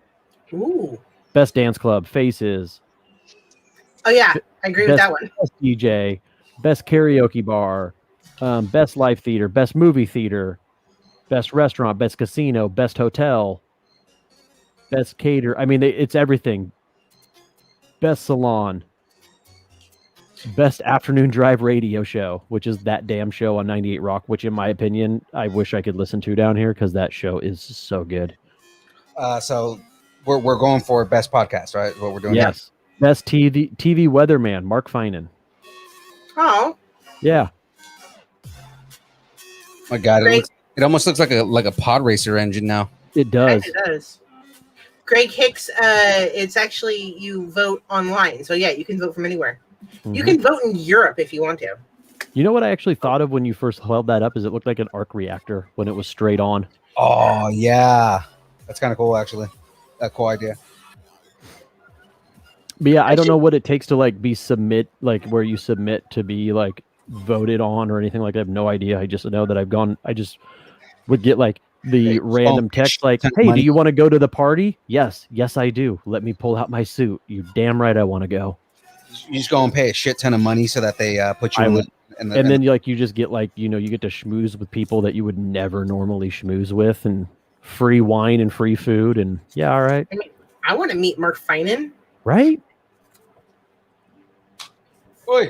Ooh. Best dance club, Faces. Oh yeah, I agree with Best- that one. Best DJ, best karaoke bar, best live theater, best movie theater, best restaurant, best casino, best hotel, best cater. I mean, it's everything. Best salon, best afternoon drive radio show, which is that damn show on 98 Rock, which in my opinion, I wish I could listen to down here because that show is so good. So we're going for best podcast, right? What we're doing. Yes. Best TV weatherman, Mark Finan. Oh, Yeah. My God, Great. it almost looks like a pod racer engine now. It does. it does. Greg Hicks, it's actually you vote online. So yeah, you can vote from anywhere. You Mhm. can vote in Europe if you want to. You know what I actually thought of when you first held that up is it looked like an arc reactor when it was straight on. Oh yeah, that's kind of cool actually. A cool idea. But yeah, I don't know what it takes to like where you submit to be like voted on or anything like that. I have no idea. I just know that I just would get like the Hey, random text like, send hey, money. do you want to go to the party? Yes, I do. Let me pull out my suit. You damn right I want to go. You just go and pay a shit ton of money so that they put you I in would- the And then you just get like, you get to schmooze with people that you would never normally schmooze with and free wine and free food. And yeah, all right. I want to meet Mark Finan. Right? Oi,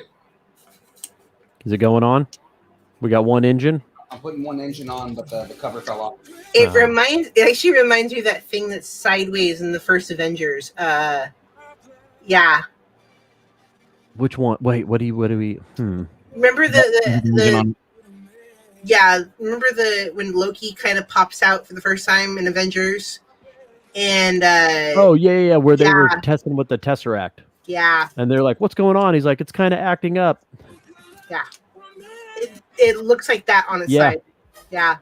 Is it going on? We got one engine. I'm putting one engine on, but the cover fell off. It Oh. actually reminds me of that thing that's sideways in the first Avengers. Yeah. Which one? Wait, what do we? Remember Engine on. remember when Loki kind of pops out for the first time in Avengers? And Oh yeah, where they were Yeah. testing with the Tesseract, yeah, and they're like, "What's going on?" He's like, "It's kind of acting up." it looks like that on its Yeah. side. Yeah.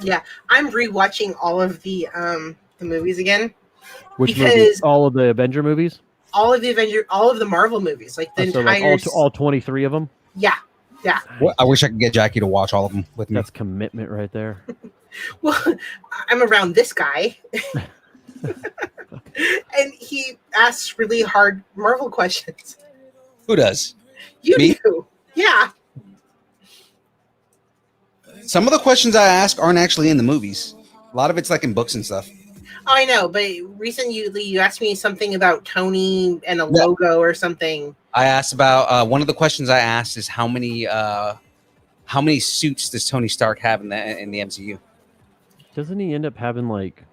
Yeah, I'm rewatching all of the movies again. Which Because- movies? All of the Avenger movies? All of the Marvel movies, like the So like entire. all 23 of them? Yeah. Well, I wish I could get Jackie to watch all of them with me. That's commitment right there. Well, I'm around this guy, and he asks really hard Marvel questions. Who does? You Me? do, yeah. Some of the questions I ask aren't actually in the movies. A lot of it's like in books and stuff. Oh, I know, but recently you asked me something about Tony and a logo or something. I asked about one of the questions I asked is how many suits does Tony Stark have in the MCU? Doesn't he end up having like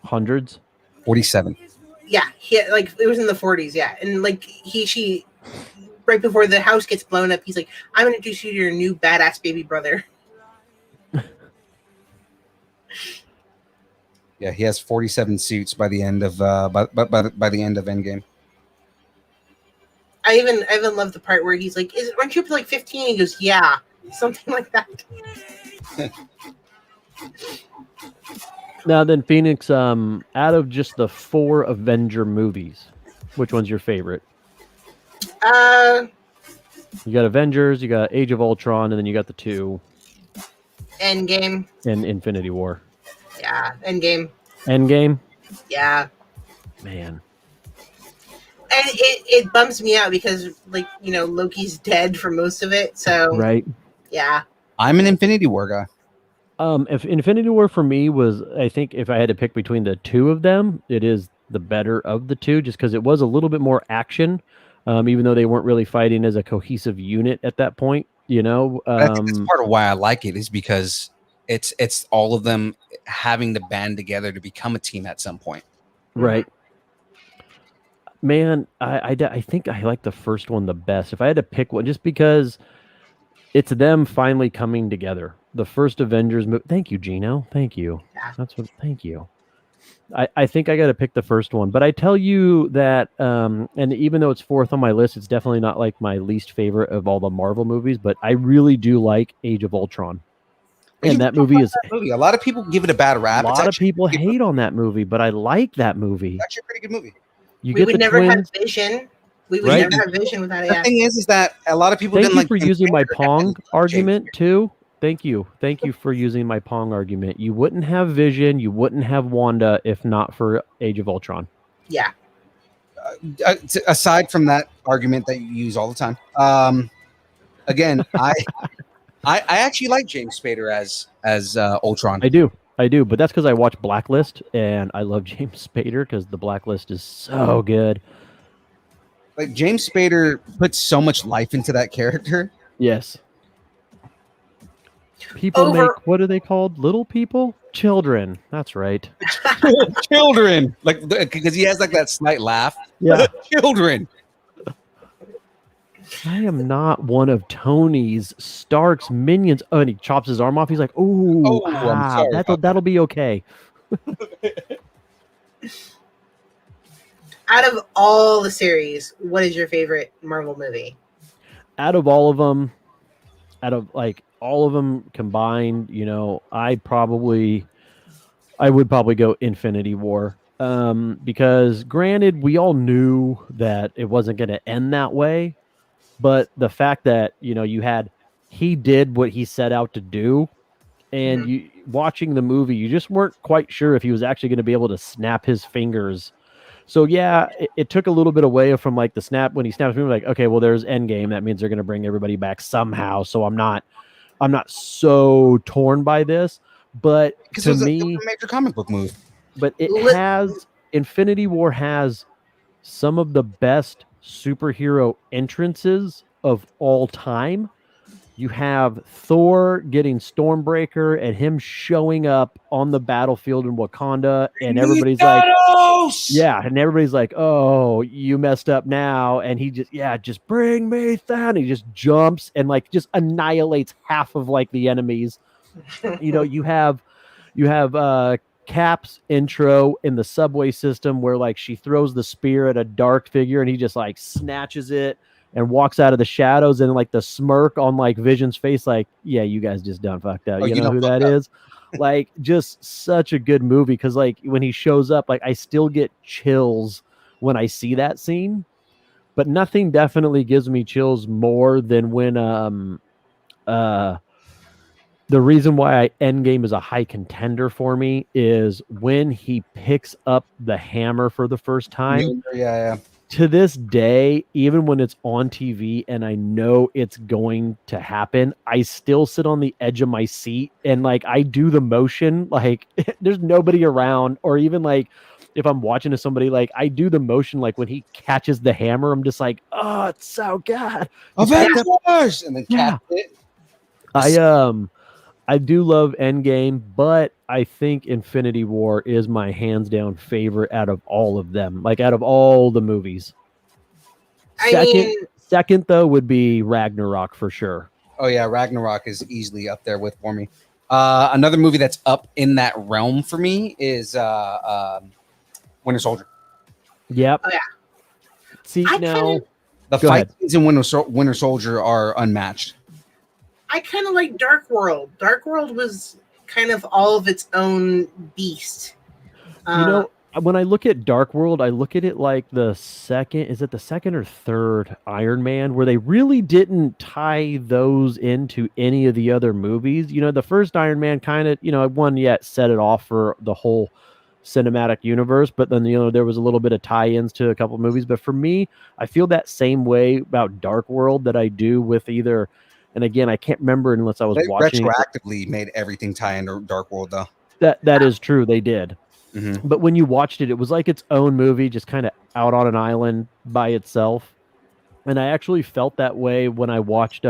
hundreds? 47. Yeah, like it was in the 40s. Yeah, and like she right before the house gets blown up, he's like, "I'm gonna introduce you to your new badass baby brother." Yeah, he has 47 suits by the end of by the end of Endgame. I even love the part where he's like, aren't you up to like 15? He goes, yeah, something like that. Now then, Phoenix, out of just the 4 Avenger movies, which one's your favorite? You got Avengers, you got Age of Ultron, and then you got the 2 Endgame. and Infinity War. Yeah, Endgame. Endgame? Yeah. Man. And it bums me out because, like, you know, Loki's dead for most of it. So, Right. Yeah. I'm an Infinity War guy. If Infinity War for me was, I think if I had to pick between the 2 of them, it is the better of the 2, just because it was a little bit more action, even though they weren't really fighting as a cohesive unit at that point. You know, I think that's part of why I like it is because it's all of them having to band together to become a team at some point. right. Man, I think I like the first one the best. If I had to pick one, just because it's them finally coming together. The first Avengers movie. Thank you, Gino. Thank you. Yeah. Thank you. I think I got to pick the first one, but I tell you that, and even though it's 4th on my list, it's definitely not like my least favorite of all the Marvel movies. But I really do like Age of Ultron, and that movie is. A lot of people give it a bad rap. A lot of people hate on that movie, but I like that movie. It's actually a pretty good movie. You We get would the never twins. have Vision. We would Right. never have Vision without it. The Yeah. thing is that a lot of people Thank didn't you like for using my Infinity War Pong and argument too. Thank you for using my Pong argument. You wouldn't have Vision, you wouldn't have Wanda if not for Age of Ultron. Yeah. Aside from that argument that you use all the time, again, I actually like James Spader as Ultron. I do, but that's because I watch Blacklist and I love James Spader because the Blacklist is so good. Like James Spader puts so much life into that character. Yes. People make, what are they called? Little people? Children. That's right. Children, like because he has like that slight laugh. Yeah. Children. I am not one of Tony's Stark's minions. Oh, and he chops his arm off. He's like, "Ooh, I'm sorry that'll be okay." Out of all the series, what is your favorite Marvel movie? Out of all of them, all of them combined, you know, I would probably go Infinity War. Because granted, we all knew that it wasn't going to end that way, but the fact that, you know, he did what he set out to do, and you watching the movie, you just weren't quite sure if he was actually going to be able to snap his fingers. So yeah, it took a little bit away from like the snap when he snaps his fingers. Like, okay, well, there's Endgame. That means they're going to bring everybody back somehow. So I'm not so torn by this. But to me, it was a major comic book move. But Infinity War has some of the best superhero entrances of all time. You have Thor getting Stormbreaker and him showing up on the battlefield in Wakanda, and everybody's like, yeah, and everybody's like, oh, you messed up now, and he just bring me down. He just jumps and like just annihilates half of like the enemies. You know, you have Cap's intro in the subway system where like she throws the spear at a dark figure and he just like snatches it and walks out of the shadows, and like the smirk on like Vision's face, like, yeah, you guys just done fucked up. Oh, You you know done who that fucked up. is? Like, just such a good movie, because like when he shows up, like I still get chills when I see that scene, but nothing definitely gives me chills more than when the reason why Endgame is a high contender for me is when he picks up the hammer for the first time. Yeah. To this day, even when it's on TV and I know it's going to happen, I still sit on the edge of my seat and like I do the motion like there's nobody around, or even like if I'm watching to somebody, like I do the motion like when he catches the hammer, I'm just like, oh, it's so good. Avengers, and then Yeah. catch it. I do love Endgame, but I think Infinity War is my hands down favorite out of all of them. Like out of all the movies. Second though would be Ragnarok for sure. Oh yeah, Ragnarok is easily up there with for me. Another movie that's up in that realm for me is Winter Soldier. Yep. Oh, yeah. See, now The Go fight ahead. scenes in Winter Soldier are unmatched. I kind of like Dark World. Dark World was kind of all of its own beast. You know, when I look at Dark World, I look at it like the second or third Iron Man, where they really didn't tie those into any of the other movies. You know, the first Iron Man kind of, one yet set it off for the whole cinematic universe, but then, there was a little bit of tie-ins to a couple of movies. But for me, I feel that same way about Dark World that I do with either, and again, I can't remember unless I was They watching. retroactively made everything tie into Dark World, though. That is true. They did. Mm-hmm. But when you watched it, it was like its own movie, just kind of out on an island by itself. And I actually felt that way when I watched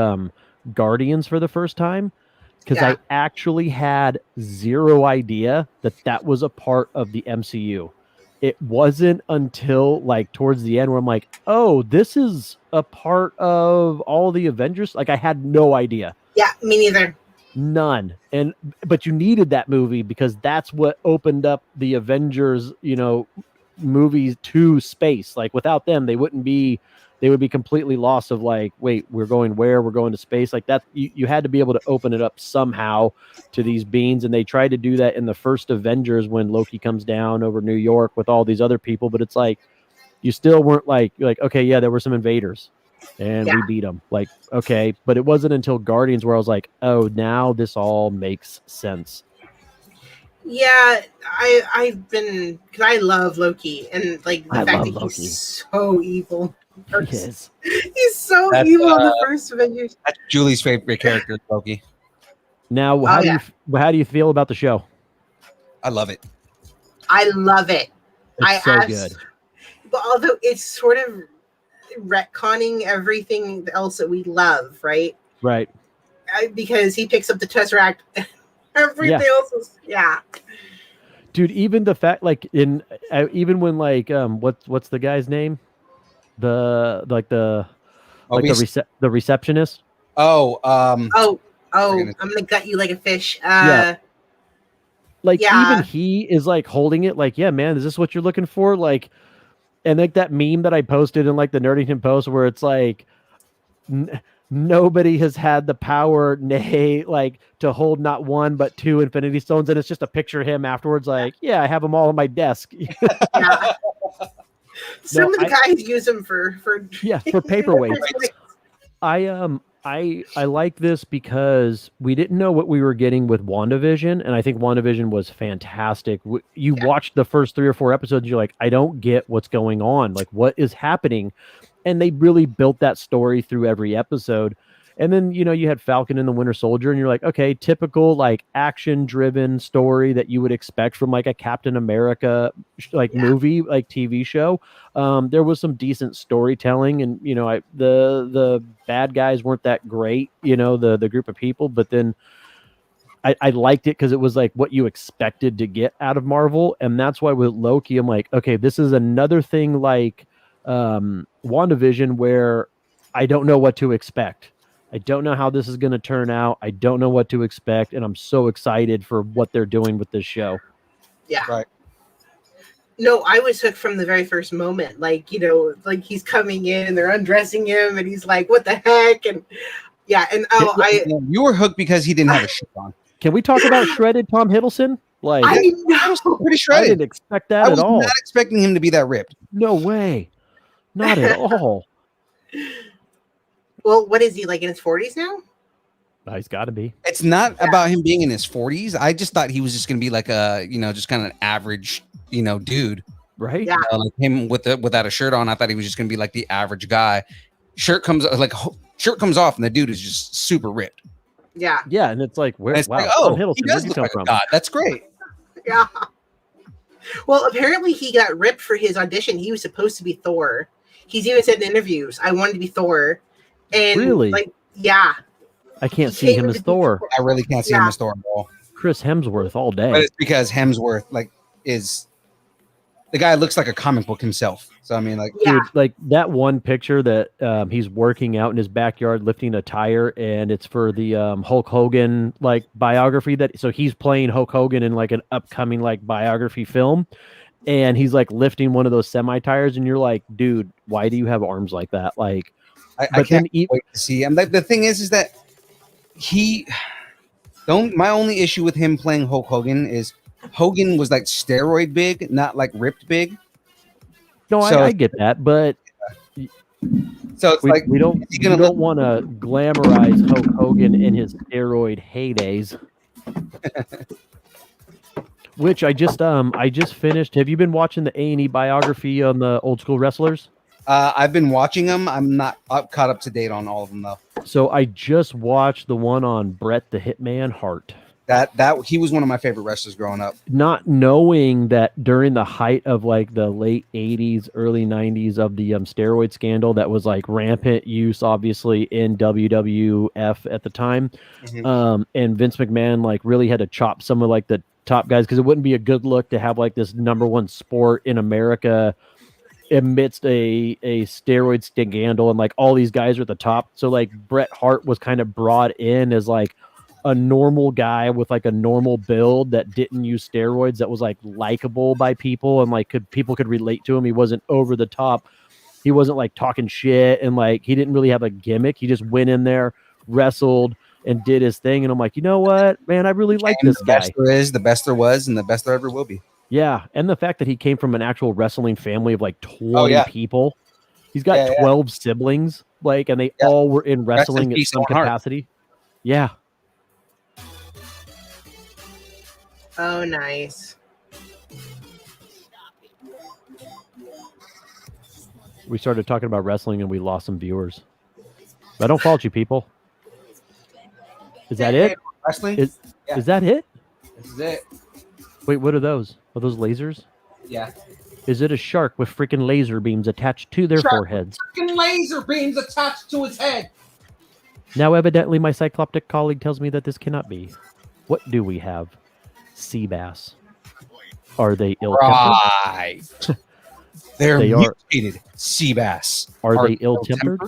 Guardians for the first time, because I actually had zero idea that was a part of the MCU. It wasn't until like towards the end where I'm like, oh, this is a part of all the Avengers. Like I had no idea. Yeah, me neither. None. But you needed that movie because that's what opened up the Avengers, movies to space. Like without them, they would be completely lost of like, wait, we're going where? We're going to space. Like that, you had to be able to open it up somehow to these beings. And they tried to do that in the first Avengers when Loki comes down over New York with all these other people. But it's like, you still weren't like, okay, yeah, there were some invaders. And we beat them. Like, okay. But it wasn't until Guardians where I was like, oh, now this all makes sense. Yeah, I've been, because I love Loki, and like the fact that Loki. he's so evil. Yes. He's so That's, evil in the first Avengers. That's Julie's favorite character, Loki. Now, how do you feel about the show? I love it. I love it. It's so good. But although it's sort of retconning everything else that we love, right? Right. Because he picks up the Tesseract. Everything else is Dude, even the fact like even when like what's the guy's name? The receptionist. I'm gonna gut you like a fish. Even he is like holding it like, yeah, man, is this what you're looking for? Like, and like that meme that I posted in like the Nerdington post where it's like nobody has had the power, like to hold not one but two Infinity Stones, and it's just a picture of him afterwards, like, yeah, I have them all on my desk. Some of the guys use them for paperweights. I like this because we didn't know what we were getting with WandaVision, and I think WandaVision was fantastic. You watched the first 3 or 4 episodes, and you're like, I don't get what's going on. Like, what is happening? And they really built that story through every episode. And then, you had Falcon and the Winter Soldier, and you're like, okay, typical like action-driven story that you would expect from like a Captain America movie, like TV show. There was some decent storytelling, and the bad guys weren't that great, the group of people, but then I liked it because it was like what you expected to get out of Marvel. And that's why with Loki, I'm like, okay, this is another thing like WandaVision where I don't know what to expect. I don't know how this is going to turn out. I don't know what to expect, and I'm so excited for what they're doing with this show. Yeah. Right. No, I was hooked from the very first moment. Like, like he's coming in and they're undressing him and he's like, what the heck? And yeah, and you were hooked because he didn't have a shirt on. Can we talk about shredded Tom Hiddleston? Like, I He know. was pretty I shredded. didn't expect that I at was all. not expecting him to be that ripped. No way. Not at all. Well, what is he, like in his 40s now? He's got to be. It's not about him being in his 40s. I just thought he was just going to be like a, just kind of an average, dude. Right? Yeah. Like him without a shirt on. I thought he was just going to be like the average guy. Shirt comes off and the dude is just super ripped. Yeah. Yeah, and it's like, where? And it's Wow, like, Tom oh, Hiddleston, he where'd does you look come like from? a god. That's great. Yeah. Well, apparently he got ripped for his audition. He was supposed to be Thor. He's even said in interviews, I wanted to be Thor. And Really? like, yeah. I can't He see him came as to be Thor. I really can't see him as Thor at all. Chris Hemsworth all But day. it's because Hemsworth is the guy looks like a comic book himself. So I mean, like, Yeah. Dude, like that one picture that he's working out in his backyard lifting a tire, and it's for the Hulk Hogan like biography. So he's playing Hulk Hogan in like an upcoming like biography film, and he's like lifting one of those semi tires, and you're like, dude, why do you have arms like that? Like, I but can't then wait to see him. Like the thing is that my only issue with him playing Hulk Hogan is Hogan was like steroid big, not like ripped big. no, So- I get that, but So it's like we don't is he gonna don't want to glamorize Hulk Hogan in his steroid heydays. Which I just finished. Have you been watching the A&E biography on the old school wrestlers? I've been watching them. I'm not caught up to date on all of them though. So I just watched the one on Bret the Hitman Hart. That he was one of my favorite wrestlers growing up. Not knowing that during the height of like the late 80s, early 90s of the steroid scandal that was like rampant use, obviously, in WWF at the time. Mhm. And Vince McMahon like really had to chop some of like the top guys because it wouldn't be a good look to have like this number one sport in America amidst a steroid scandal, and like all these guys are at the top. So like Bret Hart was kind of brought in as like a normal guy with like a normal build that didn't use steroids, that was like likable by people and like people could relate to him. He wasn't over the top. He wasn't like talking shit, and like he didn't really have a gimmick. He just went in there, wrestled, and did his thing. And I'm like, you know what, man, I really like And this the guy. best there is, the best there was, and the best there ever will be. Yeah, and the fact that he came from an actual wrestling family of like 20 yeah. people. He's got Yeah, yeah. 12 siblings, like, and they Yeah. all were in wrestling at peace, some Owen Hart. capacity. Yeah. Oh, nice. We started talking about wrestling and we lost some viewers. But I don't fault you, people. Is that it? Wrestling? Is Yeah. is that it? This is it. Wait, what are those? Are those lasers? Yeah. Is it a shark with freaking laser beams attached to their Shark. foreheads? Freaking laser beams attached to his head. Now, evidently, my cycloptic colleague tells me that this cannot be. What do we have? Sea bass. Are they ill-tempered? Right. They're They are- mutated sea bass. Are they ill-tempered?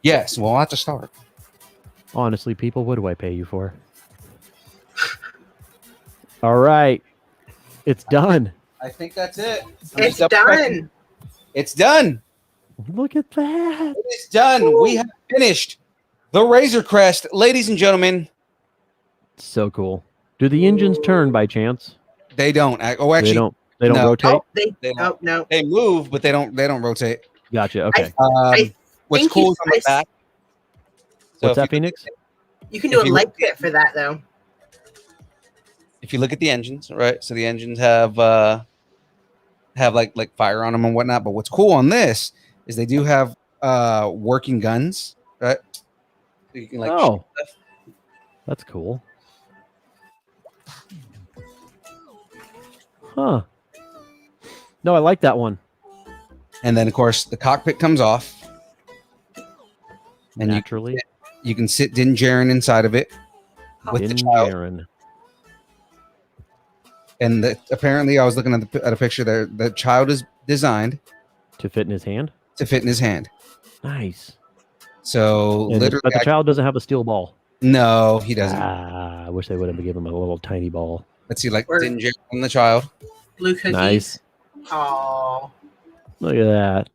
Yes. Well, I'll have to start. Honestly, people, what do I pay you for? All right. It's done. I think that's it. It's done. It's done. Look at that. It's done. We have finished the Razor Crest, ladies and gentlemen. So cool. Do the engines turn by chance? They don't. Oh, actually, They don't no. rotate? Oh, They don't. oh, no. they move, but they don't rotate. Gotcha. Okay. What's think cool you is on the guys- back. So What's if that, Phoenix? You can do If a you- light kit for that, though. If you look at the engines, right? So the engines have like fire on them and whatnot. But what's cool on this is they do have working guns, right? So you can like Oh. shoot stuff. That's cool. Huh. No, I like that one. And then of course the cockpit comes off. And Naturally. you can sit Din Djarin inside of it with the Din child. Djarin. And apparently, I was looking at a picture there. The child is designed To fit in his hand? to fit in his hand. Nice. So And literally, but the child doesn't have a steel ball. no, he doesn't. Ah, I wish they would have given him a little tiny ball. Let's see, like Or- Din Djarin and the child. Blue cookies. Nice. Oh. Look at that.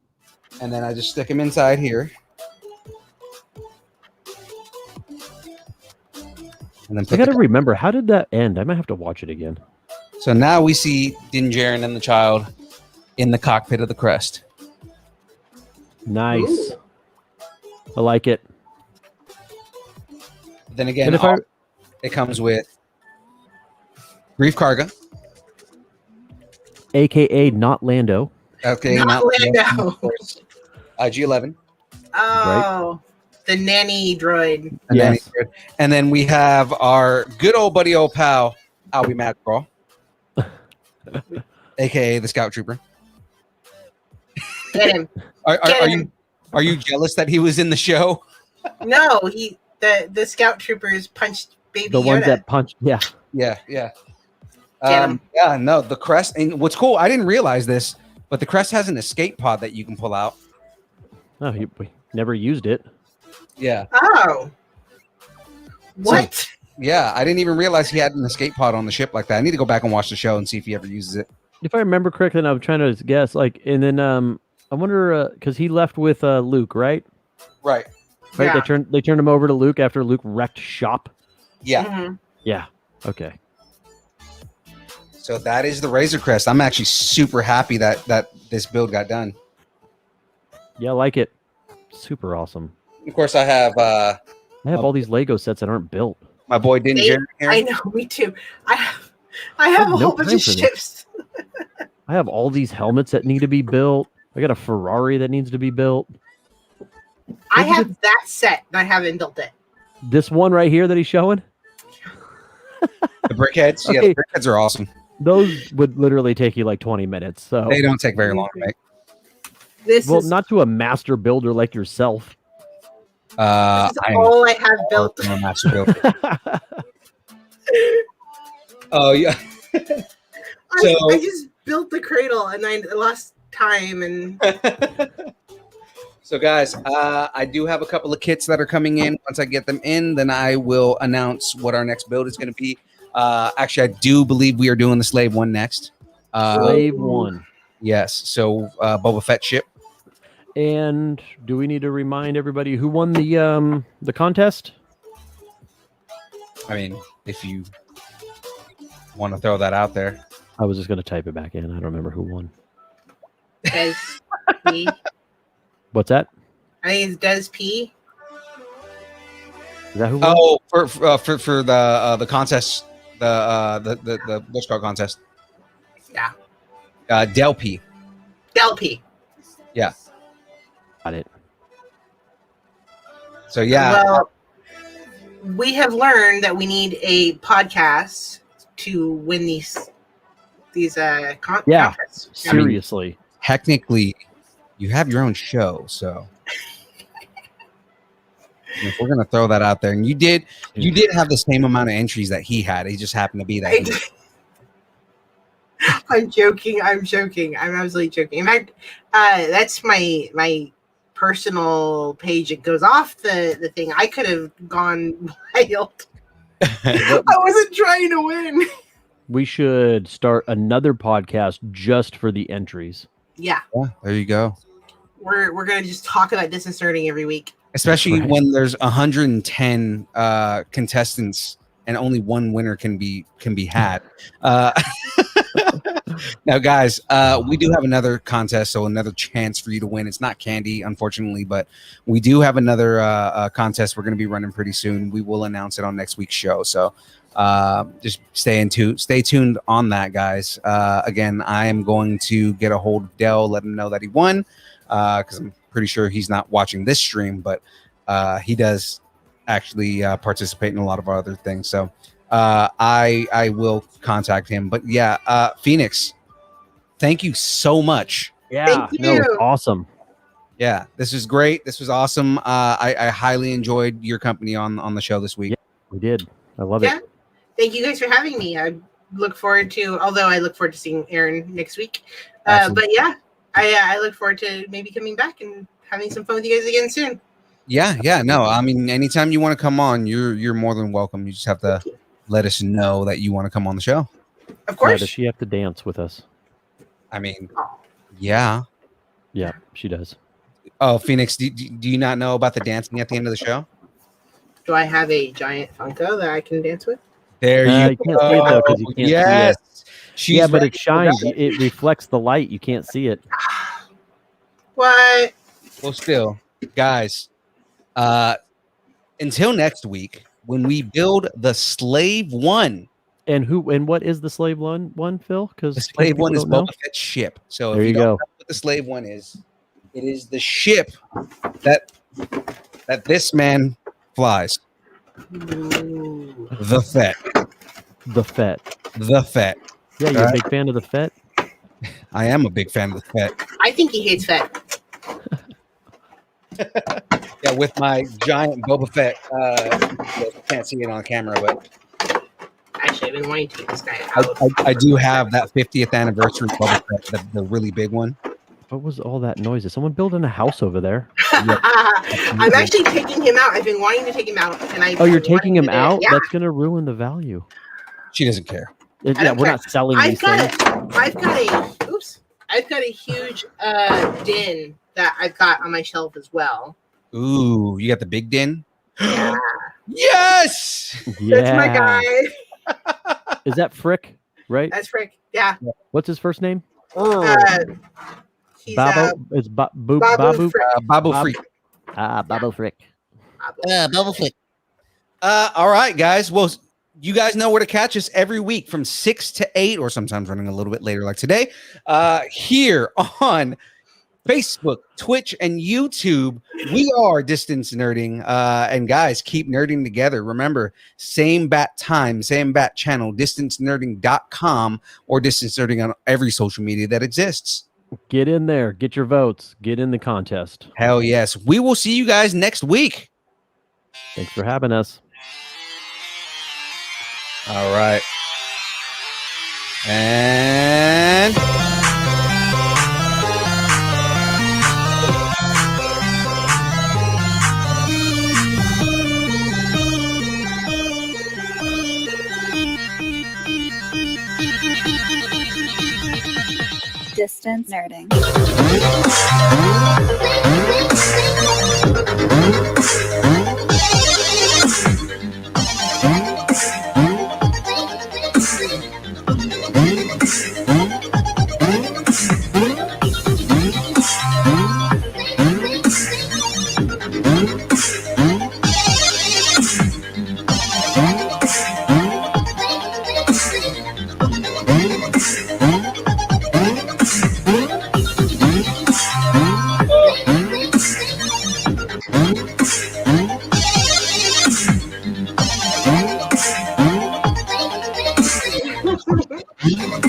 And then I just stick him inside here. And then I gotta remember, how did that end? I might have to watch it again. So now we see Din Djarin and the child in the cockpit of the Crest. Nice. Ooh. I like it. Then again, And if it comes with Grief Karga. AKA not Lando. Okay, Not Lando. Of course. G11. Oh, the nanny droid. And, Yes. and then we have our good old buddy, old pal, Albie Mackerel, aka the Scout Trooper. Get him. Are you jealous that he was in the show? No, the scout troopers punched baby The Yoda. ones that punched. Yeah. Yeah. Get him. Yeah, no, the Crest. And what's cool, I didn't realize this, but the Crest has an escape pod that you can pull out. Oh, we never used it. Yeah. Oh. What? Yeah, I didn't even realize he had an escape pod on the ship like that. I need to go back and watch the show and see if he ever uses it. If I remember correctly, and I'm trying to guess, like, and then I wonder, because he left with Luke, right? Right. Right. Yeah. They turned him over to Luke after Luke wrecked shop. Yeah. Mhm. Yeah. Okay. So that is the Razor Crest. I'm actually super happy that this build got done. Yeah, I like it. Super awesome. Of course, I have I have all these Lego sets that aren't built. my boy Din Djarin here. I know, me too. I have a no whole bunch time of for this. ships. I have all these helmets that need to be built. I got a Ferrari that needs to be built. I Where'd you have that set, and I haven't built it. This one right here that he's showing, The brickheads. Yeah, Okay. the brickheads are awesome. those would literally take you like 20 minutes. So, They don't take very long to make. This well, is, not to a master builder like yourself. this I is am all I have built. a master builder. Oh yeah. So- I just built the cradle, and I lost time. And So guys, I do have a couple of kits that are coming in. Once I get them in, then I will announce what our next build is going to be. Actually, I do believe we are doing the Slave one next. Slave one. Yes. So Boba Fett ship. And do we need to remind everybody who won the contest? I mean, if you want to throw that out there. I was just going to type it back in. I don't remember who won. Des P. What's that? I think it's Des P. Is that who won? Oh, for the contest, the Bush Card contest. Yeah. Del P. Del P. Yeah. Got it. So yeah. Well, we have learned that we need a podcast to win these contests. Seriously. Technically, you have your own show, so if we're gonna throw that out there, and you did have the same amount of entries that he had. He just happened to be that. I'm joking. I'm absolutely joking. In fact, that's my personal page. It goes off the thing. I could have gone wild. I wasn't trying to win. We should start another podcast just for the entries. Yeah, There you go. we're gonna just talk about distance nerding every week. Especially Right. when there's 110 contestants and only one winner can be had. Now, guys, we do have another contest, so another chance for you to win. It's not candy, unfortunately, but we do have another contest we're going to be running pretty soon. We will announce it on next week's show, so just stay tuned on that, guys. Again, I am going to get a hold of Dell, let him know that he won, because I'm pretty sure he's not watching this stream, but he does actually participate in a lot of our other things. So I will contact him. But yeah, Phoenix, thank you so much. Yeah. Thank No, it's you. awesome. Yeah, this is great. This was awesome. I highly enjoyed your company on the show this week. We did. I love Yeah. it. Thank you guys for having me. I look forward to seeing Aaron next week. Absolutely. But yeah, I look forward to maybe coming back and having some fun with you guys again soon. Yeah. No, I mean, anytime you want to come on, you're more than welcome. You just have to let us know that you want to come on the show. Of Now, course. does she have to dance with us? I mean, Oh. yeah. Yeah, she does. Oh, Phoenix, do you not know about the dancing at the end of the show? Do I have a giant Funko that I can dance with? There You you can't see it though because you can't yes. see it. She's Yeah, but ready it shines. for that. It reflects the light. You can't see it. What? Well, still, guys, until next week when we build the Slave One. And what is the slave one, Phil? Because The Slave One is know. Boba Fett's ship. So There if you you don't go. know what the Slave One is, it is the ship that this man flies. Ooh. The Fett. The Fett. The Fett. Yeah, you're a big fan of the Fett. I am a big fan of the Fett. I think he hates Fett. Yeah, with my giant Boba Fett. You can't see it on camera, but Actually, I've been wanting to get this guy out. I do have that 50th anniversary Boba Fett, the really big one. What was all that noise? Is someone building a house over there? I'm actually taking him out. I've been wanting to take him out, and I. Oh, you're taking him out? Yeah. That's gonna ruin the value. She doesn't care. Yeah, don't we're care. not selling I've these got things. I've got a huge din that I've got on my shelf as well. Ooh, you got the big din? Yeah, Yes! Yeah. that's my guy. Is that Frick? Right? That's Frick. Yeah. What's his first name? He's Babo. It's Babu. Babu Frick. Babu Bob- Freak. Babo Frick. Bubble Freak. All right, guys. Well, you guys know where to catch us every week from 6 to 8, or sometimes running a little bit later, like today, here on Facebook, Twitch, and YouTube. We are Distance Nerding. And guys, keep nerding together. Remember, same bat time, same bat channel, distancenerding.com, or Distance Nerding on every social media that exists. Get in there. Get your votes. Get in the contest. Hell yes. We will see you guys next week. Thanks for having us. All right. And Distance nerding.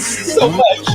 so much.